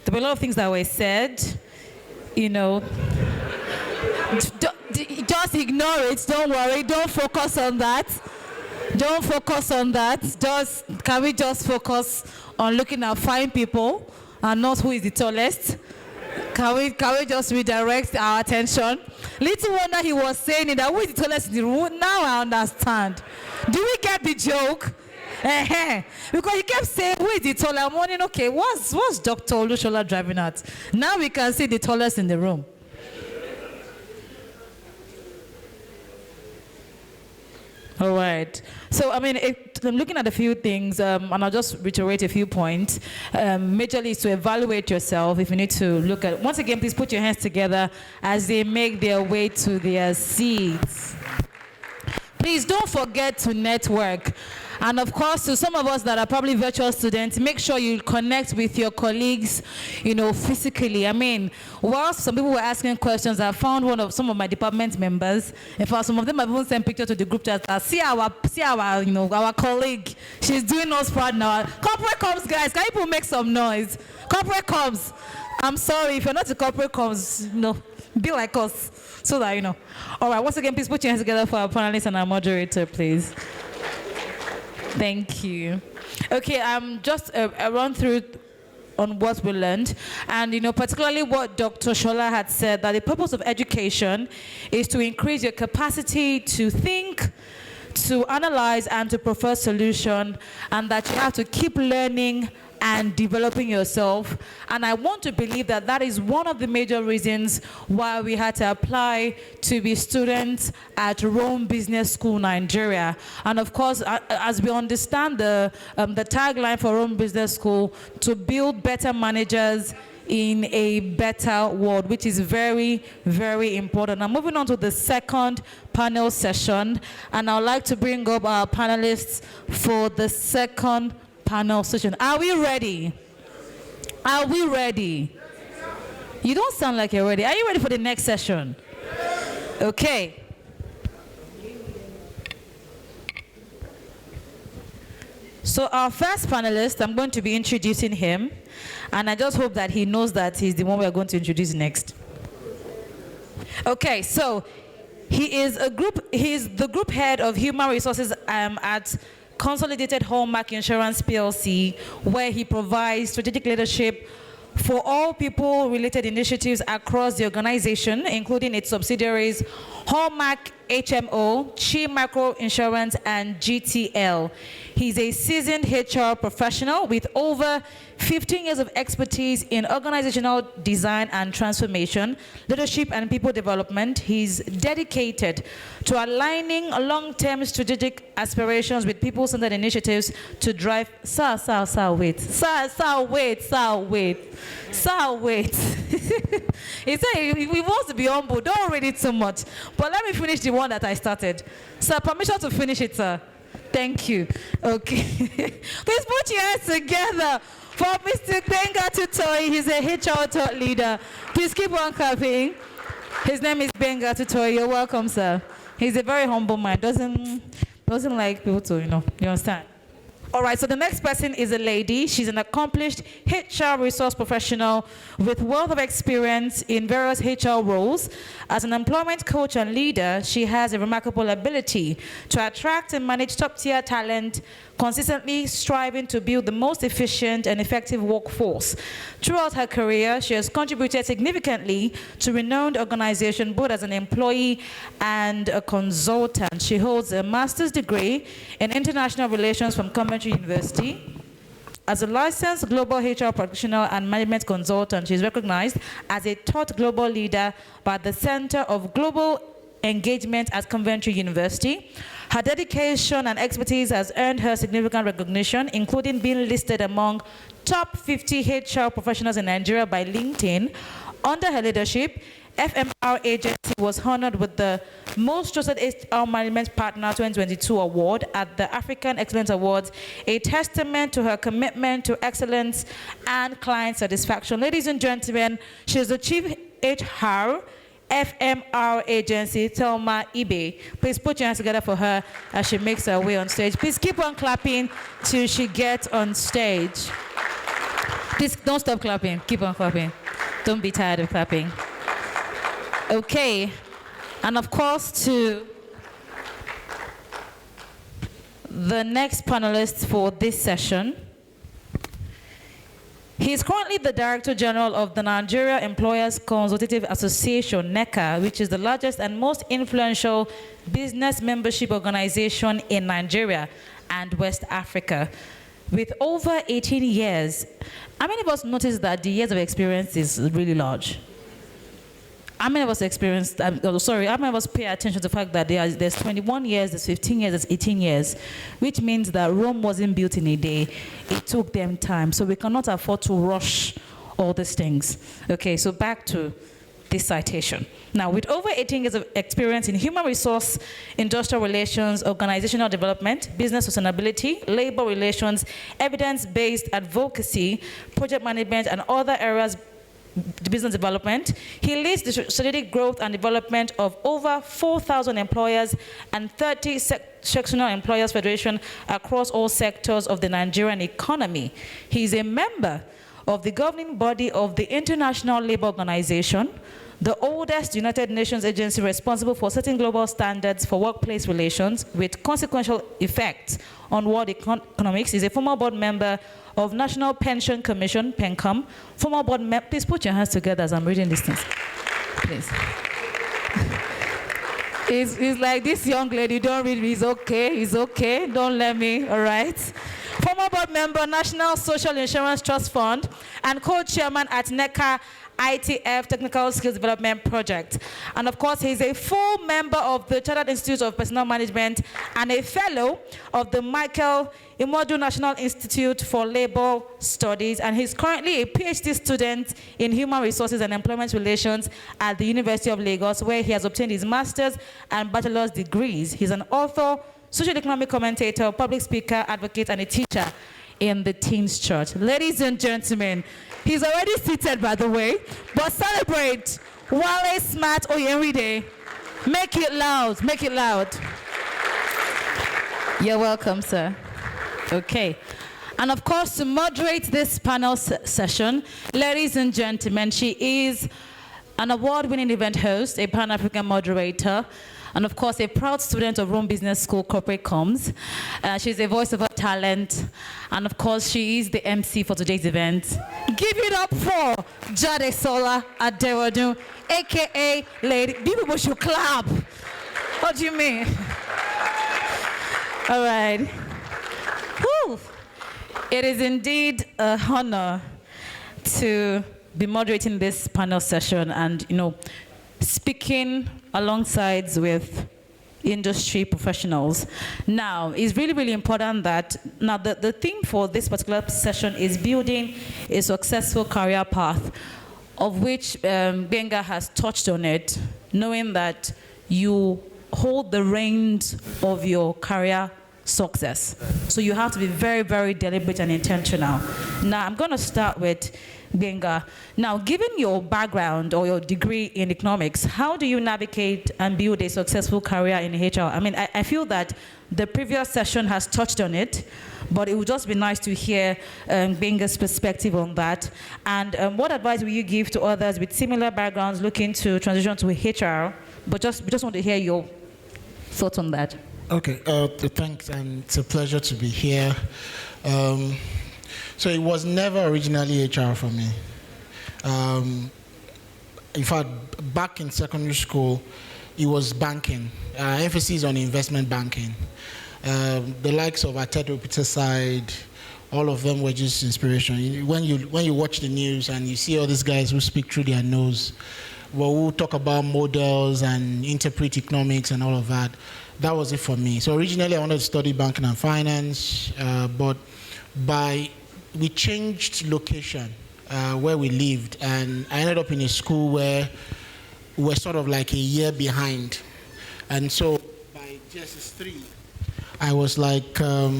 there were a lot of things that were said. You know, just ignore it. Don't worry. Don't focus on that. Don't focus on that. Can we just focus on looking at fine people and not who is the tallest? Can we just redirect our attention? Little wonder he was saying that who is the tallest in the room. Now I understand. Do we get the joke? Because he kept saying, who is the tallest? I'm wondering, okay, what's Dr. Olushola driving at? Now we can see the tallest in the room. All right. So, I mean, I'm looking at a few things, and I'll just reiterate a few points. Majorly is to evaluate yourself. If you need to look at, once again, please put your hands together as they make their way to their seats. Please don't forget to network. And of course, to some of us that are probably virtual students, make sure you connect with your colleagues, you know, physically. I mean, whilst some people were asking questions, I found some of my department members. In fact, some of them have even sent pictures to the group chat. See our, you know, our colleague. She's doing us proud now. Corporate comms, guys. Can people make some noise? Corporate comms. I'm sorry if you're not a corporate comms. No, be like us, so that you know. All right. Once again, please put your hands together for our panelists and our moderator, please. Thank you. Okay, just a run through on what we learned, and you know, particularly what Dr. Shola had said, that the purpose of education is to increase your capacity to think, to analyze, and to prefer solution, and that you have to keep learning and developing yourself. And I want to believe that that is one of the major reasons why we had to apply to be students at Rome Business School, Nigeria. And of course, as we understand the tagline for Rome Business School, to build better managers in a better world, which is very, very important. Now, moving on to the second panel session, and I'd like to bring up our panelists for the second panel session. Are we ready? Are we ready? You don't sound like you're ready. Are you ready for the next session? Okay. So our first panelist, I'm going to be introducing him, and I just hope that he knows that he's the one we're going to introduce next. Okay, so he's the group head of human resources at Consolidated Hallmark Insurance PLC, where he provides strategic leadership for all people-related initiatives across the organization, including its subsidiaries, Hallmark HMO, Chi Micro Insurance, and GTL. He's a seasoned HR professional with over 15 years of expertise in organizational design and transformation, leadership and people development. He's dedicated to aligning long-term strategic aspirations with people-centered initiatives to drive. Wait. He said he wants to be humble. Don't read it so much. But let me finish the one that I started. Sir, permission to finish it, sir. Thank you. Okay. Please put your hands together for Mr. Benga Tutoy. He's a HR thought leader. Please keep on clapping. His name is Benga Tutoy. You're welcome, sir. He's a very humble man. Doesn't like people to, you understand. All right, so the next person is a lady. She's an accomplished HR resource professional with wealth of experience in various HR roles. As an employment coach and leader, she has a remarkable ability to attract and manage top-tier talent, consistently striving to build the most efficient and effective workforce. Throughout her career, she has contributed significantly to renowned organizations, both as an employee and a consultant. She holds a master's degree in international relations from Coventry University. As a licensed global HR practitioner and management consultant, she is recognized as a thought global leader by the Center of Global Engagement at Coventry University. Her dedication and expertise has earned her significant recognition, including being listed among top 50 HR professionals in Nigeria by LinkedIn. Under her leadership, FMR Agency was honored with the Most Trusted HR Management Partner 2022 award at the African Excellence Awards, a testament to her commitment to excellence and client satisfaction. Ladies and gentlemen, she is the Chief HR FMR agency, Thelma Ibe. Please put your hands together for her as she makes her way on stage. Please keep on clapping till she gets on stage. Please don't stop clapping. Keep on clapping. Don't be tired of clapping. Okay. And of course, to the next panelist for this session. He is currently the Director General of the Nigeria Employers Consultative Association, NECA, which is the largest and most influential business membership organization in Nigeria and West Africa. With over 18 years, how many of us noticed that the years of experience is really large? How many of us how many of us pay attention to the fact that there's 21 years, there's 15 years, there's 18 years, which means that Rome wasn't built in a day. It took them time. So we cannot afford to rush all these things. Okay, so back to this citation. Now, with over 18 years of experience in human resource, industrial relations, organizational development, business sustainability, labor relations, evidence-based advocacy, project management, and other areas business development, he leads the strategic growth and development of over 4,000 employers and 30 sectional employers federation across all sectors of the Nigerian economy. He is a member of the governing body of the International Labour Organization, the oldest United Nations agency responsible for setting global standards for workplace relations with consequential effects on world economics. He's a former board member of National Pension Commission, PENCOM, former board member. Please put your hands together as I'm reading these things. Please. It's like this young lady, don't read me, it's okay, don't let me, all right? Former board member, National Social Insurance Trust Fund, and co-chairman at NECA ITF Technical Skills Development Project. And of course, he's a full member of the Chartered Institute of Personnel Management and a fellow of the Michael Imodu National Institute for Labor Studies. And he's currently a PhD student in Human Resources and Employment Relations at the University of Lagos, where he has obtained his master's and bachelor's degrees. He's an author, social economic commentator, public speaker, advocate, and a teacher in the Teens Church. Ladies and gentlemen, he's already seated, by the way, but celebrate Wale Smart Oyeride. Make it loud, make it loud. You're welcome, sir. Okay. And of course, to moderate this panel session, ladies and gentlemen, she is an award-winning event host, a Pan-African moderator, and of course, a proud student of Rome Business School Corporate Comms. She's a voice of her talent, and of course, she is the MC for today's event. Give it up for Jadesola Aderodun, aka Lady. People should clap. What do you mean? All right. Whew. It is indeed an honor to be moderating this panel session and, speaking alongside with industry professionals. Now, it's really, really important that, now the theme for this particular session is building a successful career path, of which Benga has touched on it, knowing that you hold the reins of your career success. So you have to be very, very deliberate and intentional. Now, I'm going to start with Benga. Now, given your background or your degree in economics, how do you navigate and build a successful career in HR? I mean, I feel that the previous session has touched on it, but it would just be nice to hear Benga's perspective on that. And what advice will you give to others with similar backgrounds looking to transition to HR? But we just want to hear your thoughts on that. Okay, thanks, and it's a pleasure to be here. So it was never originally HR for me. In fact, back in secondary school, it was banking, emphasis on investment banking. The likes of Atedo Peterside, all of them were just inspiration. When you watch the news and you see all these guys who speak through their nose, well, we'll talk about models and interpret economics and all of that. That was it for me. So originally I wanted to study banking and finance, but we changed location where we lived, and I ended up in a school where we were sort of like a year behind. And so by JSS 3, I was like, I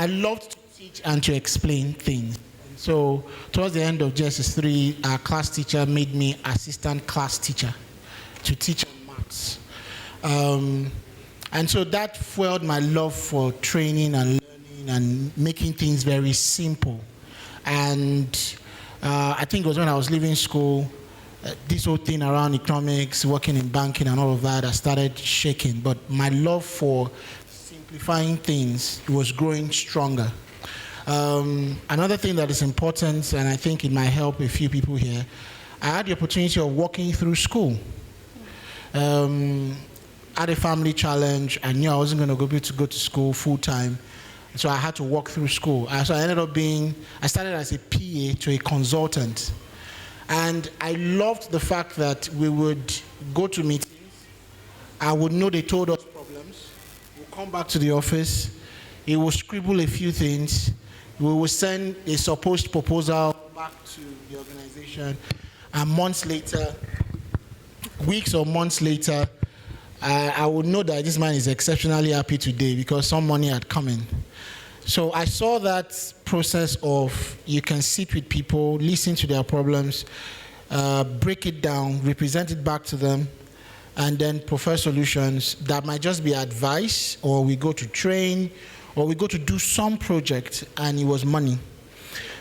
loved to teach and to explain things. And So towards the end of JSS3, our class teacher made me assistant class teacher to teach maths. And so that fueled my love for training and learning and making things very simple. And I think it was when I was leaving school, this whole thing around economics, working in banking and all of that, I started shaking. But my love for simplifying things was growing stronger. Another thing that is important, and I think it might help a few people here, I had the opportunity of walking through school. Had a family challenge. I knew I wasn't going to be able to go to school full time, so I had to walk through school. So I ended up I started as a PA to a consultant. And I loved the fact that we would go to meetings. I would know they told us problems. We'll come back to the office. He will scribble a few things. We will send a supposed proposal back to the organization. And months later, weeks or months later, I would know that this man is exceptionally happy today because some money had come in. So I saw that process of you can sit with people, listen to their problems, break it down, represent it back to them, and then prefer solutions that might just be advice, or we go to train, or we go to do some project, and it was money.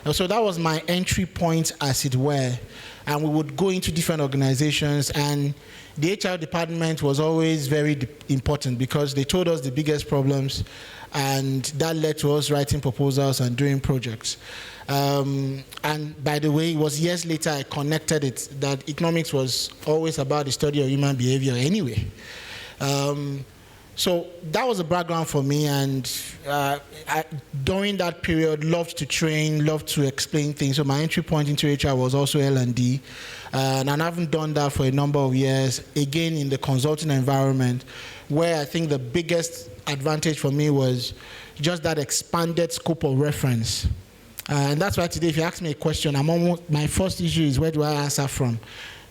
And so that was my entry point, as it were. And we would go into different organizations, and the HR department was always very important because they told us the biggest problems, and that led to us writing proposals and doing projects. And by the way, it was years later I connected it that economics was always about the study of human behavior anyway. So that was a background for me, and during that period, loved to train, loved to explain things. So my entry point into HR was also L&D, and I haven't done that for a number of years, again in the consulting environment, where I think the biggest advantage for me was just that expanded scope of reference. And that's why today, if you ask me a question, my first issue is where do I answer from?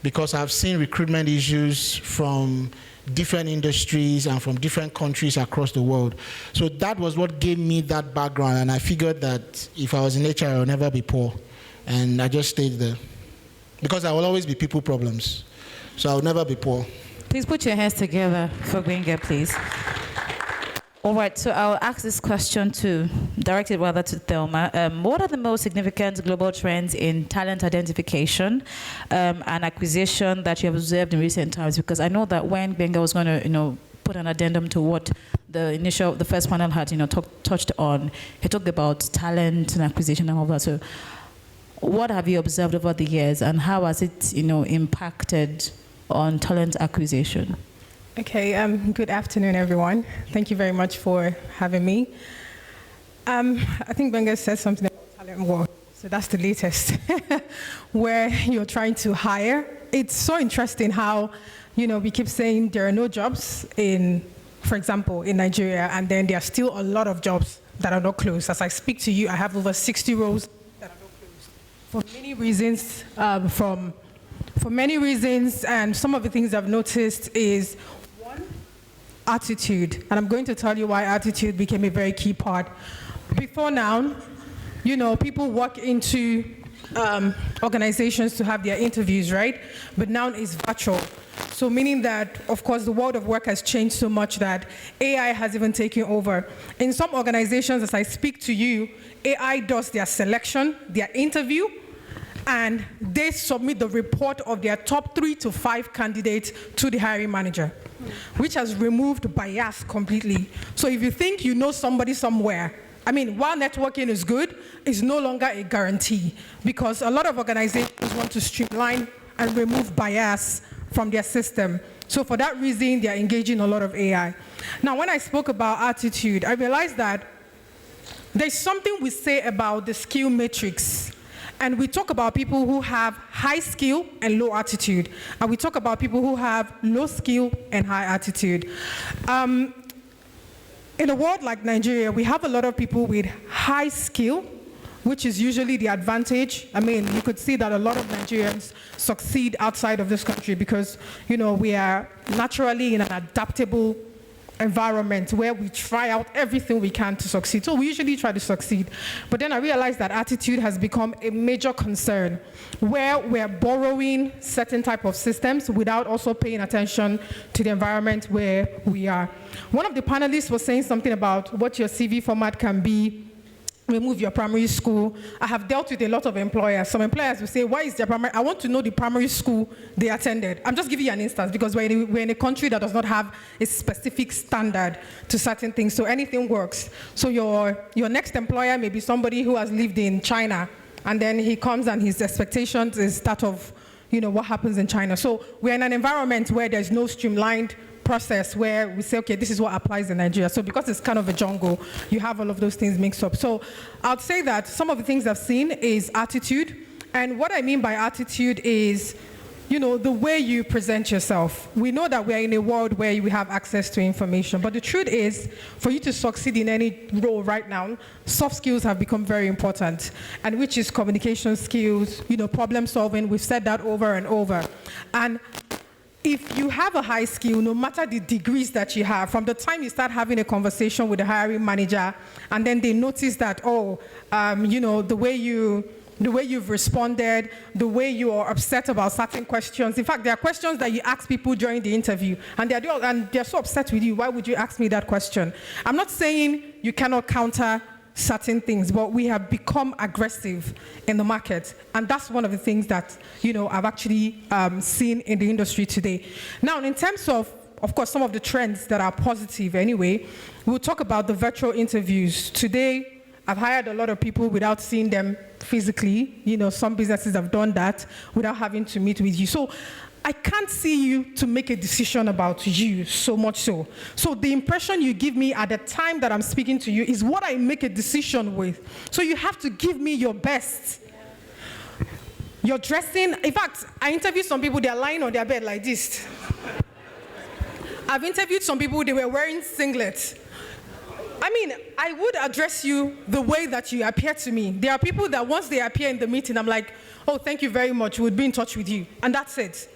Because I've seen recruitment issues from different industries and from different countries across the world. So that was what gave me that background, and I figured that if I was in HR, I would never be poor. And I just stayed there. Because I will always be people problems. So I will never be poor. Please put your hands together for Gbenga, please. All right, so I'll ask this question directed rather to Thelma. What are the most significant global trends in talent identification and acquisition that you have observed in recent times? Because I know that when Gbenga was going to, put an addendum to what the first panel had, touched on, he talked about talent and acquisition and all that. So, what have you observed over the years, and how has it, impacted on talent acquisition? Okay, good afternoon, everyone. Thank you very much for having me. I think Gbenga said something about talent war, so that's the latest, where you're trying to hire. It's so interesting how, we keep saying there are no jobs for example, in Nigeria, and then there are still a lot of jobs that are not closed. As I speak to you, I have over 60 roles that are not closed. For many reasons, for many reasons, and some of the things I've noticed is attitude, and I'm going to tell you why attitude became a very key part. Before now, people walk into organizations to have their interviews, right? But now it's virtual. So meaning that, of course, the world of work has changed so much that AI has even taken over. In some organizations, as I speak to you, AI does their selection, their interview, and they submit the report of their top 3 to 5 candidates to the hiring manager, which has removed bias completely. So if you think you know somebody somewhere, while networking is good, it's no longer a guarantee, because a lot of organizations want to streamline and remove bias from their system. So for that reason, they're engaging a lot of AI. Now, when I spoke about attitude, I realized that there's something we say about the skill matrix. And we talk about people who have high skill and low attitude. And we talk about people who have low skill and high attitude. In a world like Nigeria, we have a lot of people with high skill, which is usually the advantage. You could see that a lot of Nigerians succeed outside of this country because, we are naturally in an adaptable environment where we try out everything we can to succeed. So we usually try to succeed. But then I realized that attitude has become a major concern, where we're borrowing certain type of systems without also paying attention to the environment where we are. One of the panelists was saying something about what your CV format can be. Remove your primary school. I have dealt with a lot of employers. Some employers will say, why is their primary? I want to know the primary school they attended. I'm just giving you an instance because we're in a country that does not have a specific standard to certain things, so anything works. So your next employer may be somebody who has lived in China, and then he comes and his expectations is that of, what happens in China. So we're in an environment where there's no streamlined process where we say, okay, this is what applies in Nigeria. So because it's kind of a jungle, you have all of those things mixed up. So I'd say that some of the things I've seen is attitude. And what I mean by attitude is, the way you present yourself. We know that we're in a world where we have access to information, but the truth is, for you to succeed in any role right now, soft skills have become very important, and which is communication skills, problem solving. We've said that over and over. And if you have a high skill, no matter the degrees that you have, from the time you start having a conversation with the hiring manager, and then they notice that, the way you've responded, the way you are upset about certain questions. In fact, there are questions that you ask people during the interview, and they're so upset with you. Why would you ask me that question? I'm not saying you cannot counter certain things, but we have become aggressive in the market, and that's one of the things that I've actually seen in the industry today. Now, in terms of course, some of the trends that are positive anyway, we'll talk about the virtual interviews. Today, I've hired a lot of people without seeing them physically. Some businesses have done that without having to meet with you. So I can't see you to make a decision about you so much so. So the impression you give me at the time that I'm speaking to you is what I make a decision with. So you have to give me your best. You're dressing, in fact, I interviewed some people, they're lying on their bed like this. I've interviewed some people, they were wearing singlets. I mean, I would address you the way that you appear to me. There are people that once they appear in the meeting, I'm like, oh, thank you very much, we'll be in touch with you. And that's it.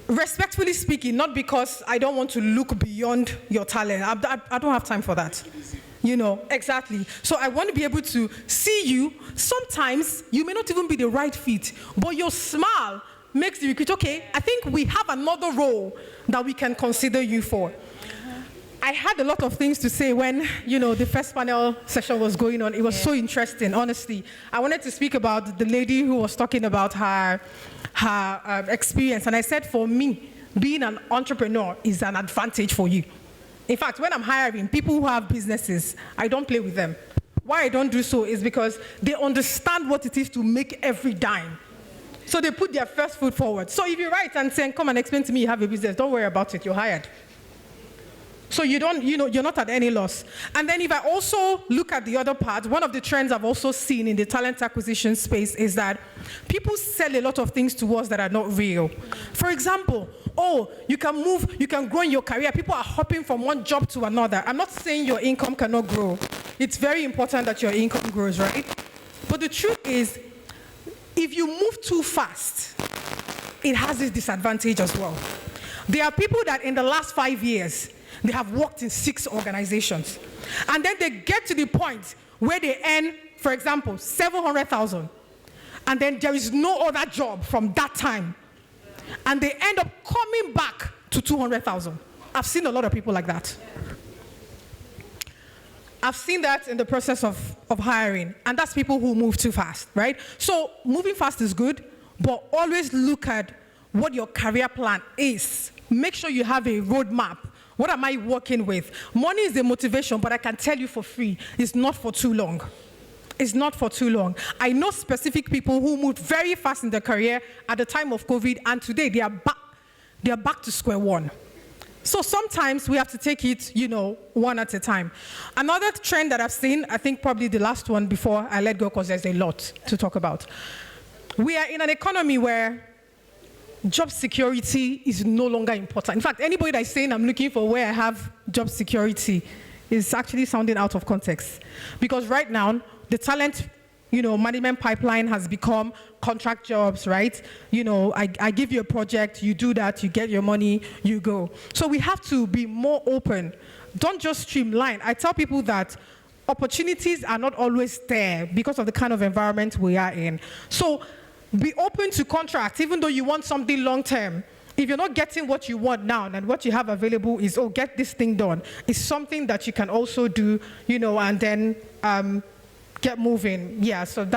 Respectfully speaking, not because I don't want to look beyond your talent. I don't have time for that. Exactly. So I want to be able to see you. Sometimes you may not even be the right fit, but your smile makes the recruit, okay, I think we have another role that we can consider you for. I had a lot of things to say when, the first panel session was going on. It was so interesting, honestly. I wanted to speak about the lady who was talking about her experience. And I said, for me, being an entrepreneur is an advantage for you. In fact, when I'm hiring people who have businesses, I don't play with them. Why I don't do so is because they understand what it is to make every dime. So they put their first foot forward. So if you write and say, come and explain to me you have a business, don't worry about it, you're hired. So you don't, you're not at any loss. And then if I also look at the other part, one of the trends I've also seen in the talent acquisition space is that people sell a lot of things to us that are not real. For example, you can grow in your career. People are hopping from one job to another. I'm not saying your income cannot grow. It's very important that your income grows, right? But the truth is, if you move too fast, it has this disadvantage as well. There are people that in the last 5 years, they have worked in 6 organizations. And then they get to the point where they earn, for example, 700,000. And then there is no other job from that time. And they end up coming back to 200,000. I've seen a lot of people like that. I've seen that in the process of hiring. And that's people who move too fast, right? So moving fast is good, but always look at what your career plan is. Make sure you have a roadmap. What am I working with? Money is the motivation, but I can tell you for free, it's not for too long. It's not for too long. I know specific people who moved very fast in their career at the time of COVID, and today they are back to square one. So sometimes we have to take it, one at a time. Another trend that I've seen, I think probably the last one before I let go, because there's a lot to talk about. We are in an economy where job security is no longer important. In fact, anybody that's saying I'm looking for where I have job security is actually sounding out of context. Because right now, the talent management pipeline has become contract jobs, right? I give you a project, you do that, you get your money, you go. So we have to be more open. Don't just streamline. I tell people that opportunities are not always there because of the kind of environment we are in. So be open to contracts, even though you want something long term. If you're not getting what you want now, and what you have available is, get this thing done, it's something that you can also do, and then get moving. Yeah, so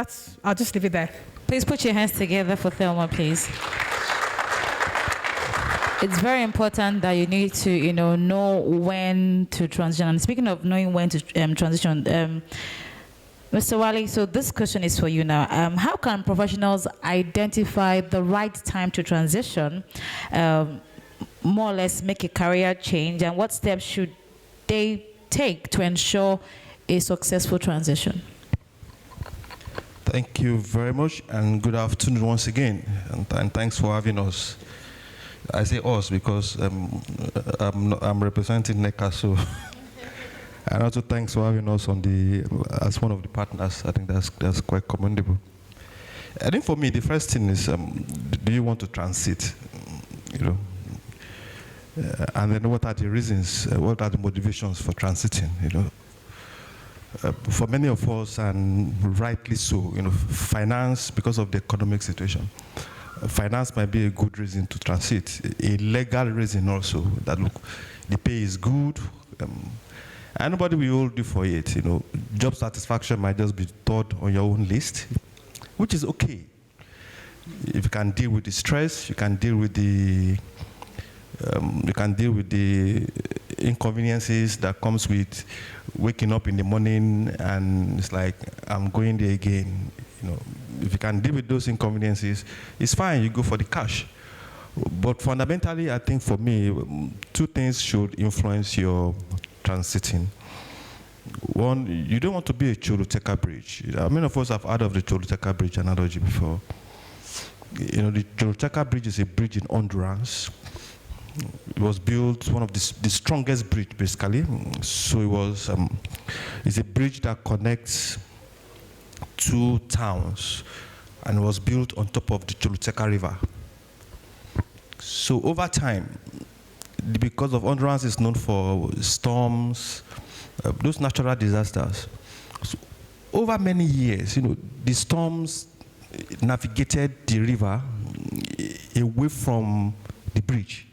I'll just leave it there. Please put your hands together for Thelma, please. It's very important that you need to, know when to transition. And speaking of knowing when to transition, Mr. Wale, so this question is for you now. How can professionals identify the right time to transition, more or less make a career change, and what steps should they take to ensure a successful transition? Thank you very much, and good afternoon once again, and thanks for having us. I say us because I'm representing NECA, so and also thanks for having us as one of the partners. I think that's quite commendable. I think for me, the first thing is, do you want to transit? And then what are the reasons? What are the motivations for transiting? For many of us, and rightly so, finance, because of the economic situation, finance might be a good reason to transit. A legal reason also, that look, the pay is good, and nobody will hold you for it. Job satisfaction might just be third on your own list, which is okay. If you can deal with the stress, you can deal with the inconveniences that comes with waking up in the morning and it's like, I'm going there again. If you can deal with those inconveniences, it's fine, you go for the cash. But fundamentally, I think for me, two things should influence your transiting. One, you don't want to be a Choluteca bridge. Many of us have heard of the Choluteca bridge analogy before. The Choluteca bridge is a bridge in Honduras. It was built, one of the strongest bridge, basically. So it's a bridge that connects two towns, and it was built on top of the Choluteca River. So over time, because of Honduras is known for storms, those natural disasters. So over many years, the storms navigated the river away from the bridge.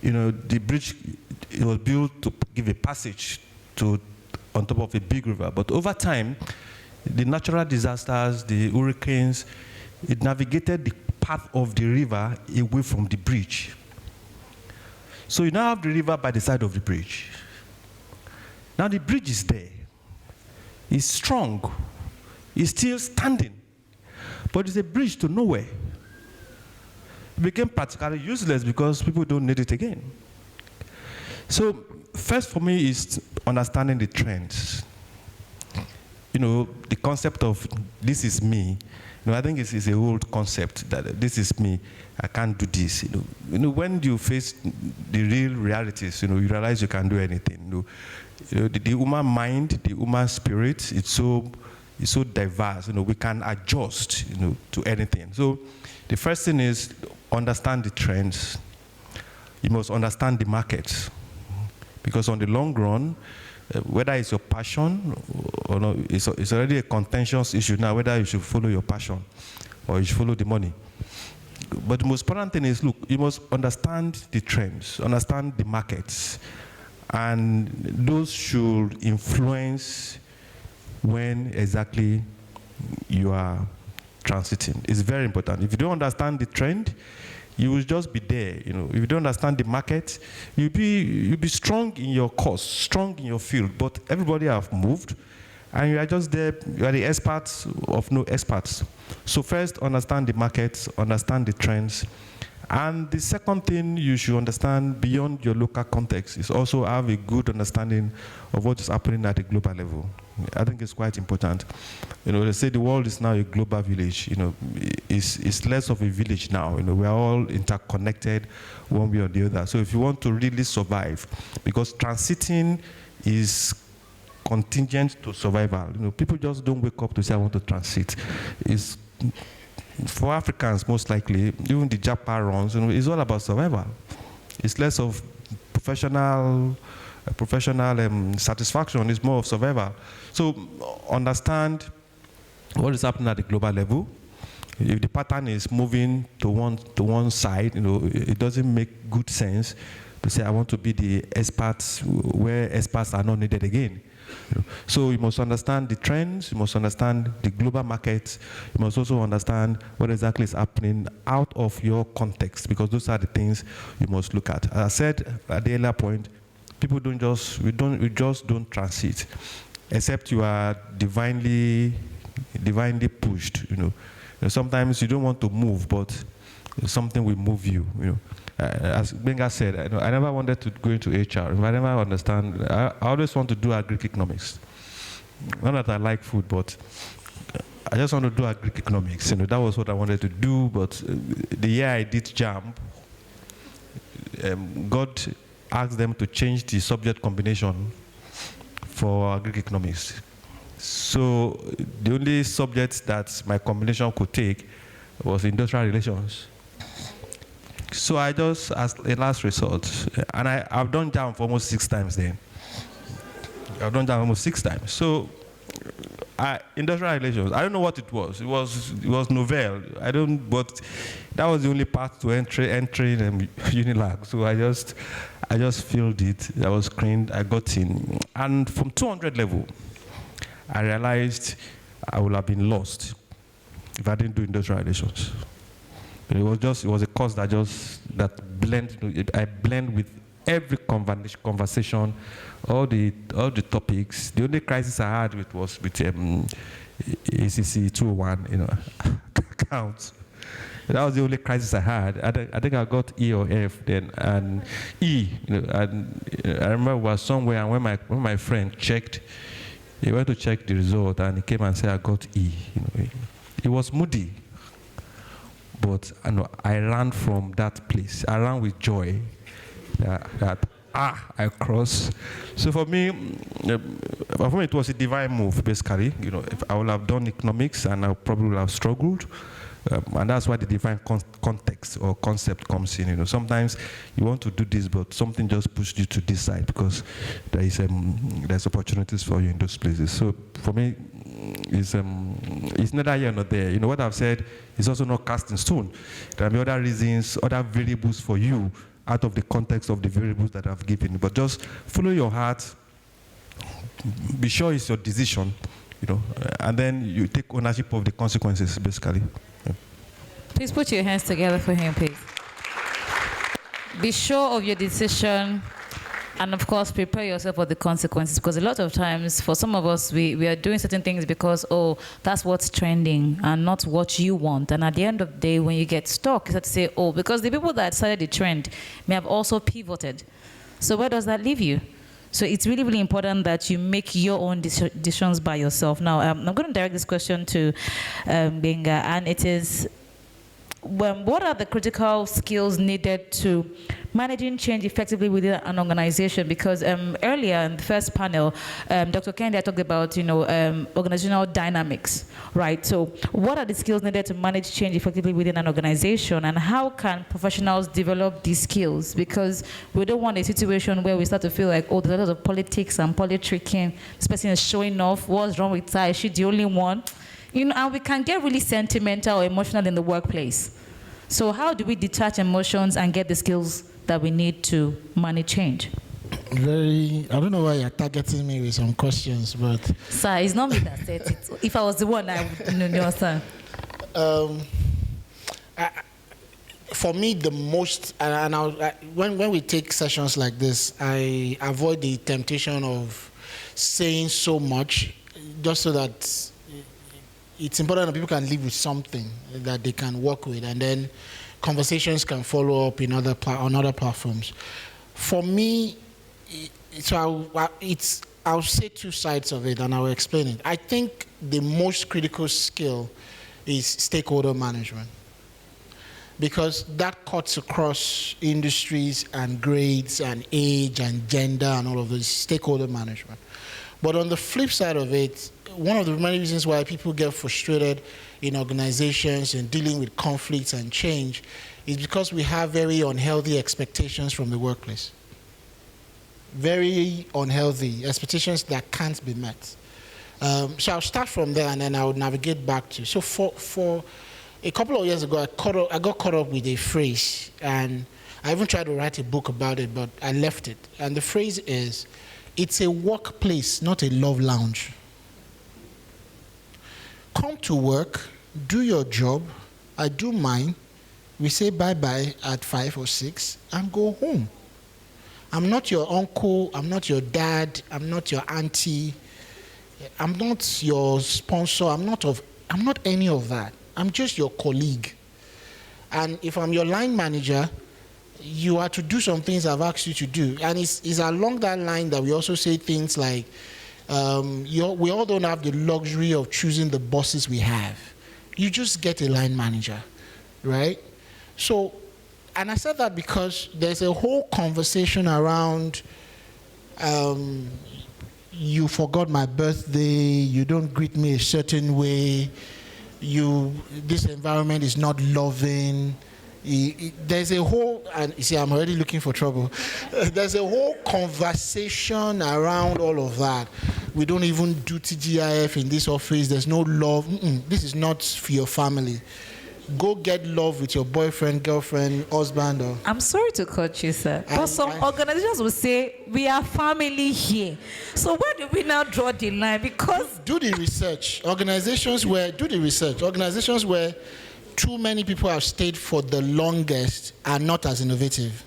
The bridge, it was built to give a passage on top of a big river. But over time, the natural disasters, the hurricanes, it navigated the path of the river away from the bridge. So you now have the river by the side of the bridge. Now the bridge is there. It's strong. It's still standing. But it's a bridge to nowhere. It became practically useless because people don't need it again. So first for me is understanding the trends. The concept of this is me. I think it's a old concept that this is me. I can't do this. When you face the real realities, you realize you can do anything. The human mind, the human spirit, it's so diverse. We can adjust, to anything. So the first thing is understand the trends. You must understand the markets, because on the long run, whether it's your passion or not, it's already a contentious issue now, whether you should follow your passion or you should follow the money. But the most important thing is, look, you must understand the trends, understand the markets, and those should influence when exactly you are transiting. It's very important. If you don't understand the trend, you will just be there. If you don't understand the market, you'll be strong in your course, strong in your field, but everybody have moved, and you are just there. You are the experts of no experts. So first, understand the markets, understand the trends, and the second thing you should understand beyond your local context is also have a good understanding of what is happening at a global level. I think it's quite important. They say the world is now a global village. It's less of a village now. We are all interconnected one way or the other. So if you want to really survive, because transiting is contingent to survival. People just don't wake up to say, I want to transit. It's, for Africans, most likely, even the Japa runs, it's all about survival. It's less of professional satisfaction, it's more of survival. So understand what is happening at the global level. If the pattern is moving to one side, it doesn't make good sense to say I want to be the experts where experts are not needed again. So you must understand the trends, you must understand the global markets, you must also understand what exactly is happening out of your context, because those are the things you must look at. As I said at the earlier point, people we just don't transit, except you are divinely pushed. Sometimes you don't want to move, but something will move you. As Benga said, I never wanted to go into HR. I never understand. I always want to do agri-economics. Not that I like food, but I just want to do agri-economics. That was what I wanted to do. But the year I did JAMB, God asked them to change the subject combination for agri-economics. So the only subject that my combination could take was industrial relations. So I just, as a last resort, and I've done JAM for almost 6 times then. I've done JAM almost 6 times. So industrial relations, I don't know what it was. It was novel. But that was the only path to entering Unilag. So I just filled it. I was screened. I got in, and from 200 level, I realized I would have been lost if I didn't do industrial relations. It was a course that I blend with every conversation, all the topics. The only crisis I had was with ACC 201, accounts. That was the only crisis I had. I think I got E or F then, and E. And I remember it was somewhere, and when my friend checked, he went to check the result, and he came and said I got E. It was moody. But I ran from that place. I ran with joy I crossed. So for me, it was a divine move, basically. If I would have done economics, and I probably would have struggled. And that's why the divine context or concept comes in. Sometimes you want to do this, but something just pushed you to this side because there's opportunities for you in those places. So for me, it's neither here nor there. What I've said is also not cast in stone. There are other reasons, other variables for you out of the context of the variables that I've given. But just follow your heart. Be sure it's your decision, and then you take ownership of the consequences, basically. Yeah. Please put your hands together for him, please. Be sure of your decision. And of course, prepare yourself for the consequences, because a lot of times, for some of us, we are doing certain things because, that's what's trending and not what you want. And at the end of the day, when you get stuck, you have to say, because the people that started the trend may have also pivoted. So where does that leave you? So it's really, really important that you make your own decisions by yourself. Now, I'm going to direct this question to Benga, and it is, what are the critical skills needed to managing change effectively within an organization? Because earlier in the first panel, Dr. Kende talked about, organizational dynamics, right? So what are the skills needed to manage change effectively within an organization, and how can professionals develop these skills? Because we don't want a situation where we start to feel like, there's a lot of politics and politicking. This person is showing off. What's wrong with her? Is she the only one? And we can get really sentimental or emotional in the workplace. So how do we detach emotions and get the skills that we need to manage change? I don't know why you're targeting me with some questions, but... Sir, it's not me that said it. If I was the one, I would know, sir. For me, the most, when we take sessions like this, I avoid the temptation of saying so much, just so that it's important that people can live with something that they can work with, and then conversations can follow up on other platforms. For me, I'll say 2 sides of it, and I'll explain it. I think the most critical skill is stakeholder management, because that cuts across industries and grades and age and gender and all of this, stakeholder management. But on the flip side of it, one of the many reasons why people get frustrated in organizations and dealing with conflicts and change is because we have very unhealthy expectations from the workplace. Very unhealthy expectations that can't be met. So I'll start from there and then I'll navigate back to. So for a couple of years ago, I got caught up with a phrase, and I even tried to write a book about it, but I left it. And the phrase is, it's a workplace, not a love lounge. Come to work, do your job, I do mine, we say bye-bye at 5 or 6, and go home. I'm not your uncle, I'm not your dad, I'm not your auntie, I'm not your sponsor, I'm not any of that. I'm just your colleague. And if I'm your line manager, you are to do some things I've asked you to do. And it's along that line that we also say things like, we all don't have the luxury of choosing the bosses we have. You just get a line manager, right? So, and I said that because there's a whole conversation around, you forgot my birthday, you don't greet me a certain way, this environment is not loving. There's a whole, and you see, I'm already looking for trouble. There's a whole conversation around all of that. We don't even do TGIF in this office. There's no love. This is not for your family. Go get love with your boyfriend, girlfriend, husband. Or I'm sorry to cut you, sir. But some organizations will say, we are family here. So where do we now draw the line? Because... Do the research. Organizations where too many people have stayed for the longest are not as innovative.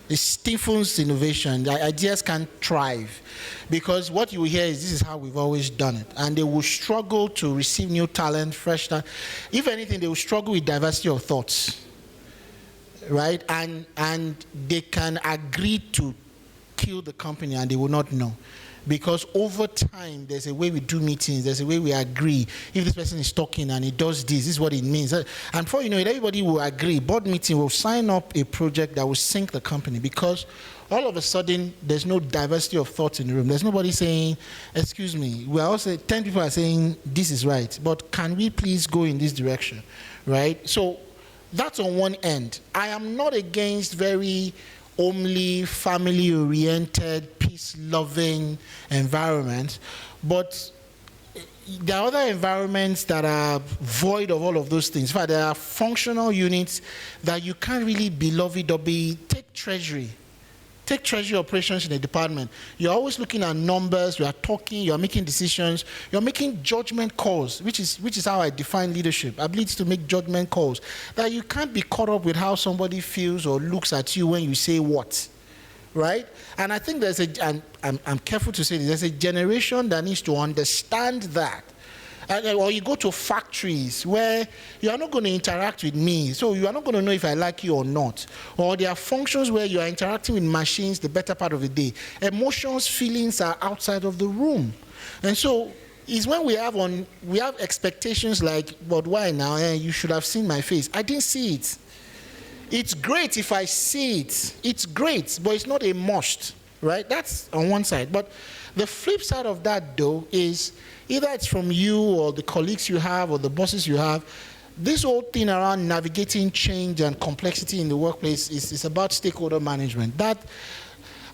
It stifles innovation. The ideas can't thrive. Because what you hear is, this is how we've always done it. And they will struggle to receive new talent, fresh talent. If anything, they will struggle with diversity of thoughts. Right? And they can agree to kill the company and they will not know. Because over time, there's a way we do meetings, there's a way we agree. If this person is talking and he does this is what it means. And before you know it, everybody will agree. Board meeting will sign up a project that will sink the company because all of a sudden, there's no diversity of thoughts in the room. There's nobody saying, excuse me, we're also 10 people are saying this is right, but can we please go in this direction, right? So that's on one end. I am not against very homely, family-oriented, peace-loving environments, but there are other environments that are void of all of those things. In fact, there are functional units that you can't really be lovey-dovey. Take treasury. Take treasury operations in a department. You're always looking at numbers, you are talking, you're making decisions, you're making judgment calls, which is how I define leadership. Ability to make judgment calls. That you can't be caught up with how somebody feels or looks at you when you say what, right? And I think there's and I'm careful to say this, there's a generation that needs to understand that. Or you go to factories where you are not going to interact with me, so you are not going to know if I like you or not. Or there are functions where you are interacting with machines the better part of the day. Emotions, feelings are outside of the room. And so it's when we have expectations like, but why now? You should have seen my face. I didn't see it. It's great if I see it. It's great, but it's not a must, right? That's on one side. But the flip side of that, though, is either it's from you or the colleagues you have or the bosses you have, this whole thing around navigating change and complexity in the workplace is about stakeholder management. That,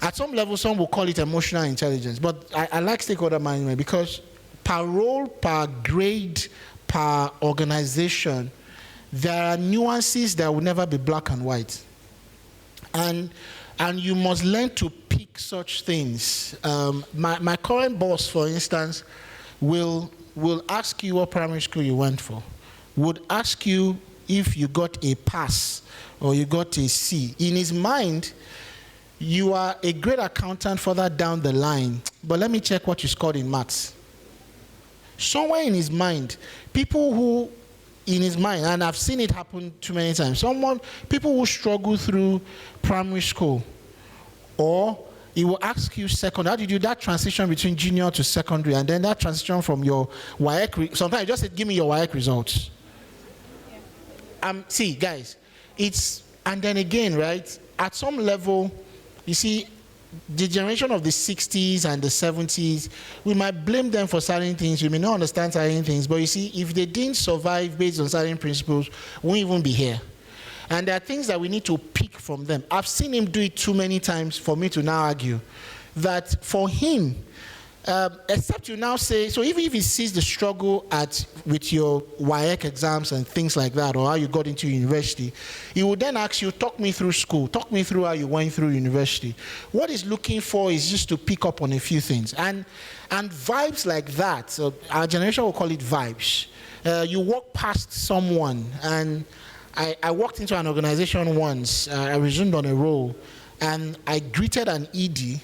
at some level, some will call it emotional intelligence, but I like stakeholder management because per role, per grade, per organization, there are nuances that will never be black and white. And you must learn to pick such things. My current boss, for instance, will ask you what primary school you went for, would ask you if you got a pass or you got a C. In his mind, you are a great accountant further down the line, but let me check what you scored in maths. Somewhere in his mind, and I've seen it happen too many times, people who struggle through primary school, or he will ask you secondary, how did you do that transition between junior to secondary, and then that transition from your WAEC, sometimes you just say, give me your WAEC results. See, guys, and then again, right, at some level, you see, the generation of the 60s and the 70s, we might blame them for certain things. We may not understand certain things. But you see, if they didn't survive based on certain principles, we won't even be here. And there are things that we need to pick from them. I've seen him do it too many times for me to now argue that for him, except you now say, so even if he sees the struggle with your WAEC exams and things like that, or how you got into university, he would then ask you, talk me through school, talk me through how you went through university. What he's looking for is just to pick up on a few things. And vibes like that, so our generation will call it vibes. You walk past someone, and I walked into an organization once, I resumed on a role, and I greeted an ED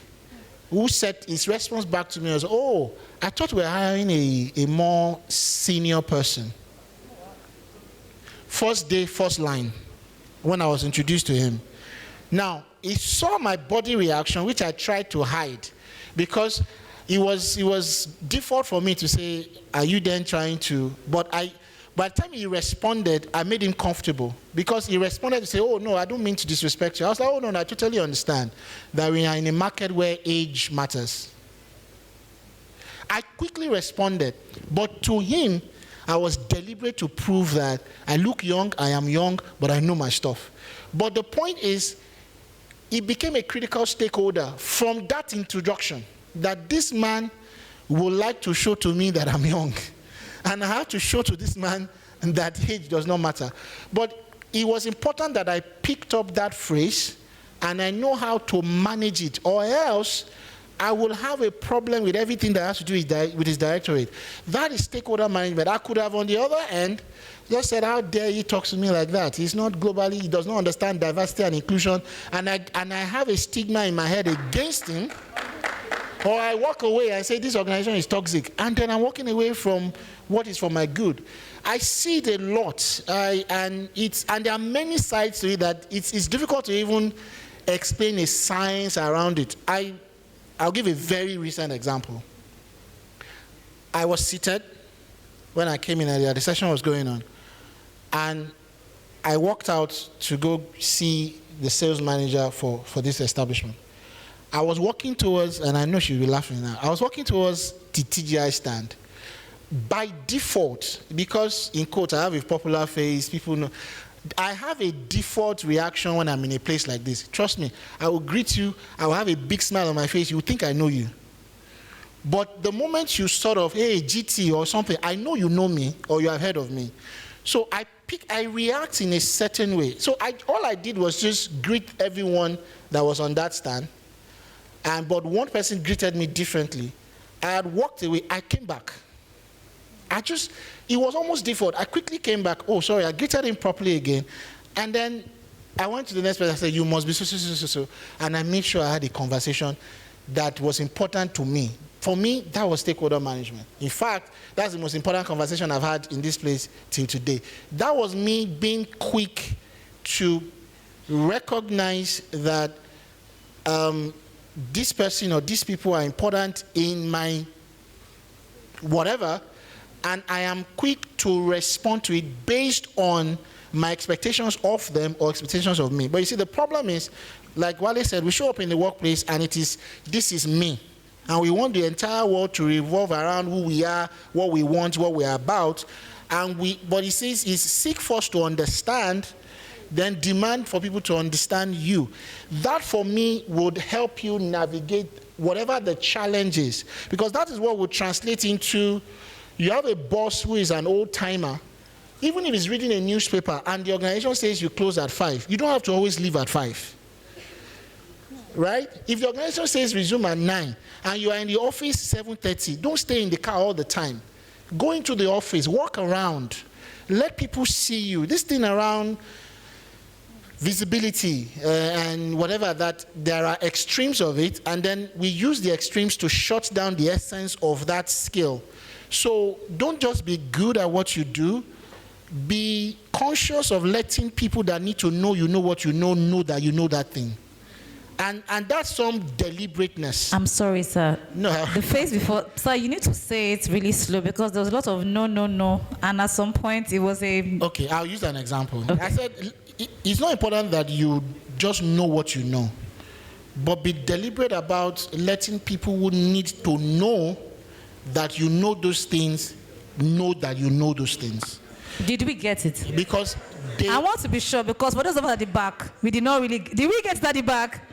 who said, his response back to me was, oh, I thought we were hiring a more senior person. First day, first line, when I was introduced to him. Now, he saw my body reaction, which I tried to hide, because it was default for me to say, are you then trying to, but by the time he responded, I made him comfortable, because he responded to say, oh, no, I don't mean to disrespect you. I was like, oh, no, I totally understand that we are in a market where age matters. I quickly responded, but to him, I was deliberate to prove that I look young, I am young, but I know my stuff. But the point is, it became a critical stakeholder from that introduction, that this man would like to show to me that I'm young. And I have to show to this man that age does not matter. But it was important that I picked up that phrase and I know how to manage it, or else I will have a problem with everything that has to do with his directorate. That is stakeholder management. I could have, on the other end, just said, how dare he talk to me like that? He's not globally, he does not understand diversity and inclusion, and I have a stigma in my head against him. Or I walk away and say, this organization is toxic, and then I'm walking away from what is for my good. I see it a lot, and there are many sides to it that it's difficult to even explain a science around it. I'll give a very recent example. I was seated when I came in earlier, the session was going on, and I walked out to go see the sales manager for this establishment. I was walking towards, and I know she'll be laughing now, I was walking towards the TGI stand. By default, because in quotes, I have a popular face, people know, I have a default reaction when I'm in a place like this. Trust me, I will greet you, I will have a big smile on my face, you will think I know you. But the moment you sort of, hey, GT or something, I know you know me, or you have heard of me. So I react in a certain way. So all I did was just greet everyone that was on that stand. But one person greeted me differently. I had walked away, I came back. It was almost default. I quickly came back, oh, sorry, I greeted him properly again. And then I went to the next person, I said, you must be so. And I made sure I had a conversation that was important to me. For me, that was stakeholder management. In fact, that's the most important conversation I've had in this place till today. That was me being quick to recognize that this person or these people are important in my whatever, and I am quick to respond to it based on my expectations of them or expectations of me. But you see, the problem is, like Wale said, we show up in the workplace and this is me. And we want the entire world to revolve around who we are, what we want, what we're about. But he says, seek first to understand, then demand for people to understand you. That, for me, would help you navigate whatever the challenge is. Because that is what would translate into, you have a boss who is an old-timer. Even if he's reading a newspaper and the organization says you close at 5, you don't have to always leave at 5. Right? If the organization says resume at 9 and you are in the office 7:30, don't stay in the car all the time. Go into the office, walk around, let people see you. This thing around visibility and whatever, that there are extremes of it, and then we use the extremes to shut down the essence of that skill. So don't just be good at what you do. Be conscious of letting people that need to know you know what you know that you know that thing. And that's some deliberateness. I'm sorry, sir. No. The phase before, sir, you need to say it really slow, because there was a lot of no. And at some point, it was a... Okay, I'll use an example. Okay. I said, it's not important that you just know what you know. but be deliberate about letting people who need to know that you know those things know that you know those things. Did we get it? Because I want to be sure, because for those of us at the back, we did not really. Did we get that at the back?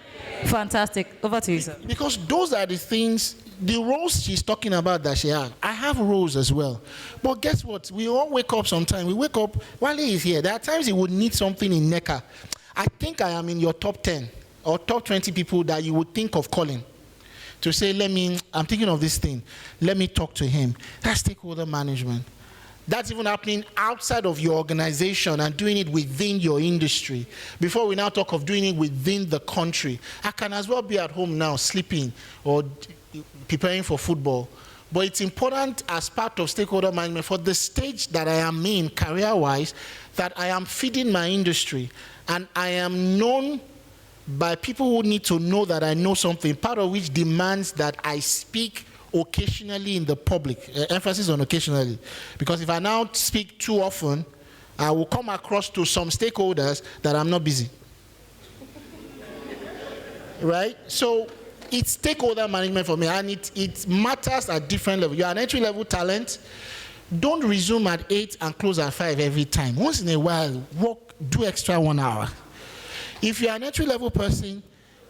Fantastic. Over to you, sir. Because those are the things, the roles she's talking about that she has. I have roles as well. But guess what? We all wake up sometime. We wake up, Wale is here. There are times he would need something in NECA. I think I am in your top 10 or top 20 people that you would think of calling to say, I'm thinking of this thing. Let me talk to him. That's stakeholder management. That's even happening outside of your organization and doing it within your industry. Before we now talk of doing it within the country. I can as well be at home now sleeping or preparing for football. But it's important as part of stakeholder management for the stage that I am in career-wise, that I am feeding my industry. And I am known by people who need to know that I know something, part of which demands that I speak occasionally in the public, emphasis on occasionally, because if I now speak too often, I will come across to some stakeholders that I'm not busy. Right? So it's stakeholder management for me, and it matters at different levels. You're an entry-level talent. Don't resume at 8 and close at 5 every time. Once in a while, do extra 1 hour. If you're an entry-level person,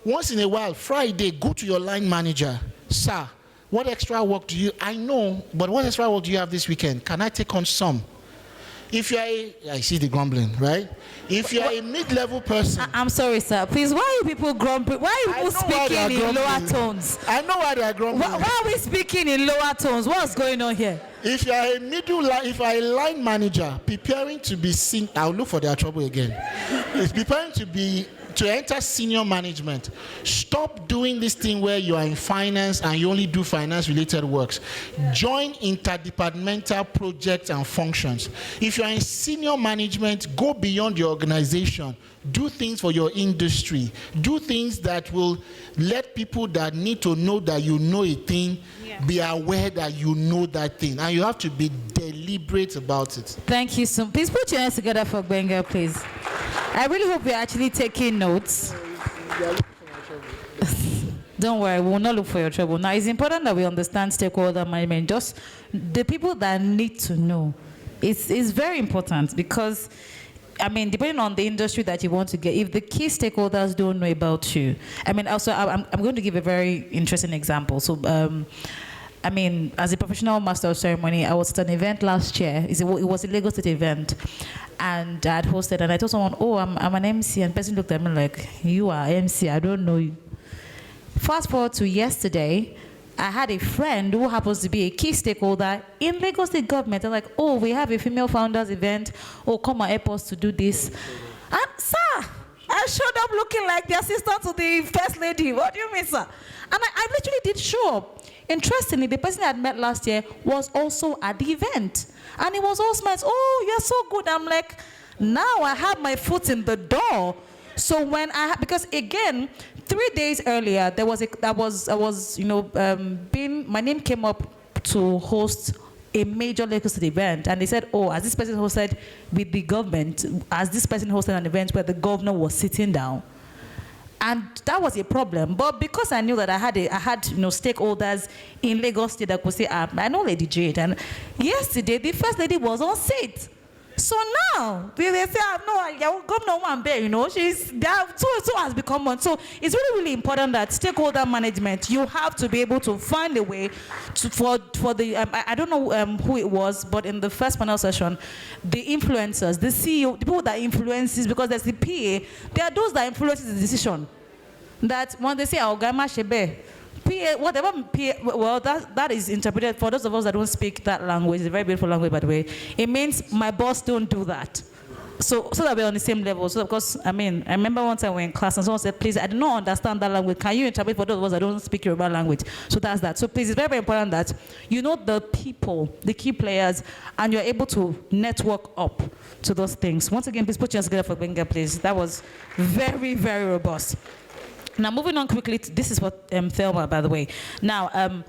once in a while, Friday, go to your line manager. Sir, what extra work do you, I know, but what extra work do you have this weekend? Can I take on some? If you're I see the grumbling, right? If you're a mid-level person. I'm sorry, sir. Please, why are you people grumbling? Why are you people speaking in lower tones? I know why they are grumbling. Why are we speaking in lower tones? What's going on here? If you're if you're a line manager preparing to be seen, I'll look for their trouble again. It's preparing to enter senior management. Stop doing this thing where you are in finance and you only do finance-related works. Join interdepartmental projects and functions. If you are in senior management, go beyond your organization. Do things for your industry. Do things that will let people that need to know that you know a thing be aware that you know that thing. And you have to be deliberate about it. Thank you so much. Please put your hands together for Benga, please. I really hope you're actually taking notes. Don't worry, we will not look for your trouble. Now, it's important that we understand stakeholder management. Just the people that need to know. It's very important because, I mean, depending on the industry that you want to get, if the key stakeholders don't know about you, I mean, also, I'm going to give a very interesting example. So, I mean, as a professional master of ceremony, I was at an event last year. It was a Lagos State event. And I had hosted, and I told someone, oh, I'm an MC. And the person looked at me like, you are MC, I don't know you. Fast forward to yesterday, I had a friend who happens to be a key stakeholder in Lagos State government. I'm like, oh, we have a female founders event. Oh, come and help us to do this. And, sir, I showed up looking like the assistant to the first lady. What do you mean, sir? And I literally did show up. Interestingly, the person I had met last year was also at the event. And he was all smiles. Oh, you're so good. I'm like, now I have my foot in the door. So when because again, 3 days earlier, my name came up to host a major Lagos State event. And they said, oh, as this person hosted with the government, as this person hosted an event where the governor was sitting down. And that was a problem. But because I knew that I had stakeholders in Lagos State that could say, I know Lady Jade. And yesterday, the first lady was on seat. So now, they say, no, governor one bear, so has become one. So it's really, really important that stakeholder management, you have to be able to find a way for the, I don't know who it was, but in the first panel session, the influencers, the CEO, the people that influences, because there's the PA, there are those that influences the decision. That when they say, Ogama Shebe, PA, whatever PA, well, that is interpreted, for those of us that don't speak that language, it's a very beautiful language, by the way, it means my boss don't do that. So that we're on the same level. So, of course, I mean, I remember one time we were in class and someone said, please, I do not understand that language. Can you interpret for those of us that don't speak Yoruba language? So that's that. So please, it's very, very important that you know the people, the key players, and you're able to network up to those things. Once again, please put your hands together for Benga, please. That was very, very robust. Now, moving on quickly, this is what Thelma, by the way. Now,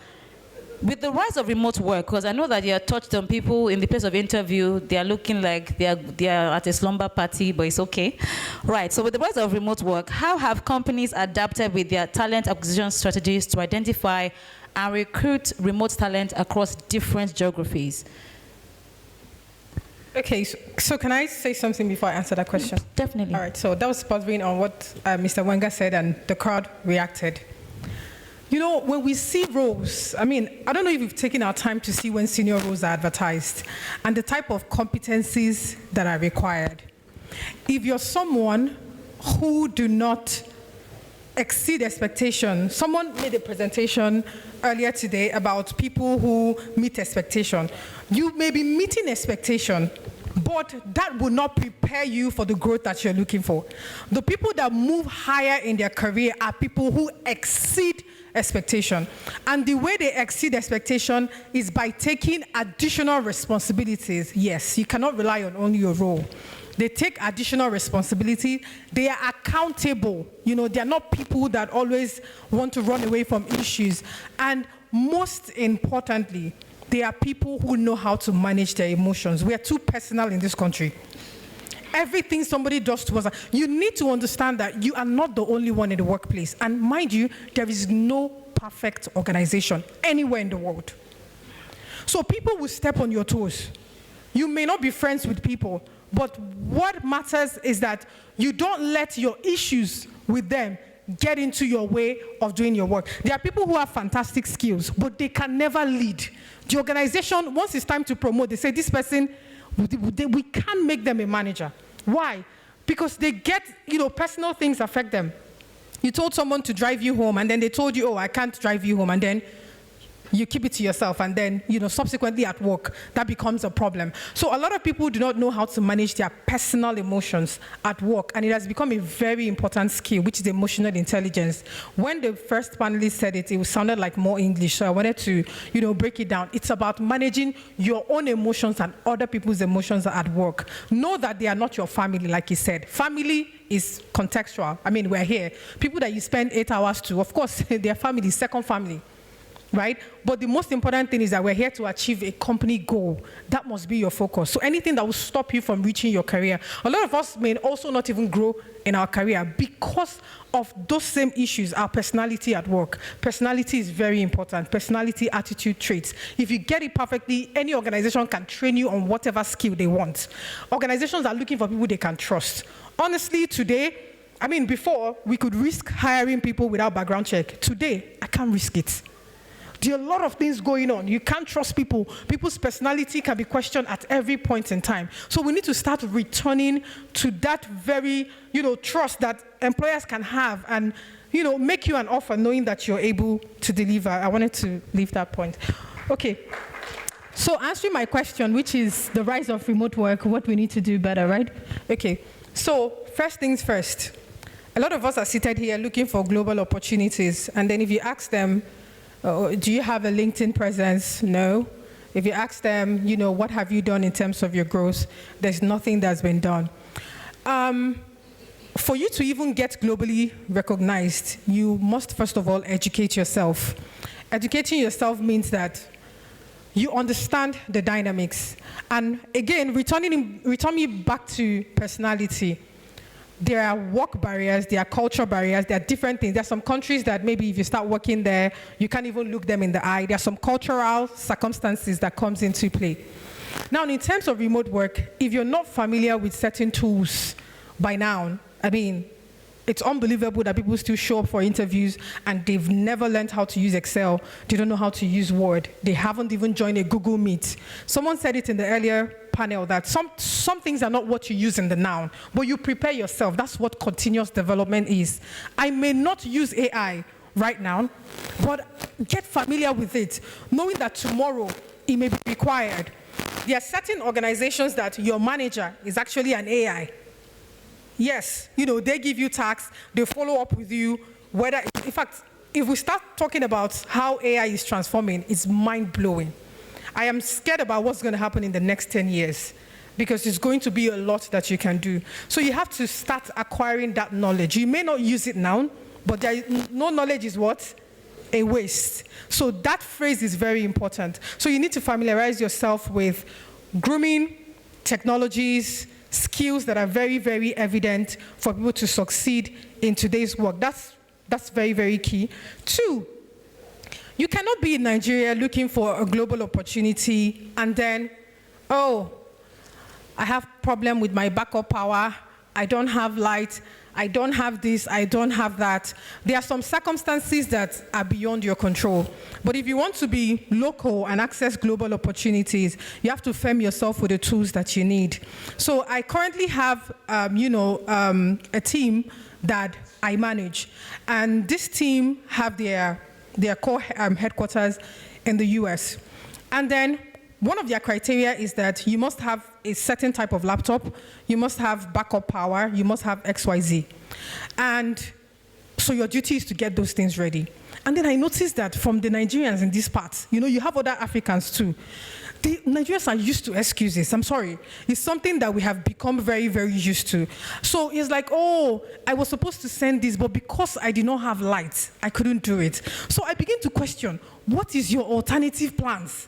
with the rise of remote work, because I know that you are touched on people in the place of interview, they are looking like they are at a slumber party, but it's okay. Right, so with the rise of remote work, how have companies adapted with their talent acquisition strategies to identify and recruit remote talent across different geographies? Okay, so can I say something before I answer that question? Definitely. All right, so that was buzzing on what Mr. Wenger said, and the crowd reacted. You know, when we see roles, I mean, I don't know if we've taken our time to see when senior roles are advertised and the type of competencies that are required. If you're someone who do not exceed expectation, someone made a presentation earlier today about people who meet expectation. You may be meeting expectation, but that will not prepare you for the growth that you're looking for. The people that move higher in their career are people who exceed expectation. And the way they exceed expectation is by taking additional responsibilities. Yes, you cannot rely on only your role. They take additional responsibility. They are accountable. You know, they're not people that always want to run away from issues. And most importantly, they are people who know how to manage their emotions. We are too personal in this country. Everything somebody does to us, you need to understand that you are not the only one in the workplace. And mind you, there is no perfect organization anywhere in the world. So people will step on your toes. You may not be friends with people, but what matters is that you don't let your issues with them get into your way of doing your work. There are people who have fantastic skills, but they can never lead. The organization, once it's time to promote, they say, this person, we can't make them a manager. Why? Because they get, personal things affect them. You told someone to drive you home, and then they told you, oh, I can't drive you home, and then you keep it to yourself, and then, subsequently at work, that becomes a problem. So a lot of people do not know how to manage their personal emotions at work, and it has become a very important skill, which is emotional intelligence. When the first panelist said it, it sounded like more English, so I wanted to, break it down. It's about managing your own emotions and other people's emotions at work. Know that they are not your family, like he said. Family is contextual. I mean, we're here. People that you spend 8 hours to, of course, their family, second family. Right? But the most important thing is that we're here to achieve a company goal. That must be your focus. So anything that will stop you from reaching your career. A lot of us may also not even grow in our career because of those same issues, our personality at work. Personality is very important. Personality, attitude, traits. If you get it perfectly, any organization can train you on whatever skill they want. Organizations are looking for people they can trust. Honestly, today, before, we could risk hiring people without background check. Today, I can't risk it. There are a lot of things going on. You can't trust people. People's personality can be questioned at every point in time. So we need to start returning to that very, trust that employers can have and, make you an offer knowing that you're able to deliver. I wanted to leave that point. Okay. So answering my question, which is the rise of remote work, what we need to do better, right? Okay. So first things first. A lot of us are seated here looking for global opportunities. And then if you ask them, do you have a LinkedIn presence? No. If you ask them, what have you done in terms of your growth? There's nothing that's been done. For you to even get globally recognized, you must first of all educate yourself. Educating yourself means that you understand the dynamics. And again, returning back to personality. There are work barriers, there are cultural barriers, there are different things. There are some countries that maybe if you start working there, you can't even look them in the eye. There are some cultural circumstances that comes into play. Now, in terms of remote work, if you're not familiar with certain tools by now, it's unbelievable that people still show up for interviews and they've never learned how to use Excel. They don't know how to use Word. They haven't even joined a Google Meet. Someone said it in the earlier panel that some things are not what you use in the noun, but you prepare yourself. That's what continuous development is. I may not use AI right now, but get familiar with it, knowing that tomorrow it may be required. There are certain organizations that your manager is actually an AI. Yes, they give you tasks, they follow up with you, in fact, if we start talking about how AI is transforming, it's mind-blowing. I am scared about what's going to happen in the next 10 years because it's going to be a lot that you can do. So you have to start acquiring that knowledge. You may not use it now, but no knowledge is what? a waste. So that phrase is very important. So you need to familiarize yourself with grooming technologies, skills that are very, very evident for people to succeed in today's work. That's very, very key. 2, you cannot be in Nigeria looking for a global opportunity and then, oh, I have problem with my backup power, I don't have light, I don't have this, I don't have that. There are some circumstances that are beyond your control. But if you want to be local and access global opportunities, you have to firm yourself with the tools that you need. So I currently have, a team that I manage. And this team have their core headquarters in the US. And then one of their criteria is that you must have a certain type of laptop, you must have backup power, you must have XYZ. And so your duty is to get those things ready. And then I noticed that from the Nigerians in this part, you have other Africans too. The Nigerians are used to excuses. I'm sorry. It's something that we have become very, very used to. So it's like, oh, I was supposed to send this, but because I did not have light, I couldn't do it. So I begin to question, what is your alternative plans?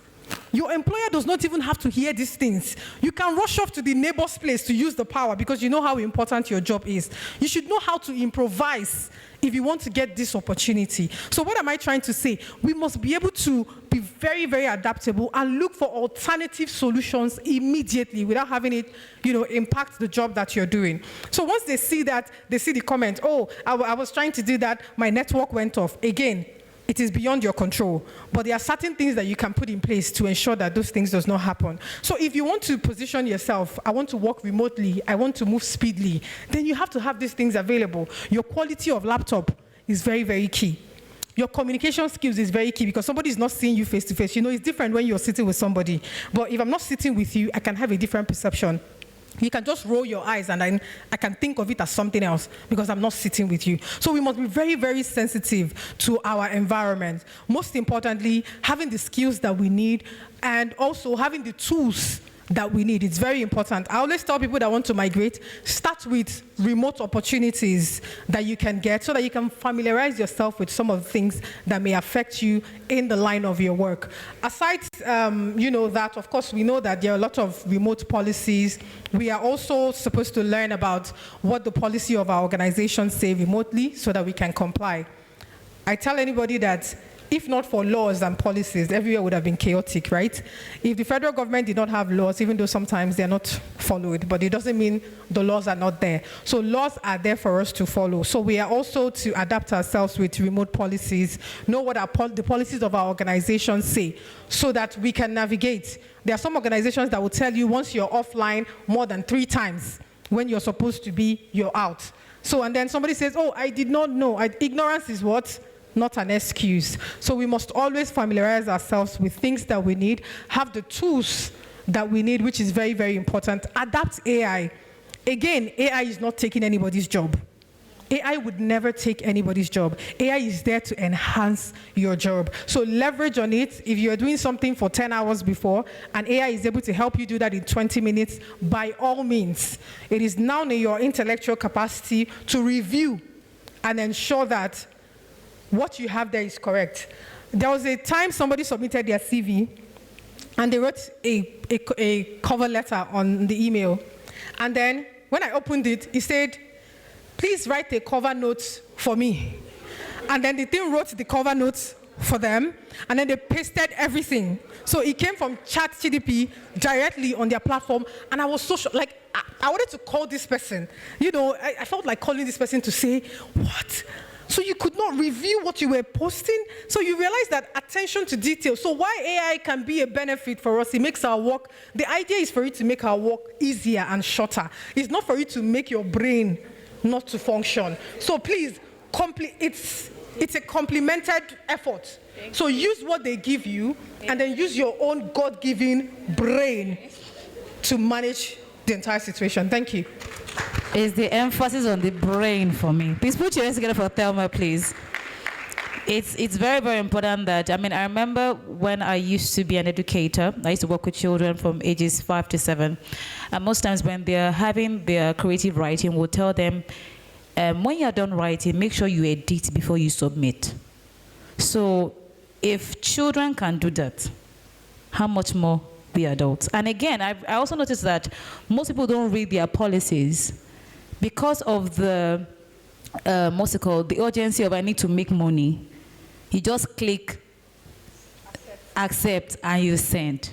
Your employer does not even have to hear these things. You can rush off to the neighbor's place to use the power because you know how important your job is. You should know how to improvise if you want to get this opportunity. So what am I trying to say? We must be able to be very, very adaptable and look for alternative solutions immediately without having it, impact the job that you're doing. So once they see that, they see the comment, oh, I was trying to do that, my network went off. Again, it is beyond your control, but there are certain things that you can put in place to ensure that those things does not happen. So if you want to position yourself, I want to work remotely, I want to move speedily, then you have to have these things available. Your quality of laptop is very, very key. Your communication skills is very key because somebody is not seeing you face to face. It's different when you're sitting with somebody, but if I'm not sitting with you, I can have a different perception. You can just roll your eyes and I can think of it as something else because I'm not sitting with you. So we must be very, very sensitive to our environment. Most importantly, having the skills that we need and also having the tools that we need. It's very important. I always tell people that want to migrate, start with remote opportunities that you can get so that you can familiarize yourself with some of the things that may affect you in the line of your work. Aside, that, of course, we know that there are a lot of remote policies. We are also supposed to learn about what the policy of our organization say remotely so that we can comply. I tell anybody that if not for laws and policies, everywhere would have been chaotic, right? If the federal government did not have laws, even though sometimes they're not followed, but it doesn't mean the laws are not there. So laws are there for us to follow. So we are also to adapt ourselves with remote policies, know what the policies of our organization say, so that we can navigate. There are some organizations that will tell you once you're offline more than 3 times, when you're supposed to be, you're out. So, and then somebody says, oh, I did not know. Ignorance is what? Not an excuse. So we must always familiarize ourselves with things that we need, have the tools that we need, which is very, very important. Adapt AI. Again, AI is not taking anybody's job. AI would never take anybody's job. AI is there to enhance your job. So leverage on it. If you're doing something for 10 hours before, and AI is able to help you do that in 20 minutes, by all means. It is now in your intellectual capacity to review and ensure that what you have there is correct. There was a time somebody submitted their CV and they wrote a cover letter on the email. And then when I opened it, it said, please write a cover note for me. And then the thing wrote the cover notes for them, and then they pasted everything. So it came from ChatGPT directly on their platform, and I was so shocked. Like, I wanted to call this person. I felt like calling this person to say, what? So you could not review what you were posting? So you realize that attention to detail. So why AI can be a benefit for us, it makes our work, the idea is for it to make our work easier and shorter. It's not for it to make your brain not to function. So please, it's a complemented effort. So use what they give you and then use your own God-given brain to manage the entire situation. Thank you. Is the emphasis on the brain for me. Please put your hands together for Thelma, please. It's very, very important that, I remember when I used to be an educator, I used to work with children from ages 5 to 7. And most times when they're having their creative writing, we'll tell them, when you're done writing, make sure you edit before you submit. So if children can do that, how much more the adults? And again, I also noticed that most people don't read their policies because of the, what's it called, the urgency of I need to make money. You just click accept and you send.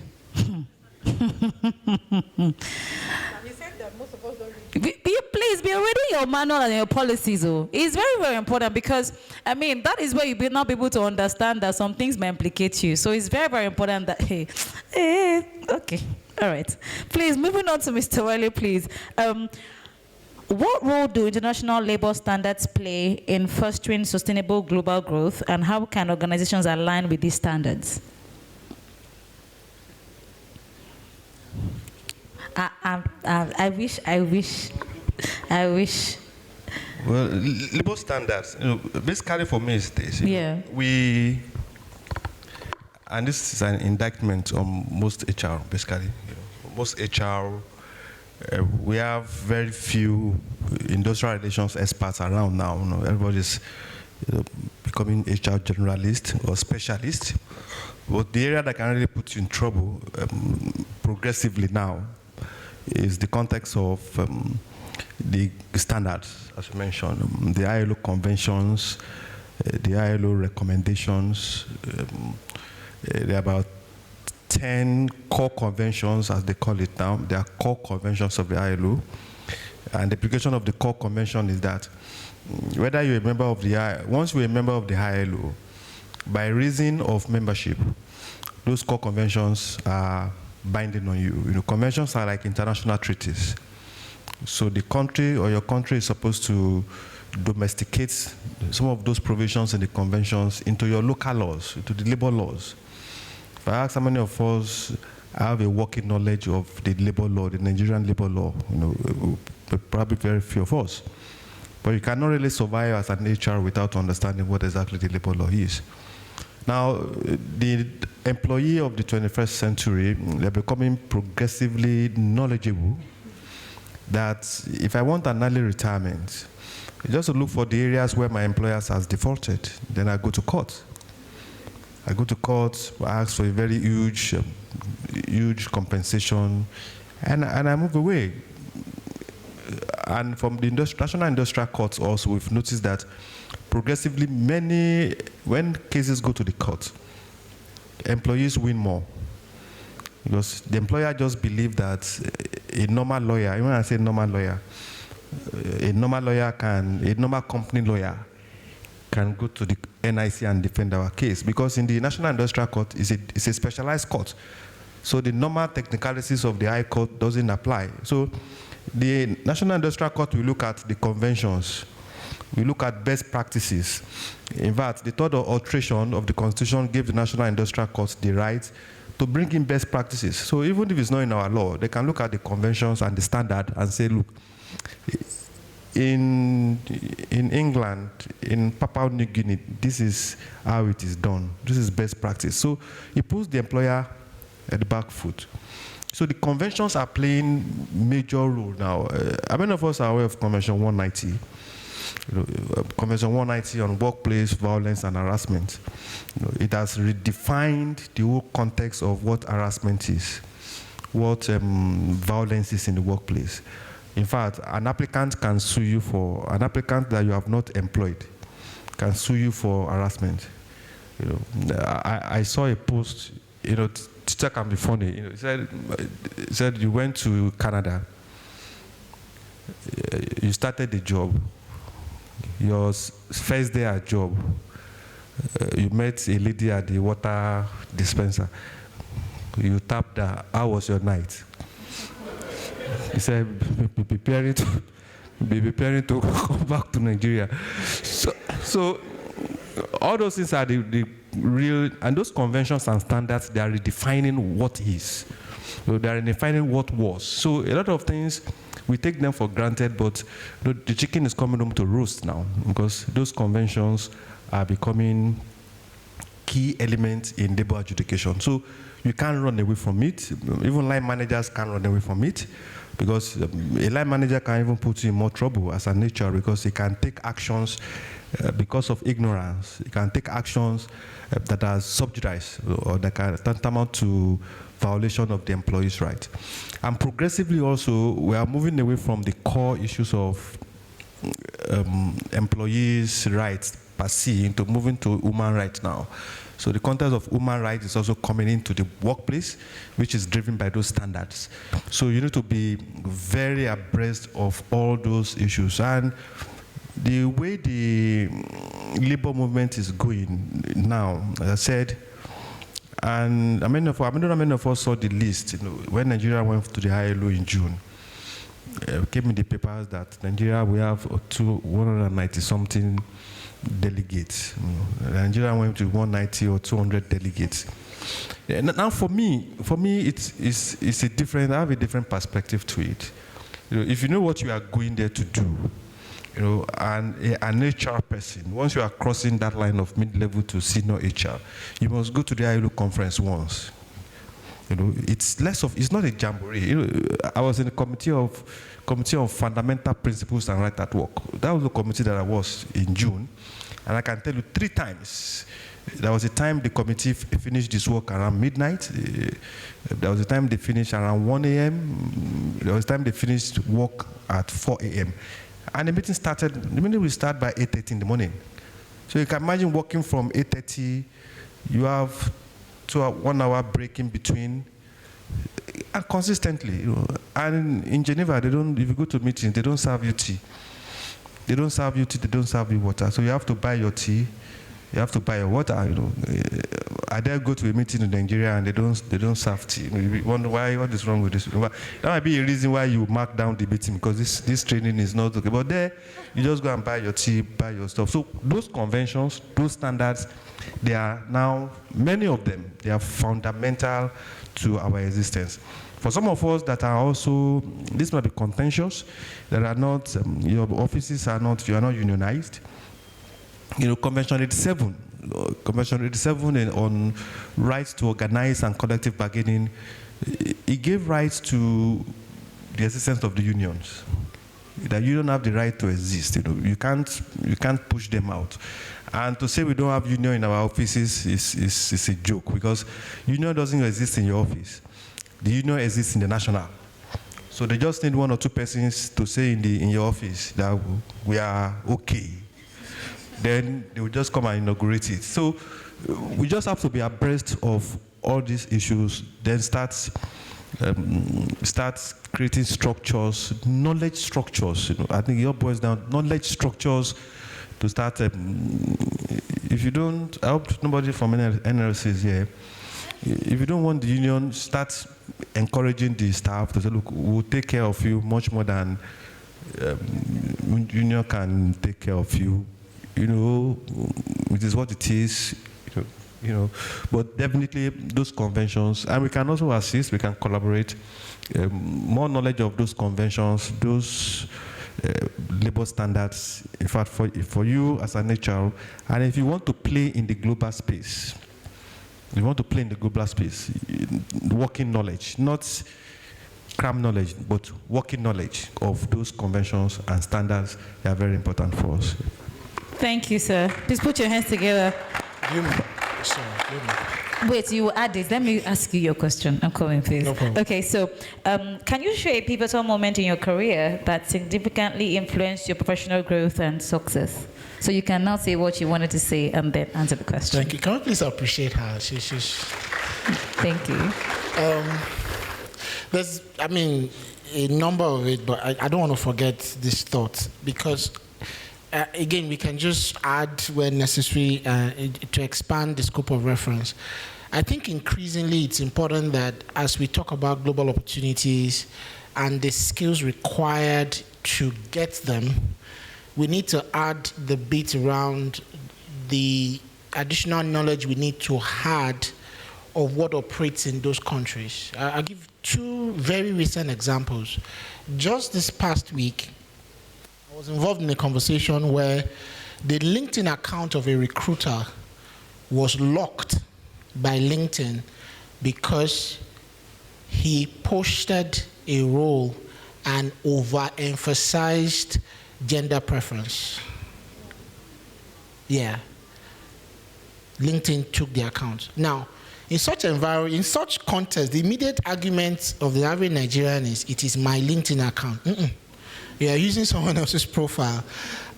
Please be reading your manual and your policies. Oh. It's very, very important because, I mean, that is where you will not be able to understand that some things may implicate you. So it's very, very important that, hey, okay, all right. Please, moving on to Mr. Wiley, please. What role do international labor standards play in fostering sustainable global growth, and how can organizations align with these standards? I wish. Well, labor standards, basically for me is this. Yeah. And this is an indictment on most HR, basically. Most HR, we have very few industrial relations experts around now. Everybody's becoming HR generalist or specialist. But the area that can really put you in trouble progressively now is the context of the standards, as you mentioned, the ILO conventions, the ILO recommendations. There are about 10 core conventions, as they call it now. They are core conventions of the ILO. And the application of the core convention is that whether you're a member of the once you're a member of the ILO, by reason of membership, those core conventions are binding on you. Conventions are like international treaties. So the country or your country is supposed to domesticate some of those provisions in the conventions into your local laws, into the labor laws. If I ask how many of us have a working knowledge of the labor law, the Nigerian labor law, probably very few of us. But you cannot really survive as an HR without understanding what exactly the labor law is. Now, the employee of the 21st century, they're becoming progressively knowledgeable that if I want an early retirement, just to look for the areas where my employers has defaulted, then I go to court. I go to court, I ask for a very huge compensation, and I move away. And from the national industrial courts also, we've noticed that progressively when cases go to the court, employees win more. Because the employer just believes that a normal lawyer, when I say normal lawyer, a normal company lawyer can go to the NIC and defend our case. Because in the National Industrial Court, it's a specialized court. So the normal technicalities of the High Court doesn't apply. So the National Industrial Court will look at the conventions. We look at best practices. In fact, the third alteration of the Constitution gave the National Industrial Court the right to bring in best practices. So even if it's not in our law, they can look at the conventions and the standard and say, look, in England, in Papua New Guinea, this is how it is done. This is best practice. So it puts the employer at the back foot. So the conventions are playing major role now. How many of us are aware of Convention 190? Convention 190 on workplace violence and harassment. It has redefined the whole context of what harassment is, what violence is in the workplace. In fact, an applicant that you have not employed can sue you for harassment. I saw a post, teacher can be funny. It said you went to Canada, you started the job. Your first day at job, you met a lady at the water dispenser. You tapped her. How was your night? He said, be preparing to come back to Nigeria. So all those things are the real, and those conventions and standards, they are redefining what is. So they are redefining what was. So a lot of things, we take them for granted, but the chicken is coming home to roost now because those conventions are becoming key elements in labor adjudication. So you can't run away from it. Even line managers can't run away from it. because a line manager can even put you in more trouble as an HR because he can take actions because of ignorance. He can take actions that are subjudice or that can tantamount to violation of the employee's right. And progressively also, we are moving away from the core issues of employees' rights per se into moving to human rights now. So the context of human rights is also coming into the workplace, which is driven by those standards. So you need to be very abreast of all those issues. And the way the labor movement is going now, as I said, and I don't know how many of us saw the list, when Nigeria went to the ILO in June. It came in the papers that Nigeria, we have 190-something delegates. Nigeria went to 190 or 200 delegates. Now, for me, it's a different. I have a different perspective to it. If you know what you are going there to do, and an HR person, once you are crossing that line of mid-level to senior HR, you must go to the ILO conference once. It's not a jamboree. I was in the committee of fundamental principles and right at work. That was the committee that I was in June, and I can tell you 3 times. There was a time the committee finished this work around midnight. There was a time they finished around 1 a.m. There was a time they finished work at 4 a.m. And the meeting will start by 8:30 in the morning. So you can imagine working from 8:30, you have 1 hour break in between, and consistently. And in Geneva, if you go to meetings, they don't serve you tea. They don't serve you tea, they don't serve you water. So you have to buy your tea, you have to buy your water. I dare go to a meeting in Nigeria and they don't serve tea. You wonder what is wrong with this. That might be a reason why you mark down the meeting, because this training is not okay. But there, you just go and buy your tea, buy your stuff. So those conventions, those standards, they are now, many of them, they are fundamental to our existence. For some of us that are also, this might be contentious, that are not, your offices are not, you are not unionized. Convention 87 on rights to organize and collective bargaining, it gave rights to the existence of the unions. That you don't have the right to exist. You can't push them out. And to say we don't have union in our offices is a joke, because union doesn't exist in your office. The union exists in the national. So they just need 1 or 2 persons to say in your office that we are okay. Then they will just come and inaugurate it. So we just have to be abreast of all these issues, then start creating structures, knowledge structures. I think it all boils down knowledge structures to start. If you don't, I hope nobody from NLC is here. If you don't want the union, start encouraging the staff to say, look, we'll take care of you much more than union can take care of you. It is what it is. But definitely those conventions, and we can also assist, we can collaborate. More knowledge of those conventions, those labor standards, in fact, for you as an HR, and if you want to play in the global space, working knowledge, not cram knowledge, but working knowledge of those conventions and standards, they are very important for us. Thank you, sir. Please put your hands together. Wait, you will add this. Let me ask you your question. I'm coming, please. No problem. Okay, so can you share a pivotal moment in your career that significantly influenced your professional growth and success? So you can now say what you wanted to say and then answer the question. Thank you. Can we please appreciate her? She's... Thank you. There's, a number of it, but I don't want to forget this thought, because again, we can just add where necessary to expand the scope of reference. I think increasingly it's important that as we talk about global opportunities and the skills required to get them, we need to add the bit around the additional knowledge we need to add of what operates in those countries. I'll give 2 very recent examples. Just this past week, I was involved in a conversation where the LinkedIn account of a recruiter was locked by LinkedIn because he posted a role and overemphasized gender preference. Yeah. LinkedIn took the account. Now, in such environment, in such context, the immediate argument of the average Nigerian is, it is my LinkedIn account. You are using someone else's profile,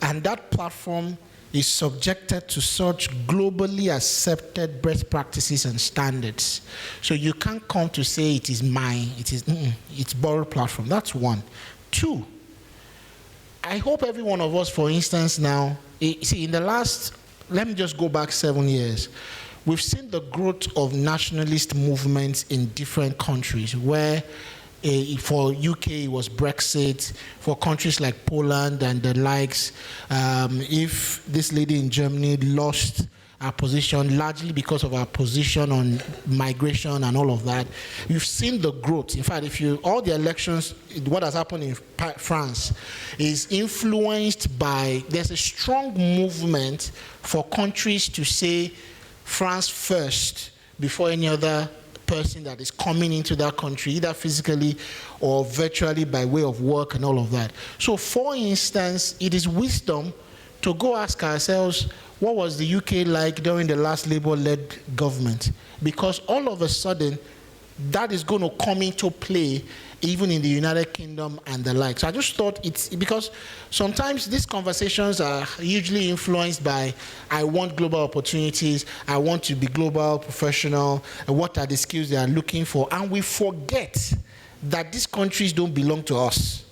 and that platform is subjected to such globally accepted best practices and standards. So you can't come to say it is mine, it's borrowed platform. That's one. Two, I hope every one of us, for instance, now, see, in the last, let me just go back 7 years. We've seen the growth of nationalist movements in different countries where for UK it was Brexit, for countries like Poland and the likes, if this lady in Germany lost our position largely because of our position on migration and all of that, you've seen the growth. In fact, all the elections, what has happened in France is influenced by, there's a strong movement for countries to say France first before any other person that is coming into that country, either physically or virtually by way of work and all of that. So for instance, it is wisdom to go ask ourselves, what was the UK like during the last Labour-led government? Because all of a sudden, that is going to come into play even in the United Kingdom and the like. So I just thought it's because sometimes these conversations are hugely influenced by, I want global opportunities, I want to be global professional, and what are the skills they are looking for, and we forget that these countries don't belong to us.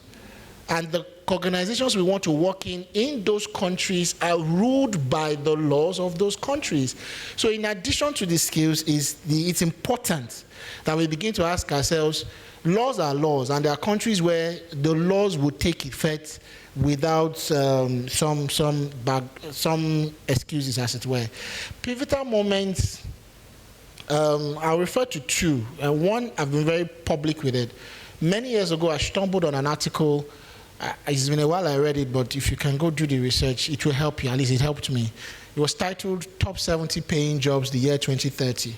And the organizations we want to work in those countries are ruled by the laws of those countries. So in addition to the skills, it's important that we begin to ask ourselves, laws are laws, and there are countries where the laws would take effect without some excuses, as it were. Pivotal moments, I'll refer to two. One, I've been very public with it. Many years ago, I stumbled on an article. It's been a while I read it, but if you can go do the research, it will help you. At least it helped me. It was titled Top 70 Paying Jobs the Year 2030.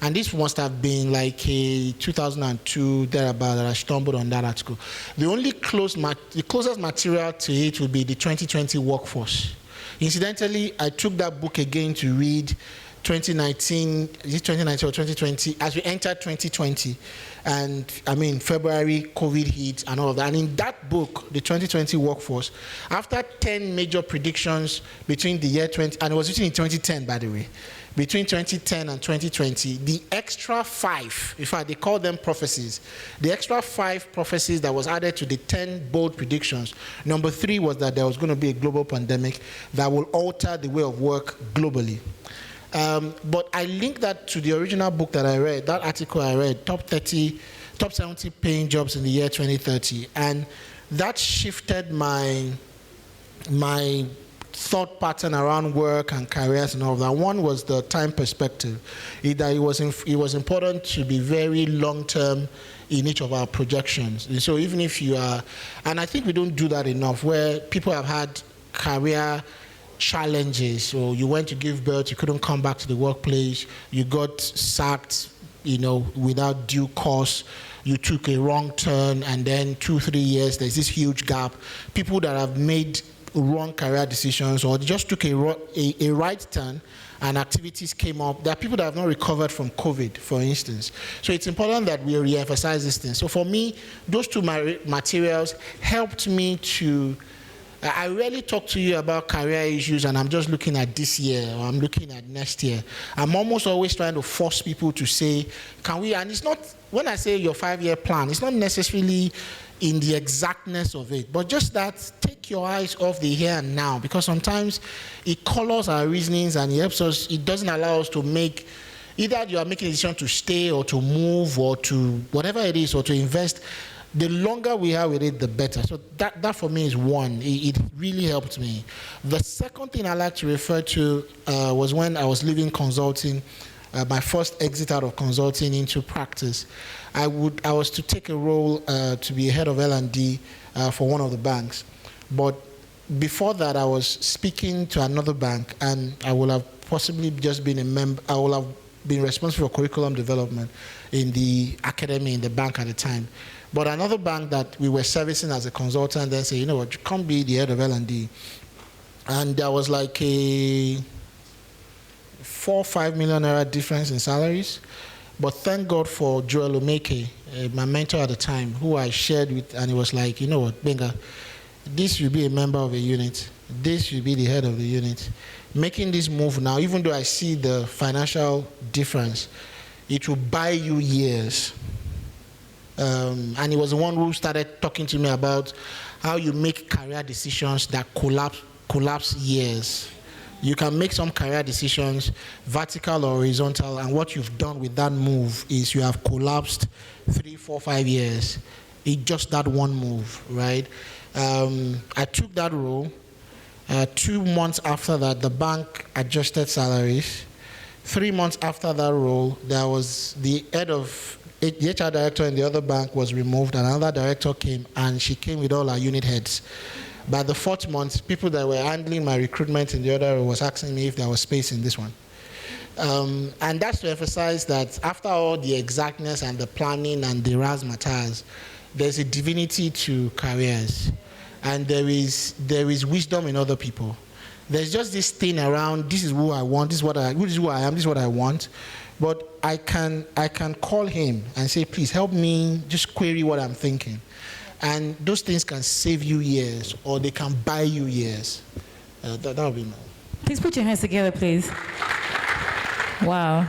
And this must have been like a 2002, thereabout, that I stumbled on that article. The only the closest material to it would be the 2020 workforce. Incidentally, I took that book again to read 2019, is it 2019 or 2020, as we entered 2020. And I mean, February, COVID hit and all of that. And in that book, the 2020 workforce, after 10 major predictions between the year 20, and it was written in 2010, by the way, between 2010 and 2020, the extra 5, in fact, they call them prophecies, the extra 5 prophecies that was added to the 10 bold predictions. Number 3 was that there was going to be a global pandemic that will alter the way of work globally. But I linked that to the original book that I read, that article I read, Top 70 Paying Jobs in the Year 2030. And that shifted my thought pattern around work and careers and all of that. One was the time perspective. It was important to be very long-term in each of our projections. And so even if you are, and I think we don't do that enough, where people have had career challenges, or you went to give birth, you couldn't come back to the workplace, you got sacked, without due cause, you took a wrong turn, and then 2-3 years, there's this huge gap. People that have made wrong career decisions, or just took a right turn and activities came up. There are people that have not recovered from COVID, for instance. So it's important that we re-emphasize these things. So for me, those two materials helped me to, I rarely talk to you about career issues and I'm just looking at this year or I'm looking at next year. I'm almost always trying to force people to say, can we, and it's not, when I say your 5-year plan, it's not necessarily in the exactness of it, but just that take your eyes off the here and now, because sometimes it colors our reasonings and it helps us, it doesn't allow us to make, either you are making a decision to stay or to move or to whatever it is or to invest. The longer we are with it, the better. So that for me is one. It really helped me. The second thing I like to refer to was when I was leaving consulting, my first exit out of consulting into practice. I was to take a role to be head of L&D for one of the banks. But before that, I was speaking to another bank, and I would have possibly just been a member. I would have been responsible for curriculum development in the academy in the bank at the time. But another bank that we were servicing as a consultant then said, you know what, you can't be the head of L&D. And there was like a 4 or 5 million naira difference in salaries. But thank God for Joel Omeke, my mentor at the time, who I shared with, and he was like, you know what, Benga, this will be a member of a unit. This will be the head of the unit. Making this move now, even though I see the financial difference, it will buy you years. And he was the one who started talking to me about how you make career decisions that collapse years. You can make some career decisions, vertical or horizontal, and what you've done with that move is you have collapsed 3, 4, 5 years. It's just that one move, right? I took that role. 2 months after that, the bank adjusted salaries. 3 months after that role, there was the head of the HR director in the other bank was removed, and another director came, and she came with all our unit heads. By the 4th month, people that were handling my recruitment in the other role was asking me if there was space in this one. And that's to emphasize that after all the exactness and the planning and the razzmatazz, there's a divinity to careers. And there is wisdom in other people. There's just this thing around, this is who I want, this is who I am, this is what I want. But I can call him and say, please help me just query what I'm thinking. And those things can save you years, or they can buy you years. That would be my... Please put your hands together, please. Wow.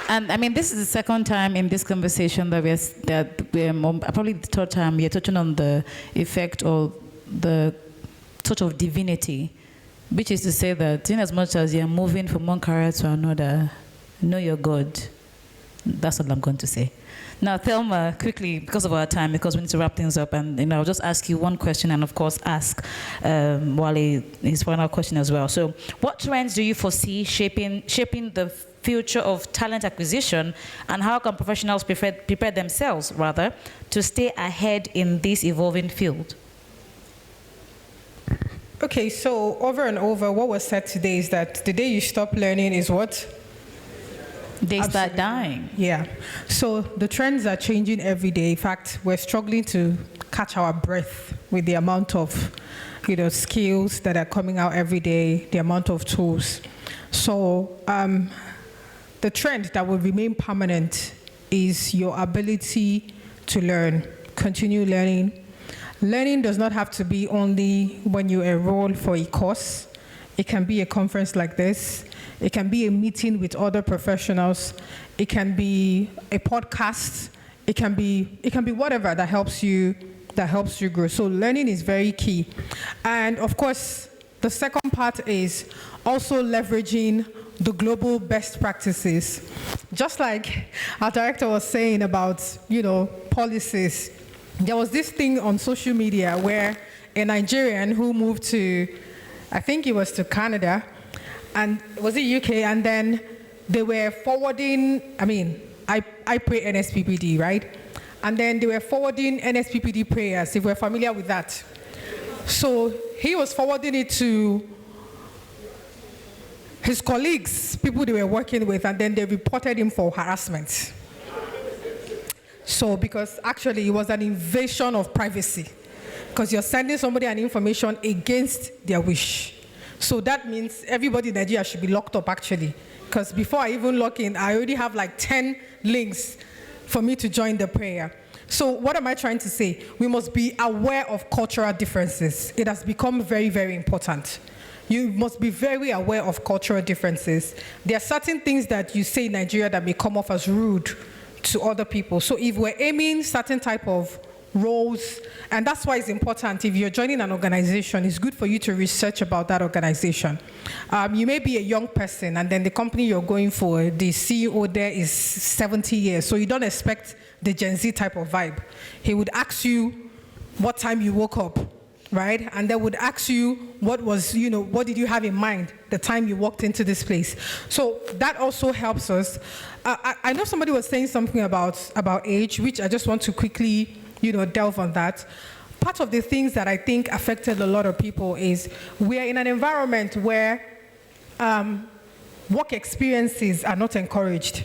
And I mean, this is the second time in this conversation that we're probably the third time we're touching on the effect of the touch of divinity, which is to say that in as much as you're moving from one career to another, know your God. That's what I'm going to say. Now, Thelma, quickly, because of our time, because we need to wrap things up, and I'll just ask you one question, and of course ask Wale his final question as well. So, what trends do you foresee shaping the future of talent acquisition, and how can professionals prepare themselves, rather, to stay ahead in this evolving field? Okay, so over and over, what was said today is that the day you stop learning is what? They start dying. Yeah. So the trends are changing every day. In fact, we're struggling to catch our breath with the amount of, skills that are coming out every day, the amount of tools. So the trend that will remain permanent is your ability to learn, continue learning. Learning does not have to be only when you enroll for a course. It can be a conference like this. It can be a meeting with other professionals. It can be a podcast. It can be whatever that helps you grow. So learning is very key. And of course, the second part is also leveraging the global best practices. Just like our director was saying about, policies. There was this thing on social media where a Nigerian who moved to, I think it was to Canada, and was it UK? And then they were forwarding, I pray NSPPD, right? And then they were forwarding NSPPD prayers, if we're familiar with that. So he was forwarding it to his colleagues, people they were working with, and then they reported him for harassment. So because actually it was an invasion of privacy, because you're sending somebody an information against their wish. So that means everybody in Nigeria should be locked up, actually. Because before I even log in, I already have like 10 links for me to join the prayer. So what am I trying to say? We must be aware of cultural differences. It has become very, very important. You must be very aware of cultural differences. There are certain things that you say in Nigeria that may come off as rude to other people. So if we're aiming certain type of roles, and that's why it's important, if you're joining an organization, it's good for you to research about that organization. You may be a young person, and then the company you're going for, the CEO there is 70 years, so you don't expect the Gen Z type of vibe. He would ask you what time you woke up, right? And they would ask you what did you have in mind the time you walked into this place. So that also helps us. I know somebody was saying something about age, which I just want to quickly delve on that. Part of the things that I think affected a lot of people is we are in an environment where work experiences are not encouraged.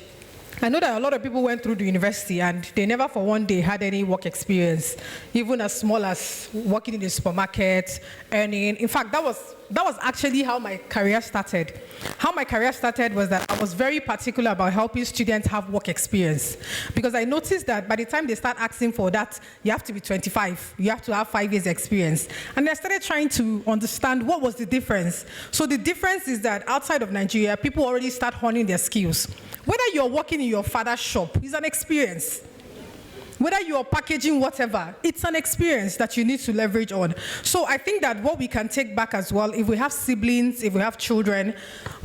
I know that a lot of people went through the university and they never for one day had any work experience, even as small as working in the supermarket, earning. In fact, that was actually how my career started. How my career started was that I was very particular about helping students have work experience, because I noticed that by the time they start asking for that, you have to be 25, you have to have 5 years experience. And I started trying to understand what was the difference. So the difference is that outside of Nigeria, people already start honing their skills. Whether you're working in your father's shop, it's an experience. Whether you're packaging whatever, it's an experience that you need to leverage on. So I think that what we can take back as well, if we have siblings, if we have children,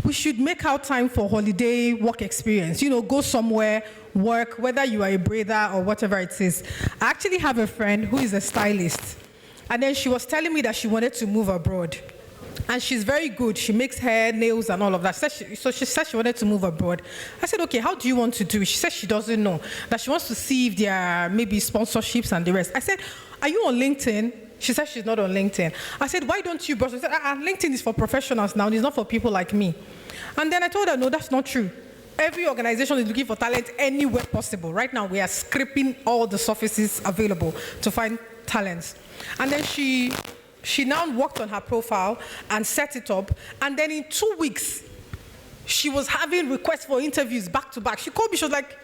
we should make out time for holiday work experience. You know, go somewhere, work, whether you are a braider or whatever it is. I actually have a friend who is a stylist. And then she was telling me that she wanted to move abroad. And she's very good. She makes hair, nails, and all of that. So she said she wanted to move abroad. I said, okay, how do you want to do it? She said she doesn't know, that she wants to see if there are maybe sponsorships and the rest. I said, are you on LinkedIn? She said she's not on LinkedIn. I said, why don't you? She said, LinkedIn is for professionals now. It's not for people like me. And then I told her, no, that's not true. Every organization is looking for talent anywhere possible. Right now, we are scraping all the surfaces available to find talents. And then she now worked on her profile and set it up. And then in 2 weeks, she was having requests for interviews back to back. She called me, she was like,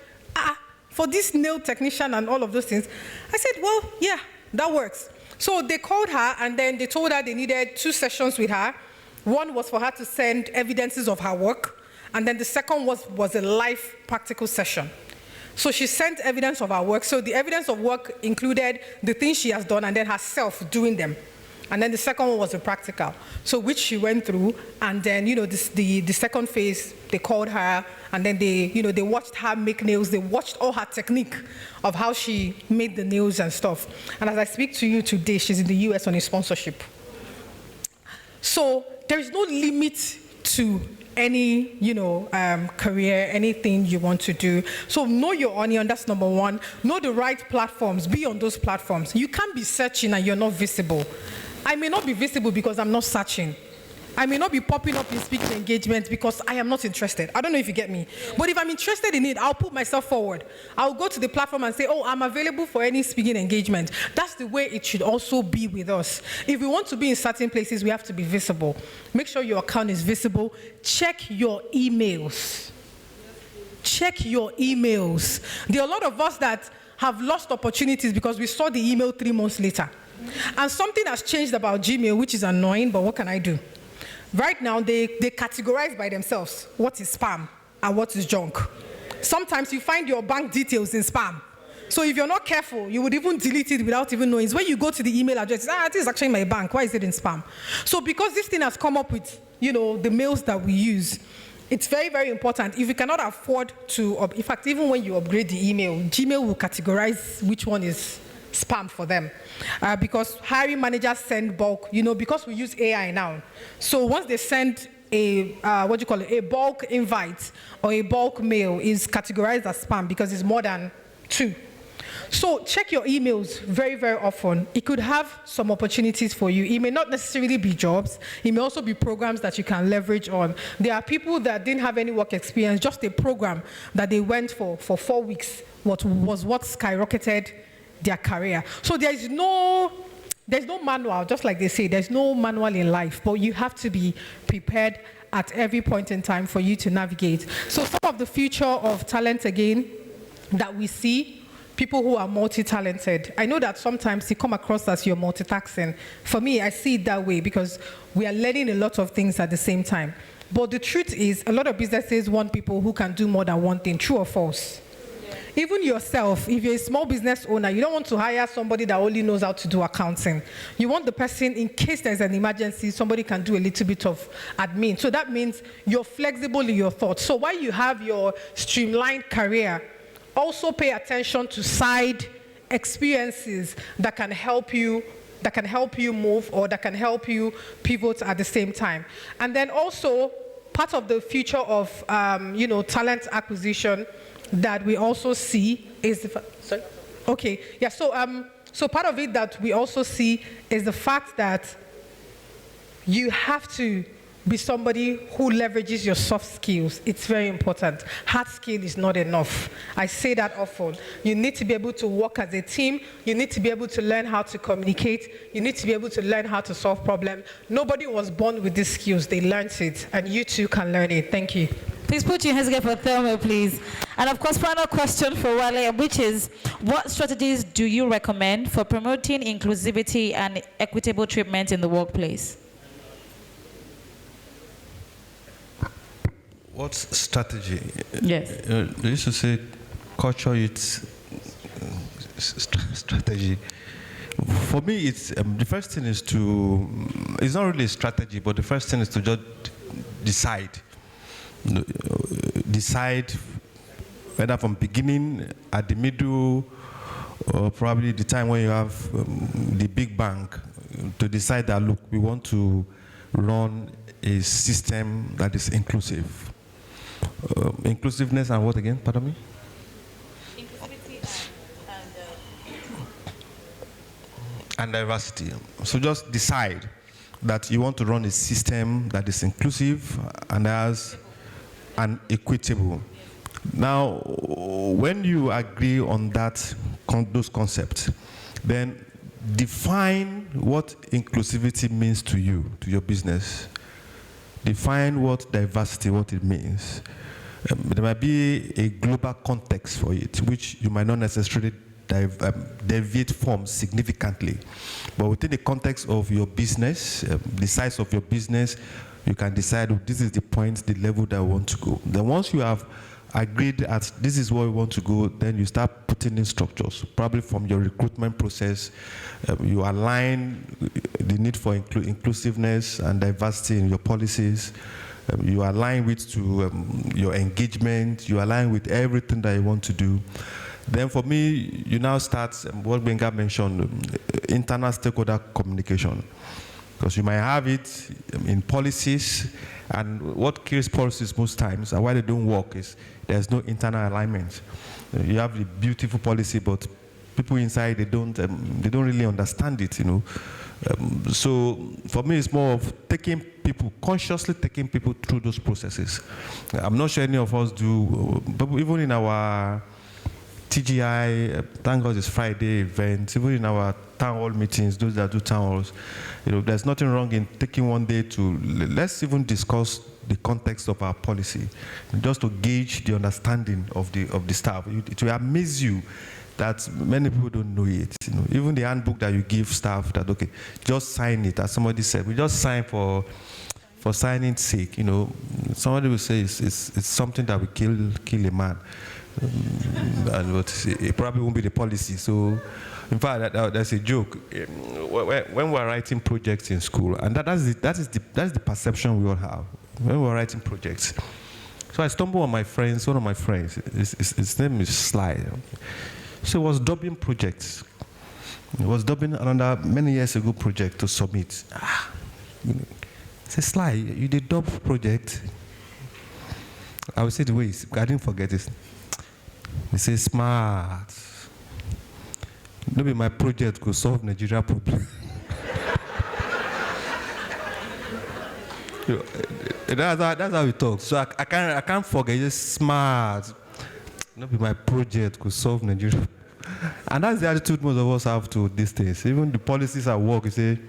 for this nail technician and all of those things. I said, well, yeah, that works. So they called her and then they told her they needed 2 sessions with her. One was for her to send evidences of her work. And then the second was a live practical session. So she sent evidence of her work. So the evidence of work included the things she has done and then herself doing them. And then the second one was a practical, so which she went through. And then, you know, the second phase, they called her, and then they watched her make nails. They watched all her technique of how she made the nails and stuff. And as I speak to you today, she's in the US on a sponsorship. So there is no limit to any, career, anything you want to do. So know your onion, that's number one. Know the right platforms, be on those platforms. You can't be searching and you're not visible. I may not be visible because I'm not searching. I may not be popping up in speaking engagements because I am not interested. I don't know if you get me. But if I'm interested in it, I'll put myself forward. I'll go to the platform and say, oh, I'm available for any speaking engagement. That's the way it should also be with us. If we want to be in certain places, we have to be visible. Make sure your account is visible. Check your emails. Check your emails. There are a lot of us that have lost opportunities because we saw the email 3 months later. And something has changed about Gmail, which is annoying, but what can I do? Right now, they categorize by themselves what is spam and what is junk. Sometimes you find your bank details in spam. So if you're not careful, you would even delete it without even knowing. It's when you go to the email address, this is actually my bank. Why is it in spam? So because this thing has come up with, the mails that we use, it's very, very important. If you cannot afford to, in fact, even when you upgrade the email, Gmail will categorize which one is spam for them. Because hiring managers send bulk, because we use AI now. So once they send a bulk invite or a bulk mail, is categorized as spam because it's more than 2. So check your emails very, very often. It could have some opportunities for you. It may not necessarily be jobs. It may also be programs that you can leverage on. There are people that didn't have any work experience, just a program that they went for 4 weeks, what skyrocketed their career. So there's no manual, just like they say, there's no manual in life, but you have to be prepared at every point in time for you to navigate. So some of the future of talent again that we see, people who are multi-talented. I know that sometimes you come across as you're multitasking. For me, I see it that way because we are learning a lot of things at the same time. But the truth is, a lot of businesses want people who can do more than one thing, true or false? Even yourself, if you're a small business owner, you don't want to hire somebody that only knows how to do accounting. You want the person, in case there's an emergency, somebody can do a little bit of admin. So that means you're flexible in your thoughts. So while you have your streamlined career, also pay attention to side experiences that can help you move or that can help you pivot at the same time. And then also, part of the future of talent acquisition that we also see is so part of it that we also see is the fact that you have to be somebody who leverages your soft skills. It's very important. Hard skill is not enough. I say that often. You need to be able to work as a team. You need to be able to learn how to communicate. You need to be able to learn how to solve problems. Nobody was born with these skills. They learned it, and you too can learn it. Thank you. Please put your hands together for Thelma, please. And of course, final question for Wale, which is, what strategies do you recommend for promoting inclusivity and equitable treatment in the workplace? What strategy? Yes. They used to say, culture it's strategy. For me, it's the first thing is to, it's not really a strategy, but the first thing is to just decide. Decide whether from beginning, at the middle, or probably the time when you have the big bang, to decide that, look, we want to run a system that is inclusive. Inclusiveness and what again? Pardon me? Inclusivity and diversity. So just decide that you want to run a system that is inclusive and has and equitable. Now, when you agree on that, those concepts, then define what inclusivity means to you, to your business. Define what diversity, what it means. There might be a global context for it, which you might not necessarily deviate from significantly. But within the context of your business, the size of your business, you can decide, oh, this is the point, the level that I want to go. Then once you have agreed at this is where we want to go, then you start putting in structures. Probably from your recruitment process, you align the need for inclusiveness and diversity in your policies. You align with to your engagement. You align with everything that you want to do. Then for me, you now start what Benga mentioned, internal stakeholder communication. Because you might have it in policies, and what kills policies most times, and why they don't work, is there's no internal alignment. You have the beautiful policy, but people inside, they don't really understand it, you know. So for me, it's more of taking people, consciously taking people through those processes. I'm not sure any of us do, but even in our TGI, thank God it's Friday events, even in our town hall meetings, those that do town halls, you know, there's nothing wrong in taking one day to, let's even discuss the context of our policy, just to gauge the understanding of the staff. It will amaze you that many people don't know it. You know, even the handbook that you give staff, that okay, just sign it. As somebody said, we just sign for signing's sake. You know, somebody will say it's something that will kill a man. But it probably won't be the policy. So, in fact, that's a joke. When we're writing projects in school, and that's the perception we all have when we're writing projects. So I stumbled on one of my friends. His name is Sly. So he was dubbing projects. He was dubbing another many years ago project to submit. He said, Sly, you did dub project. I will say the ways. I didn't forget this. He said, smart. Maybe my project could solve Nigeria problem. That's how we talk. So I can't forget. Just smart. Maybe my project could solve Nigeria. And that's the attitude most of us have to these days. Even the policies at work, you say,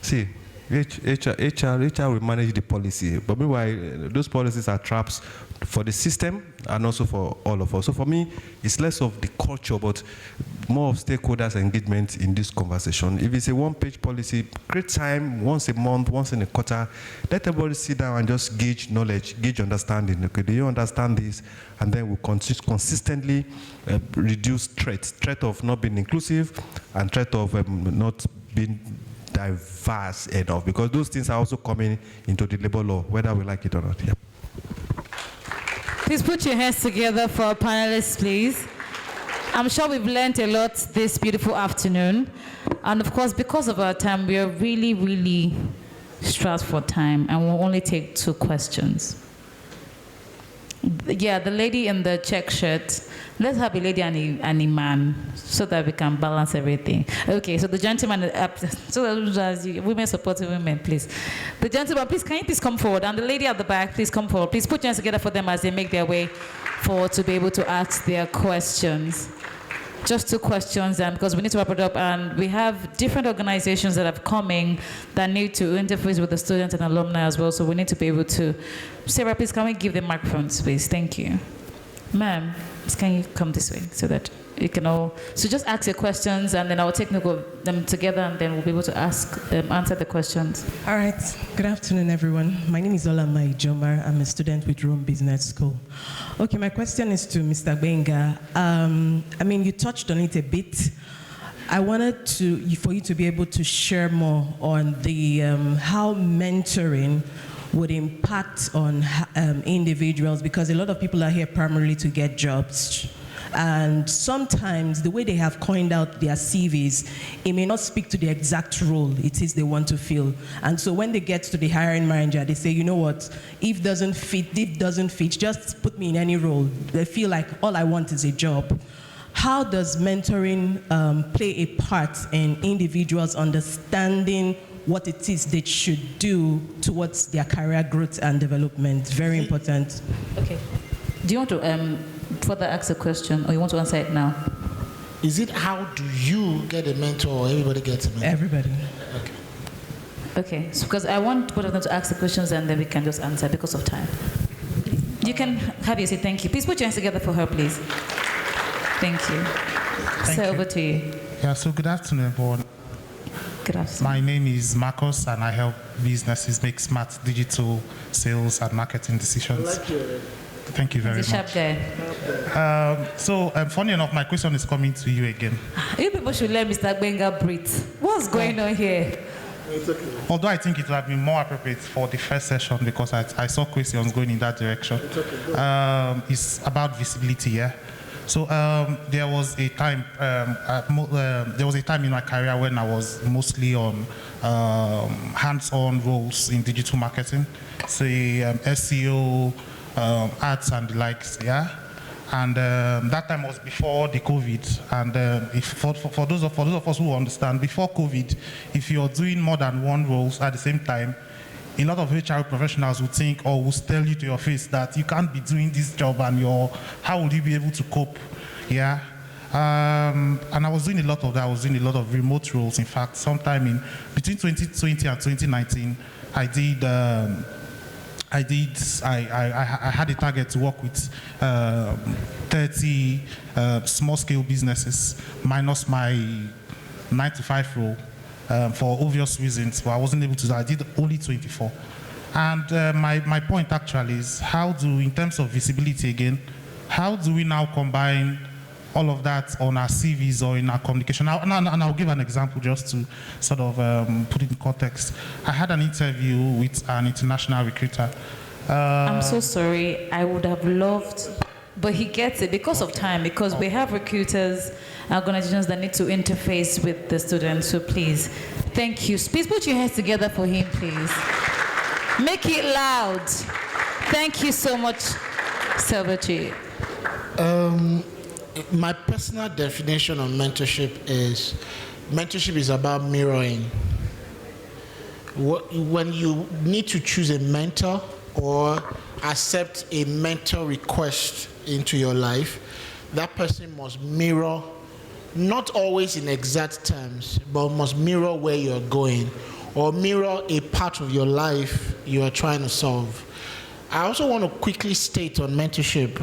see, HR will manage the policy. But meanwhile, those policies are traps for the system and also for all of us. So for me, it's less of the culture, but more of stakeholders' engagement in this conversation. If it's a one-page policy, create time once a month, once in a quarter. Let everybody sit down and just gauge knowledge, gauge understanding. Okay, do you understand this? And then we'll consistently reduce threat of not being inclusive and threat of not being diverse enough, because those things are also coming into the labor law, whether we like it or not. Yep. Please put your hands together for our panelists, please. I'm sure we've learned a lot this beautiful afternoon. And of course, because of our time, we are really, really strapped for time, and we'll only take 2 questions. Yeah, the lady in the check shirt. Let's have a lady and a man so that we can balance everything. Okay, so the gentleman, so as women supporting women, please. The gentleman, please, can you please come forward? And the lady at the back, please come forward. Please put your hands together for them as they make their way forward to be able to ask their questions. Just 2 questions, because we need to wrap it up, and we have different organizations that have coming that need to interface with the students and alumni as well, so we need to be able to. Sarah, please, can we give the microphones, please? Thank you. Ma'am, can you come this way so that you can all... So just ask your questions, and then I'll take them together, and then we'll be able to answer the questions. All right. Good afternoon, everyone. My name is Olamide Jomar. I'm a student with Rome Business School. Okay, my question is to Mr. Benga. I mean, you touched on it a bit. I wanted for you to be able to share more on the how mentoring would impact on individuals, because a lot of people are here primarily to get jobs. And sometimes the way they have coined out their CVs, it may not speak to the exact role it is they want to fill. And so when they get to the hiring manager, they say, you know what, if doesn't fit, just put me in any role. They feel like all I want is a job. How does mentoring play a part in individuals understanding what it is they should do towards their career growth and development? Very important. Okay. Do you want to further ask a question, or you want to answer it now? Is it how do you get a mentor, or everybody gets a mentor? Everybody. Okay. Okay, so because I want both of them to ask the questions, and then we can just answer because of time. You can have your seat. Thank you. Please put your hands together for her, please. Thank you. So over to you. Yeah, so good afternoon, everyone. Good afternoon. My name is Marcos, and I help businesses make smart digital sales and marketing decisions. Thank you very much. He's a sharp guy. Funny enough, my question is coming to you again. You people should let Mr. Benga breathe. What's going on here? Although I think it would have been more appropriate for the first session, because I saw questions going in that direction. It's about visibility, yeah? So there was a time in my career when I was mostly on hands-on roles in digital marketing, say SEO, ads and the likes, yeah. And that time was before the COVID. And for those of us who understand, before COVID, if you're doing more than one roles at the same time, a lot of HR professionals would think or would tell you to your face that you can't be doing this job, and how would you be able to cope? Yeah. And I was doing a lot of that. I was doing a lot of remote roles. In fact, sometime between 2020 and 2019, I had a target to work with 30 small-scale businesses, minus my 9-to-5 role. For obvious reasons, but I wasn't able to. I did only 24. And my point actually is in terms of visibility again, how do we now combine all of that on our CVs or in our communication? And I'll give an example just to sort of put it in context. I had an interview with an international recruiter. I'm so sorry. I would have loved, but he gets it because of time, because we have recruiters, organizations that need to interface with the students. So please, thank you. Please put your hands together for him, please. Make it loud. Thank you so much, Salvatore. My personal definition of mentorship is about mirroring. When you need to choose a mentor or accept a mentor request into your life, that person must mirror, not always in exact terms, but must mirror where you're going or mirror a part of your life you are trying to solve. I also want to quickly state on mentorship,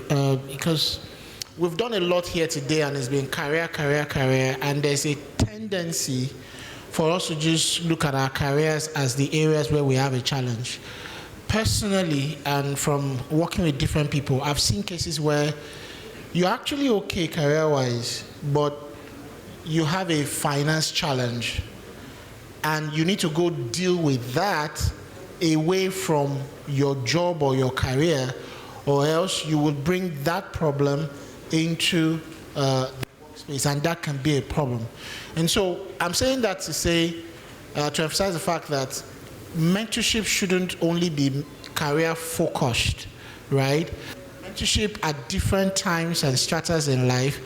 because we've done a lot here today and it's been career, and there's a tendency for us to just look at our careers as the areas where we have a challenge. Personally, and from working with different people, I've seen cases where you're actually okay career-wise, but you have a finance challenge, and you need to go deal with that away from your job or your career, or else you will bring that problem into the workspace, and that can be a problem. And so I'm saying that to say, to emphasize the fact that mentorship shouldn't only be career focused, right? mentorship at different times and stratas in life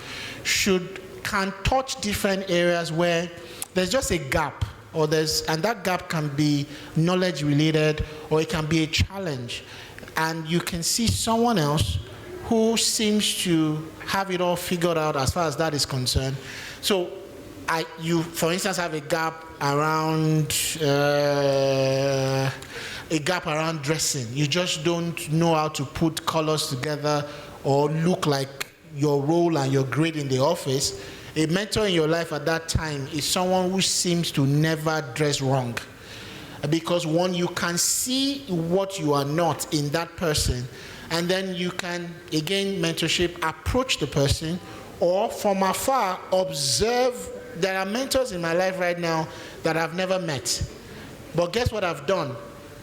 can touch different areas where there's just a gap, and that gap can be knowledge related, or it can be a challenge, and you can see someone else who seems to have it all figured out as far as that is concerned. So you, for instance, have a gap around dressing. You just don't know how to put colors together or look like your role and your grade in the office. A mentor in your life at that time is someone who seems to never dress wrong. Because one, you can see what you are not in that person, and then you can, again, mentorship, approach the person, or from afar, observe. There are mentors in my life right now that I've never met. But guess what I've done?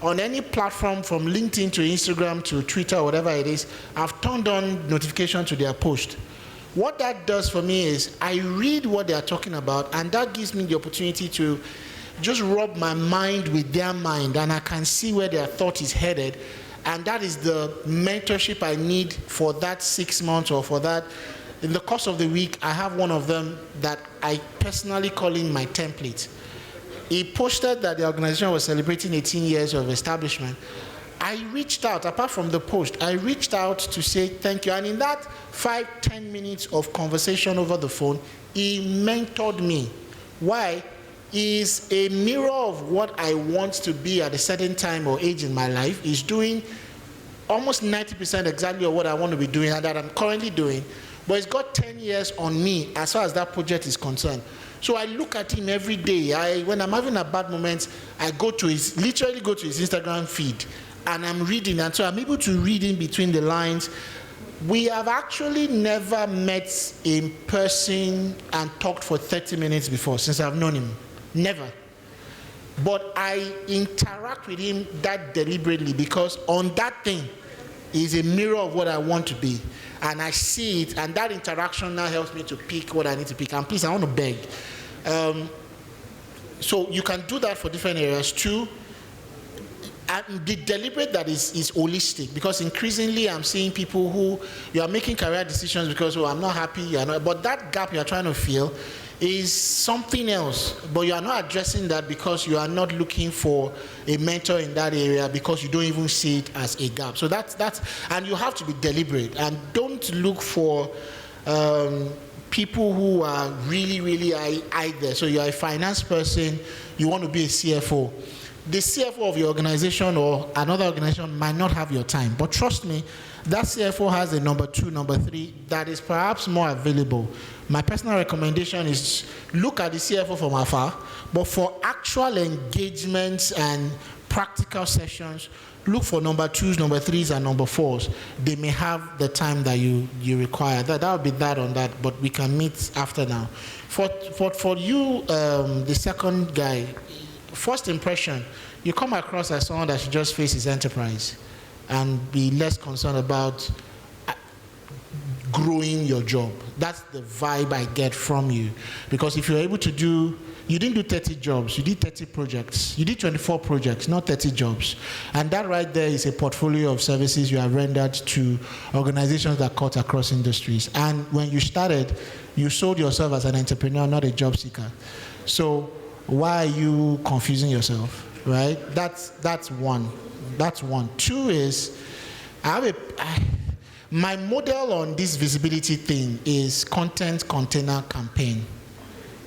On any platform, from LinkedIn to Instagram to Twitter, or whatever it is, I've turned on notification to their post. What that does for me is I read what they are talking about, and that gives me the opportunity to just rub my mind with their mind, and I can see where their thought is headed. And that is the mentorship I need for that 6 months, or for that. In the course of the week, I have one of them that I personally call in my template. He posted that the organization was celebrating 18 years of establishment. I reached out, apart from the post, I reached out to say thank you. And in that 5-10 minutes of conversation over the phone, he mentored me. Why? Is a mirror of what I want to be at a certain time or age in my life. Is doing almost 90% exactly of what I want to be doing and that I'm currently doing. But it's got 10 years on me as far as that project is concerned. So I look at him every day. When I'm having a bad moment, I literally go to his Instagram feed, and I'm reading, and so I'm able to read in between the lines. We have actually never met in person and talked for 30 minutes before since I've known him. Never. But I interact with him that deliberately, because on that thing is a mirror of what I want to be. And I see it, and that interaction now helps me to pick what I need to pick. And please, I want to beg. So you can do that for different areas too. And be deliberate that is holistic, because increasingly I'm seeing people who, you are making career decisions because, oh, I'm not happy, but that gap you are trying to fill is something else, but you are not addressing that because you are not looking for a mentor in that area, because you don't even see it as a gap. So that's and you have to be deliberate, and don't look for people who are really high there. So you are a finance person, you want to be a CFO. The CFO of your organization or another organization might not have your time, but trust me, that CFO has a number 2, number 3 that is perhaps more available. My personal recommendation is look at the CFO from afar, but for actual engagements and practical sessions, look for number 2s, number 3s, and number 4s. They may have the time that you require. That would be that on that, but we can meet after now. For you, the second guy, first impression, you come across as someone that should just face his enterprise and be less concerned about growing your job. That's the vibe I get from you. Because if you're able to you didn't do 30 jobs, you did 30 projects. You did 24 projects, not 30 jobs. And that right there is a portfolio of services you have rendered to organizations that cut across industries. And when you started, you sold yourself as an entrepreneur, not a job seeker. So why are you confusing yourself, right? That's one. That's one. 2 is, my model on this visibility thing is content container campaign.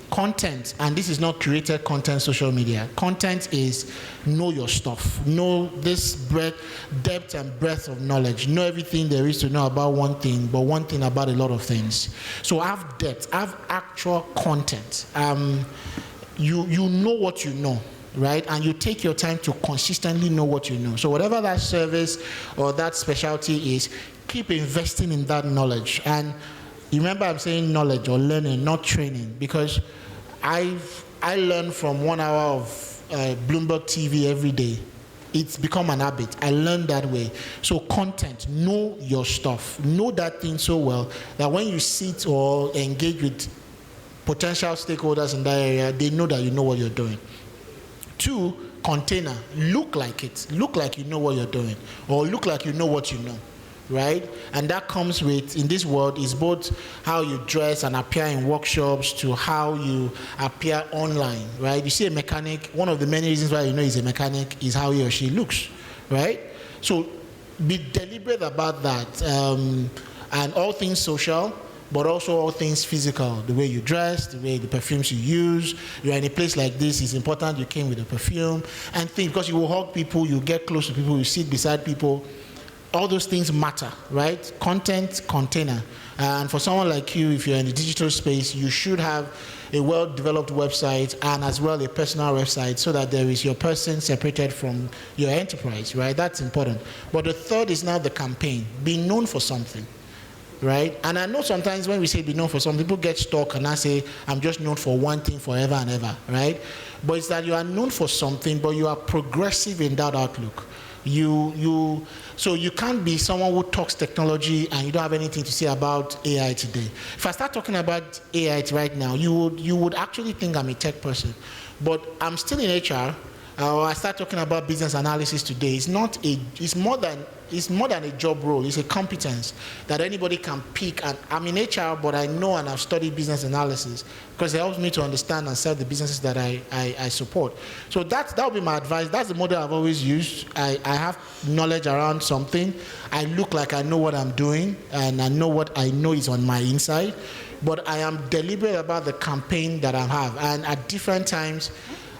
Content, and this is not curated content social media. Content is know your stuff. Know this depth and breadth of knowledge. Know everything there is to know about one thing, but one thing about a lot of things. So have depth, have actual content. You know what you know, right? And you take your time to consistently know what you know. So whatever that service or that specialty is, keep investing in that knowledge. And remember, I'm saying knowledge or learning, not training, because I learn from 1 hour of Bloomberg TV every day. It's become an habit. I learned that way. So content, know your stuff. Know that thing so well that when you sit or engage with potential stakeholders in that area, they know that you know what you're doing. 2, container. Look like it. Look like you know what you're doing, or look like you know what you know. right? And that comes with, in this world, is both how you dress and appear in workshops to how you appear online, right? You see a mechanic, one of the many reasons why you know he's a mechanic is how he or she looks, right? So be deliberate about that. And all things social, but also all things physical, the way you dress, the way the perfumes you use. You're in a place like this, it's important you came with a perfume. And think, because you will hug people, you get close to people, you sit beside people. All those things matter, right? Content, container. And for someone like you, if you're in the digital space, you should have a well-developed website and as well a personal website so that there is your person separated from your enterprise, right? That's important. But the third is now the campaign. Be known for something. Right? And I know sometimes when we say be known for something, people get stuck and I say, I'm just known for one thing forever and ever, right? But it's that you are known for something, but you are progressive in that outlook. So you can't be someone who talks technology and you don't have anything to say about AI today. If I start talking about AI right now, you would actually think I'm a tech person. But I'm still in HR, or I start talking about business analysis today. It's more than a job role. It's a competence that anybody can pick. And I'm in HR, but I know and I've studied business analysis because it helps me to understand and serve the businesses that I support. So that would be my advice. That's the model I've always used. I have knowledge around something. I look like I know what I'm doing, and I know what I know is on my inside. But I am deliberate about the campaign that I have. And at different times,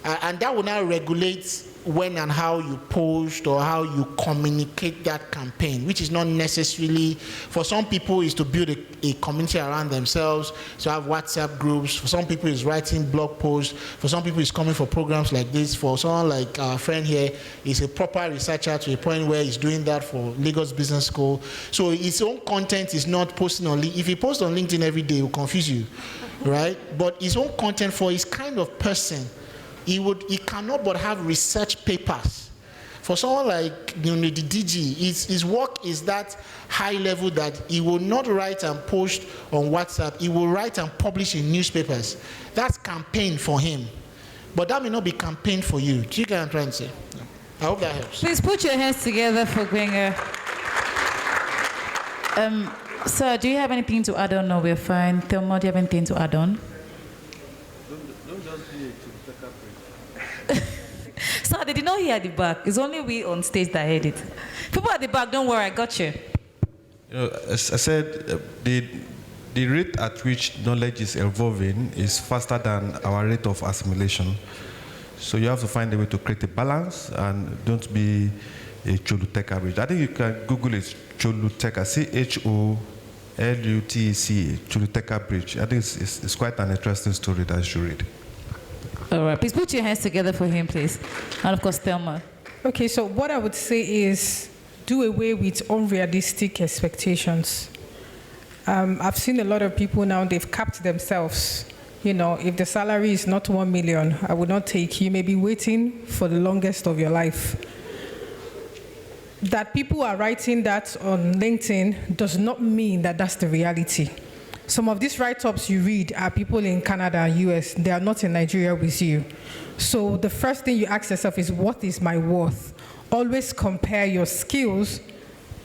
and that will now regulate when and how you post or how you communicate that campaign, which is not necessarily, for some people is to build a community around themselves, so have WhatsApp groups. For some people is writing blog posts. For some people is coming for programs like this. For someone like our friend here, is a proper researcher to a point where he's doing that for Lagos Business School. So his own content is not posting on LinkedIn. If he posts on LinkedIn every day, it will confuse you, right? But his own content for his kind of person, he cannot but have research papers. For someone like the DG, his work is that high level that he will not write and post on WhatsApp. He will write and publish in newspapers. That's campaign for him. But that may not be campaign for you. Do you get what I'm trying to say? I hope that helps. Please put your hands together for Gbenga. Sir, do you have anything to add on? No, we're fine. Thelma, do you have anything to add on? Sir, they did not hear at the back. It's only we on stage that heard it. People at the back, don't worry, I got you. As I said, the rate at which knowledge is evolving is faster than our rate of assimilation. So you have to find a way to create a balance and don't be a Choluteka bridge. I think you can Google it, Choluteka, C-H-O-L-U-T-E-C, Choluteka bridge. I think it's quite an interesting story that you should read. All right, please put your hands together for him, please. And of course, Thelma. Okay, so what I would say is do away with unrealistic expectations. I've seen a lot of people now, they've capped themselves. You know, if the salary is not 1 million, I would not take. You may be waiting for the longest of your life. That people are writing that on LinkedIn does not mean that that's the reality. Some of these write-ups you read are people in Canada and US. They are not in Nigeria with you. So the first thing you ask yourself is, what is my worth? Always compare your skills,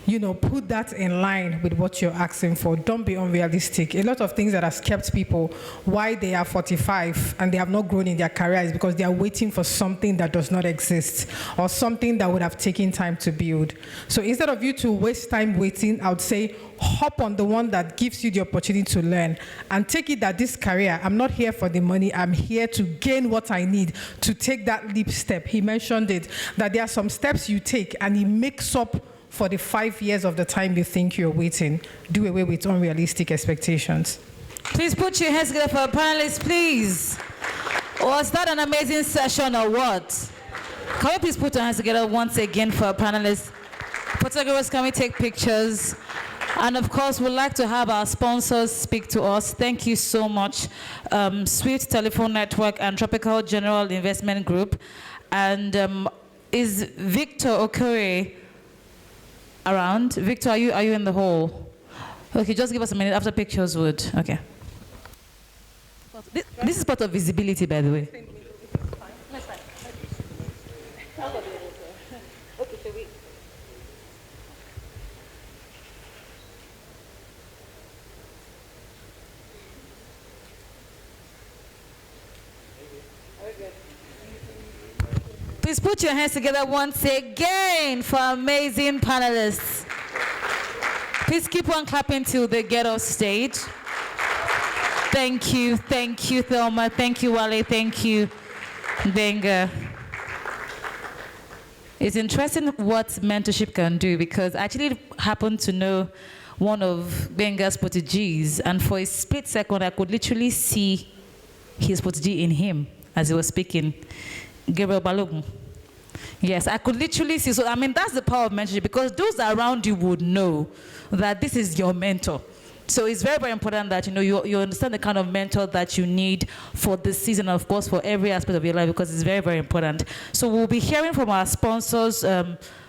you know, put that in line with what you're asking for. Don't be unrealistic. A lot of things that has kept people why they are 45 and they have not grown in their career is because they are waiting for something that does not exist or something that would have taken time to build. So instead of you to waste time waiting, I would say hop on the one that gives you the opportunity to learn and take it that this career, I'm not here for the money, I'm here to gain what I need to take that leap step. He mentioned it, that there are some steps you take and it makes up for the 5 years of the time you think you're waiting. Do away with unrealistic expectations. Please put your hands together for our panelists, please. Was that an amazing session or what? Can we please put our hands together once again for our panelists? Photographers, can we take pictures? And of course, we'd like to have our sponsors speak to us. Thank you so much. Swift Telephone Network and Tropical General Investment Group. And is Victor Okore around? Victor, are you in the hall? Okay, just give us a minute after pictures would. Okay. This is part of visibility, by the way. Please put your hands together once again for amazing panelists. Please keep on clapping till they get off stage. Thank you, Thelma. Thank you, Wale. Thank you, Benga. It's interesting what mentorship can do, because I actually happen to know one of Benga's proteges, and for a split second, I could literally see his protege in him as he was speaking. Gabriel Balogun. Yes, I could literally see. So, I mean, that's the power of mentorship, because those around you would know that this is your mentor. So it's very, very important that, you understand the kind of mentor that you need for this season, of course, for every aspect of your life, because it's very, very important. So we'll be hearing from our sponsors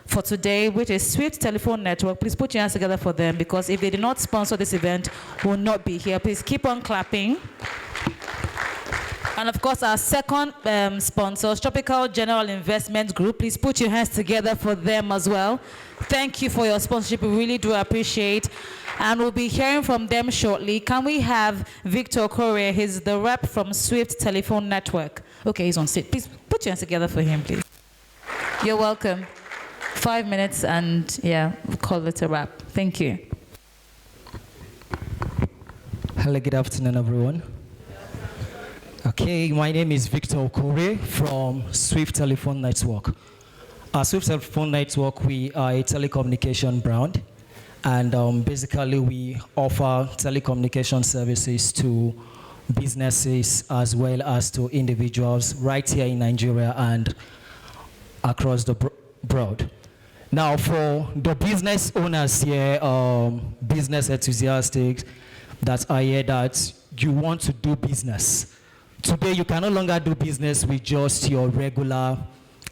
for today, which is Swift Telephone Network. Please put your hands together for them, because if they did not sponsor this event, will not be here. Please keep on clapping. And of course, our second sponsor, Tropical General Investment Group. Please put your hands together for them as well. Thank you for your sponsorship. We really do appreciate. And we'll be hearing from them shortly. Can we have Victor Correa? He's the rep from Swift Telephone Network. Okay, he's on seat. Please put your hands together for him, please. You're welcome. 5 minutes and yeah, we'll call it a wrap. Thank you. Hello, good afternoon, everyone. Okay, my name is Victor Okore from Swift Telephone Network. Swift Telephone Network, we are a telecommunication brand, and basically we offer telecommunication services to businesses as well as to individuals right here in Nigeria and across the broad. Now, for the business owners here, business enthusiasts that are here that you want to do business. Today, you can no longer do business with just your regular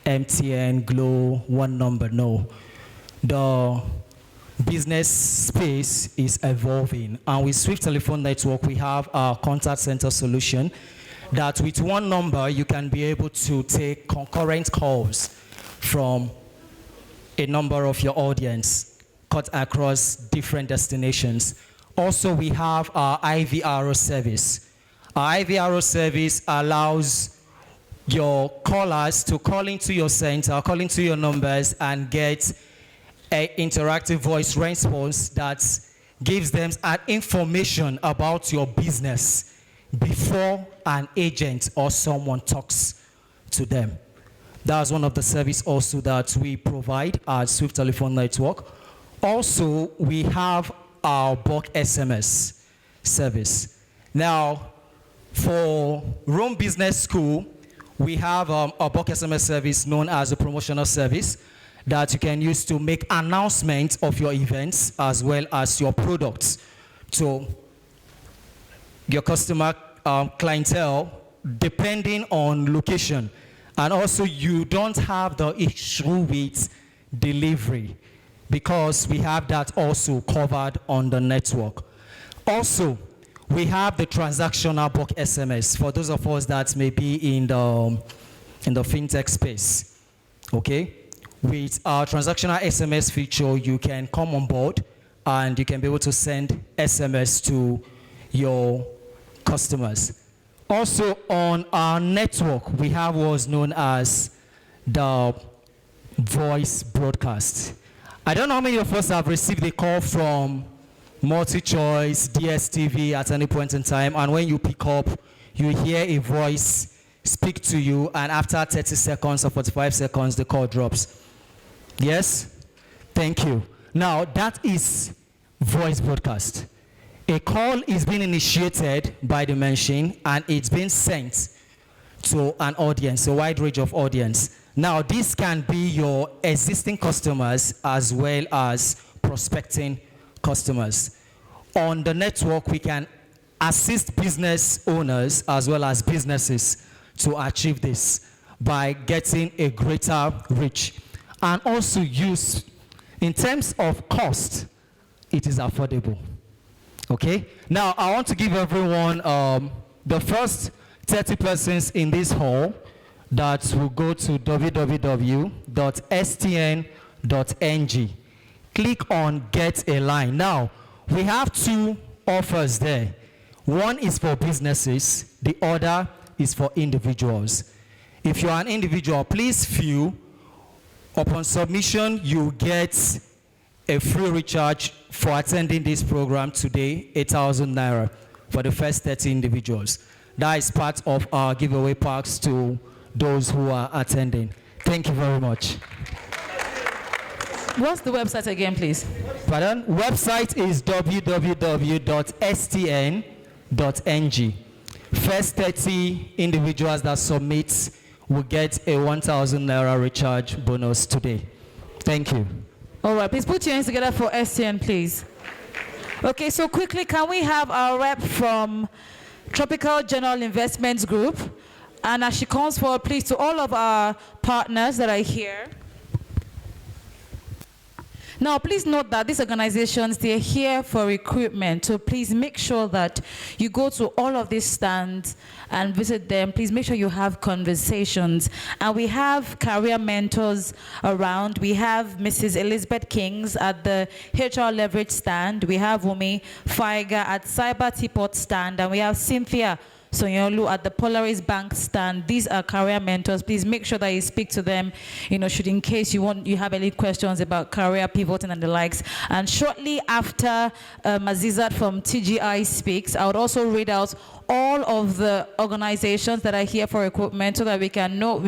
MTN, Glo, one number. No. The business space is evolving. And with Swift Telephone Network, we have our contact center solution that with one number, you can be able to take concurrent calls from a number of your audience cut across different destinations. Also, we have our IVRO service. Our IVRO service allows your callers to call into your center, call into your numbers, and get an interactive voice response that gives them information about your business before an agent or someone talks to them. That's one of the services also that we provide at Swift Telephone Network. Also, we have our bulk SMS service. Now, for Rome Business School, we have a bulk SMS service known as a promotional service that you can use to make announcements of your events as well as your products to your customer clientele depending on location. And also, you don't have the issue with delivery because we have that also covered on the network. Also, we have the transactional bulk SMS for those of us that may be in the fintech space. Okay? With our transactional SMS feature, you can come on board and you can be able to send SMS to your customers. Also, on our network, we have what's known as the voice broadcast. I don't know how many of us have received a call from multi-choice, DSTV at any point in time, and when you pick up, you hear a voice speak to you, and after 30 seconds or 45 seconds, the call drops. Yes? Thank you. Now, that is voice broadcast. A call is being initiated by the machine, and it's being sent to an audience, a wide range of audience. Now, this can be your existing customers as well as prospecting customers. On the network, we can assist business owners as well as businesses to achieve this by getting a greater reach. And also use, in terms of cost, it is affordable. Okay? Now, I want to give everyone the first 30 persons in this hall that will go to www.stn.ng. Click on Get a Line. Now, we have two offers there. One is for businesses, the other is for individuals. If you're an individual, please fill. Upon submission, you get a free recharge for attending this program today, 8,000 naira for the first 30 individuals. That is part of our giveaway packs to those who are attending. Thank you very much. What's the website again, please? Pardon? Website is www.stn.ng. First 30 individuals that submit will get a 1,000 naira recharge bonus today. Thank you. All right, please put your hands together for STN, please. Okay, so quickly, can we have our rep from Tropical General Investments Group? And as she comes forward, please, to all of our partners that are here. Now, please note that these organizations, they're here for recruitment. So please make sure that you go to all of these stands and visit them. Please make sure you have conversations. And we have career mentors around. We have Mrs. Elizabeth Kings at the HR Leverage stand. We have Wumi Faiga at Cyber Teapot stand. And we have Cynthia Sonyolu at the Polaris Bank stand. These are career mentors. Please make sure that you speak to them, should in case you have any questions about career pivoting and the likes. And shortly after Azizat from TGI speaks, I would also read out all of the organizations that are here for recruitment so that we can know,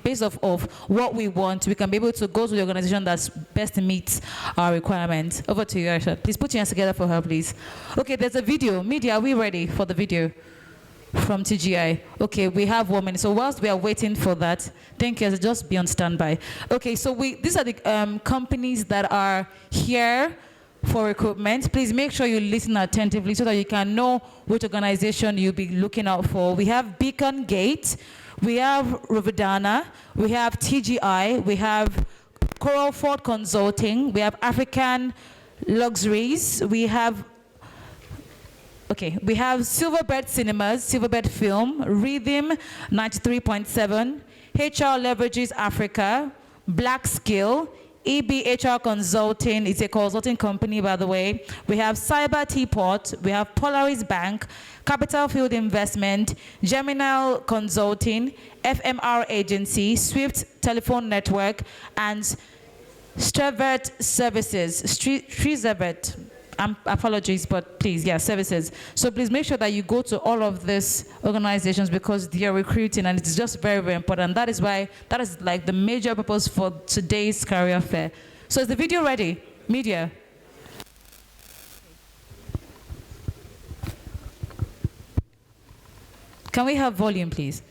based off of what we want, we can be able to go to the organization that best meets our requirements. Over to you, Aisha. Please put your hands together for her, please. Okay, there's a video. Media, are we ready for the video? From TGI. Okay, we have 1 minute. So whilst we are waiting for that, thank you, just be on standby. Okay, so these are the companies that are here for recruitment. Please make sure you listen attentively so that you can know which organization you'll be looking out for. We have Beacon Gate, we have Rovidana, we have TGI, we have Coralford Consulting, we have African Luxuries, we have Silverbird Cinemas, Silverbird Film, Rhythm 93.7, HR Leverages Africa, Black Skill, EBHR Consulting, it's a consulting company, by the way. We have Cyber Teapot, we have Polaris Bank, Capital Field Investment, Geminal Consulting, FMR Agency, Swift Telephone Network, and Strevert Services, Strevert. Apologies, but please, services. So please make sure that you go to all of these organizations because they are recruiting and it's just very, very important. That is like the major purpose for today's career fair. So is the video ready? Media. Can we have volume, please?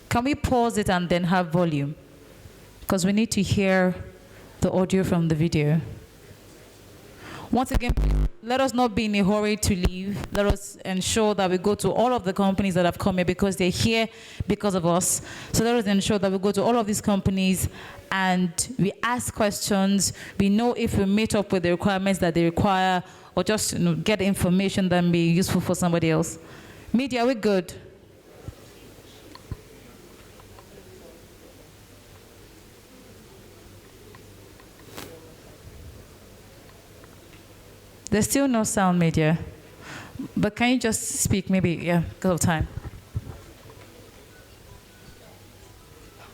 Can we pause it and then have volume? Because we need to hear the audio from the video. Once again, let us not be in a hurry to leave. Let us ensure that we go to all of the companies that have come here because they're here because of us. So let us ensure that we go to all of these companies and we ask questions. We know if we meet up with the requirements that they require or just get information that may be useful for somebody else. Media, we're good. There's still no sound, media. But can you just speak, maybe, because of time.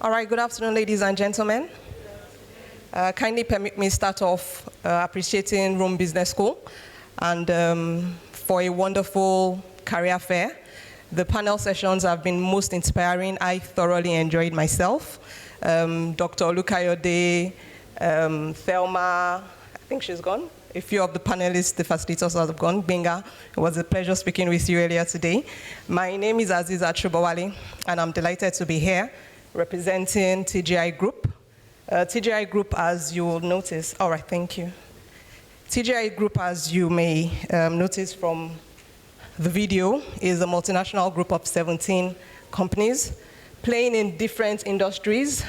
All right, good afternoon, ladies and gentlemen. Kindly permit me start off appreciating Rome Business School and for a wonderful career fair. The panel sessions have been most inspiring. I thoroughly enjoyed myself. Dr. Olukayode, Thelma, I think she's gone. A few of the panelists, the facilitators have gone. Benga, it was a pleasure speaking with you earlier today. My name is Azizat Shubawale, and I'm delighted to be here representing TGI Group. TGI Group, as you will notice, all right, thank you. TGI Group, as you may notice from the video, is a multinational group of 17 companies playing in different industries,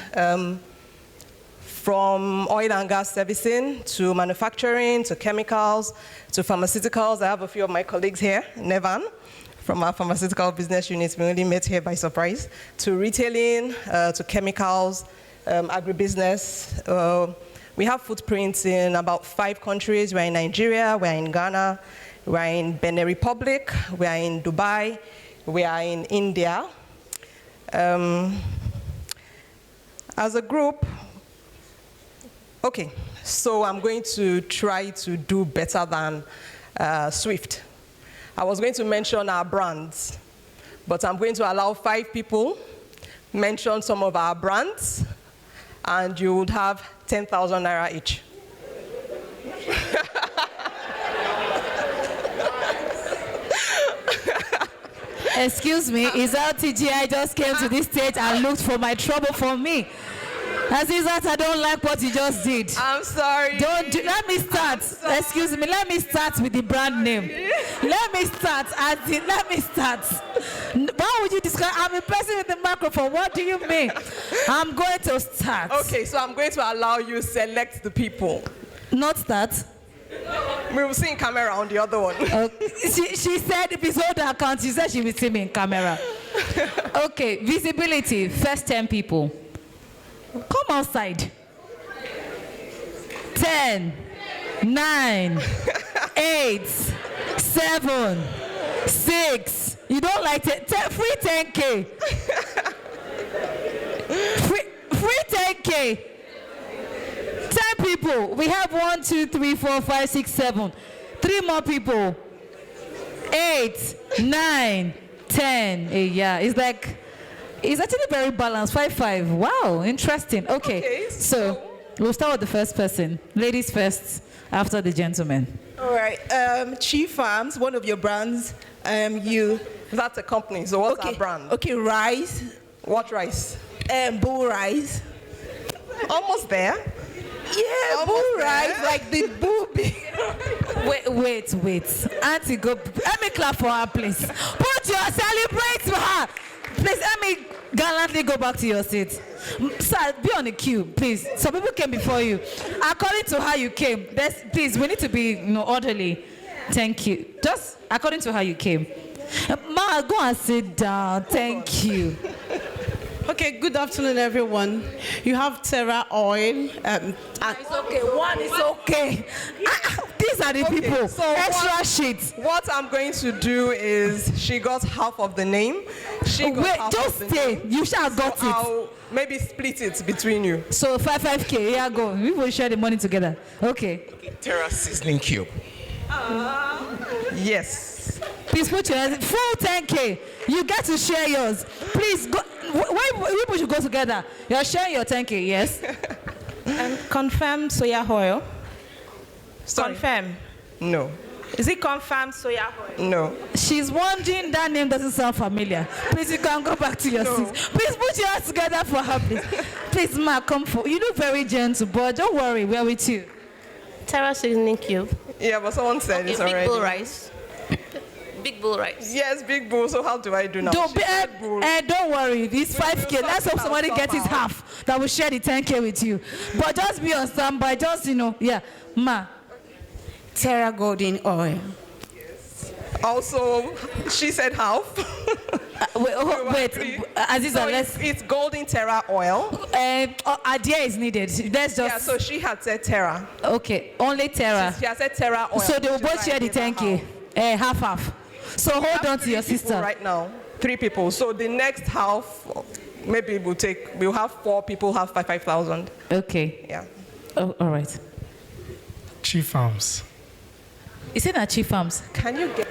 from oil and gas servicing to manufacturing to chemicals to pharmaceuticals. I have a few of my colleagues here, Nevan, from our pharmaceutical business unit. We only met here by surprise. To retailing, to chemicals, agribusiness. We have footprints in about 5 countries. We're in Nigeria, we're in Ghana, We are in Benin Republic, we are in Dubai, we are in India. As a group, okay, so I'm going to try to do better than Swift. I was going to mention our brands, but I'm going to allow 5 people mention some of our brands, and you would have 10,000 naira each. Excuse me, is LTGI just came to this stage and looked for my trouble for me? Azizat, I don't like what you just did. I'm sorry. Let me start. Excuse me, let me start with the brand name. Let me start. Why would you describe? I'm a person with the microphone. What do you mean? I'm going to start. Okay, so I'm going to allow you select the people. Not start. We will see in camera on the other one. She said if it's hold her account, she said she will see me in camera. Okay, visibility, first 10 people. Come outside. 10, 9, 8, 7, 6. You don't like it? Free 10K. Free 10K. 10 people. We have 1, 2, 3, 4, 5, 6, 7. 3 more people. 8, 9, 10. Yeah, it's like, it's actually very balanced. 5, 5. Wow, interesting. Okay, so we'll start with the first person. Ladies first, after the gentleman. All right. Chief Farms, one of your brands. That's a company. So what's our brand? Okay, rice. What rice? Bull rice. Almost there. Yeah, Almost bull there. rice, like the bull Wait. Auntie, go. Let me clap for her, please. Celebrate for her. Please, let me gallantly go back to your seat. Sir, be on the queue, please. Some people came before you. According to how you came, please, we need to be orderly. Thank you. Just according to how you came. Ma, go and sit down. Thank you. Okay, good afternoon, everyone. You have Terra Oil. It's okay. One is okay. These are the people. So extra sheets. What I'm going to do is, she got half of the name. Just stay. You shall got it. I'll maybe split it between you. So 5K. Yeah, go. We will share the money together. Okay. Terra Sizzling Cube. Yes. Please put your hands. Full 10K. You get to share yours. Please go. Why people should go together? You're sharing your 10K, yes? Confirmed soya oil. Sorry. Confirm. No. Is it confirmed soya oil? No. She's wondering, that name doesn't sound familiar. Please, you can go back to your seats. Please put your hands together for her, please. Please, Ma, come for. You look very gentle, but don't worry, we're with you. Terra Seasoning Cube. Yeah, but someone said it's already. Big bull rice. Big bull rice. Yes, big bull. So how do I do now? Don't worry, it's 5K. Let's hope somebody gets his half that will share the 10K with you. But just be on standby, just, yeah. Ma. Terra Golden Oil. Yes. Also, she said half. Wait, Aziza, it's golden Terra oil. Idea is needed. Let's just. Yeah, so she had said Terra. Okay, only Terra. She has said Terra oil. So they will both share the 10K. Half. So hold on to your sister. Right now, 3 people. So the next half, maybe we'll have 4 people have 5,000. Okay. Yeah. Oh, all right. Chief Farms. Is it not Chief Farms? Can you get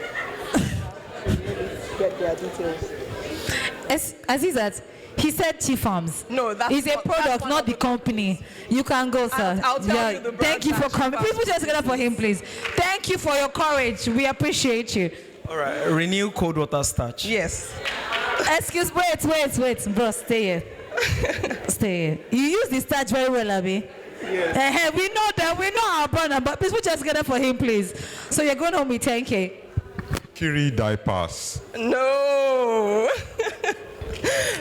their details? Azizat, he said Chief Farms. No, that's it's a product, not the company. You can go, sir. I'll tell you the brand. Thank you for coming. Please put your hands together for him, please. Thank you for your courage. We appreciate you. All right, Renew Cold Water Starch. Yes. Excuse, wait, bro, stay here. Stay here. You use the starch very well, Abby. Yes. We know that. We know our brother, but please put your hands together for him, please. So you're going home with 10K. Kiri diapers. No.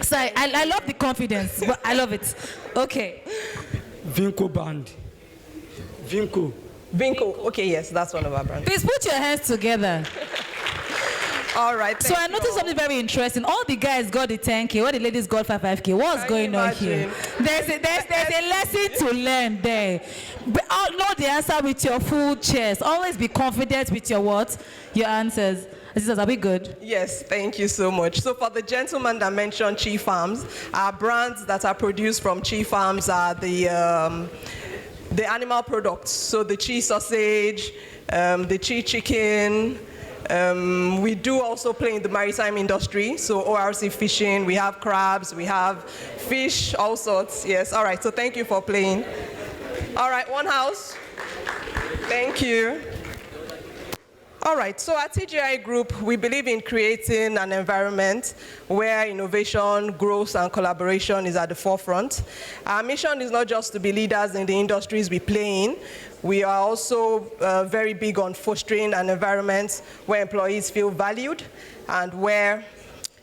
Sorry, I love the confidence, but I love it. Okay. Vinco Band. Vinco. Okay, yes, that's one of our brands. Please put your hands together. All right. So I noticed something very interesting. All the guys got the 10K, all the ladies got 5K. What's going on here? There's a lesson to learn there. But know the answer with your full chest. Always be confident with your what? Your answers. Are we good? Yes, thank you so much. So for the gentleman that mentioned Chi Farms, our brands that are produced from Chi Farms are the animal products. So the Chi sausage, the Chi chicken. We do also play in the maritime industry. So ORC fishing, we have crabs, we have fish, all sorts. Yes, all right. So thank you for playing. All right, one house. Thank you. All right, so at TGI Group, we believe in creating an environment where innovation, growth, and collaboration is at the forefront. Our mission is not just to be leaders in the industries we play in. We are also very big on fostering an environment where employees feel valued and where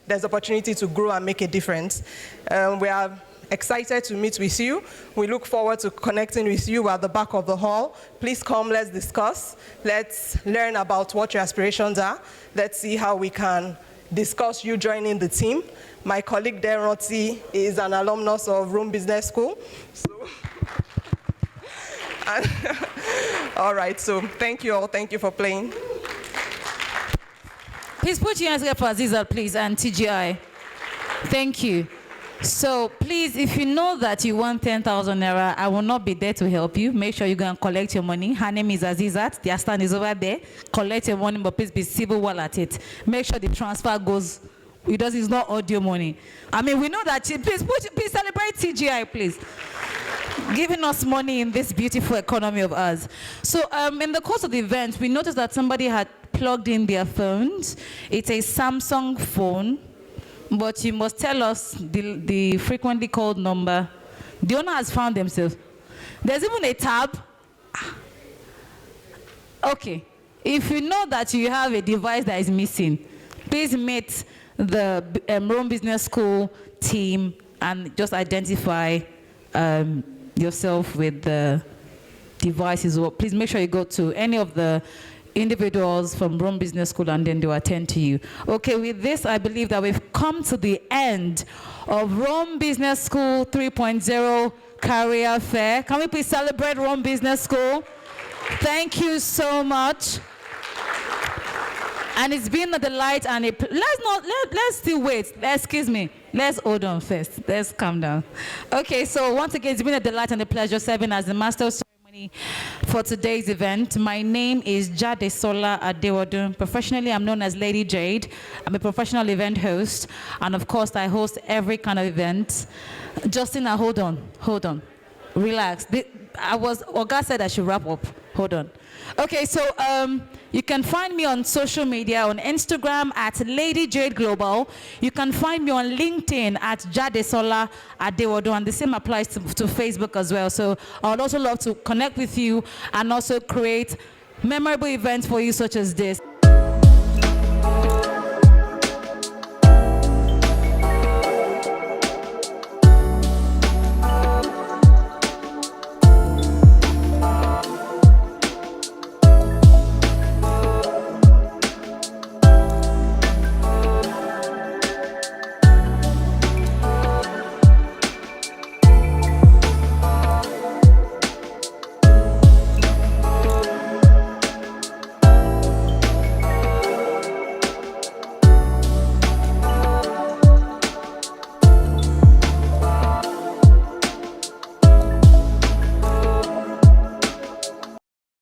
there's opportunity to grow and make a difference. We are excited to meet with you. We look forward to connecting with you at the back of the hall. Please come, let's discuss. Let's learn about what your aspirations are. Let's see how we can discuss you joining the team. My colleague Deroti is an alumnus of Rome Business School. So, all right, so thank you all. Thank you for playing. Please put your hands together for Aziza, please, and TGI. Thank you. So please, if you know that you want 10,000 naira, I will not be there to help you. Make sure you go and collect your money. Her name is Azizat. Their stand is over there. Collect your money, but please be civil while at it. Make sure the transfer goes. It's not audio money. I mean, we know that. Please celebrate TGI, please. Giving us money in this beautiful economy of ours. So in the course of the event, we noticed that somebody had plugged in their phones. It's a Samsung phone. But you must tell us the frequently called number. The owner has found themselves. There's even a tab. Okay. If you know that you have a device that is missing, please meet the Rome Business School team and just identify yourself with the devices. Please make sure you go to any of the individuals from Rome Business School and then they'll attend to you. Okay, with this, I believe that we've come to the end of Rome Business School 3.0 Career Fair. Can we please celebrate Rome Business School? Thank you so much. And it's been a delight and let's still wait. Excuse me. Let's hold on first. Let's calm down. Okay, so once again, it's been a delight and a pleasure serving as the master of ceremony for today's event. My name is Jadesola Adewodun. Professionally, I'm known as Lady Jade. I'm a professional event host, and of course, I host every kind of event. Justina, hold on. Relax. Oga said I should wrap up. Hold on. Okay, so you can find me on social media, on Instagram at Lady Jade Global. You can find me on LinkedIn at Jadesola Adewodo, and the same applies to Facebook as well. So I would also love to connect with you and also create memorable events for you such as this.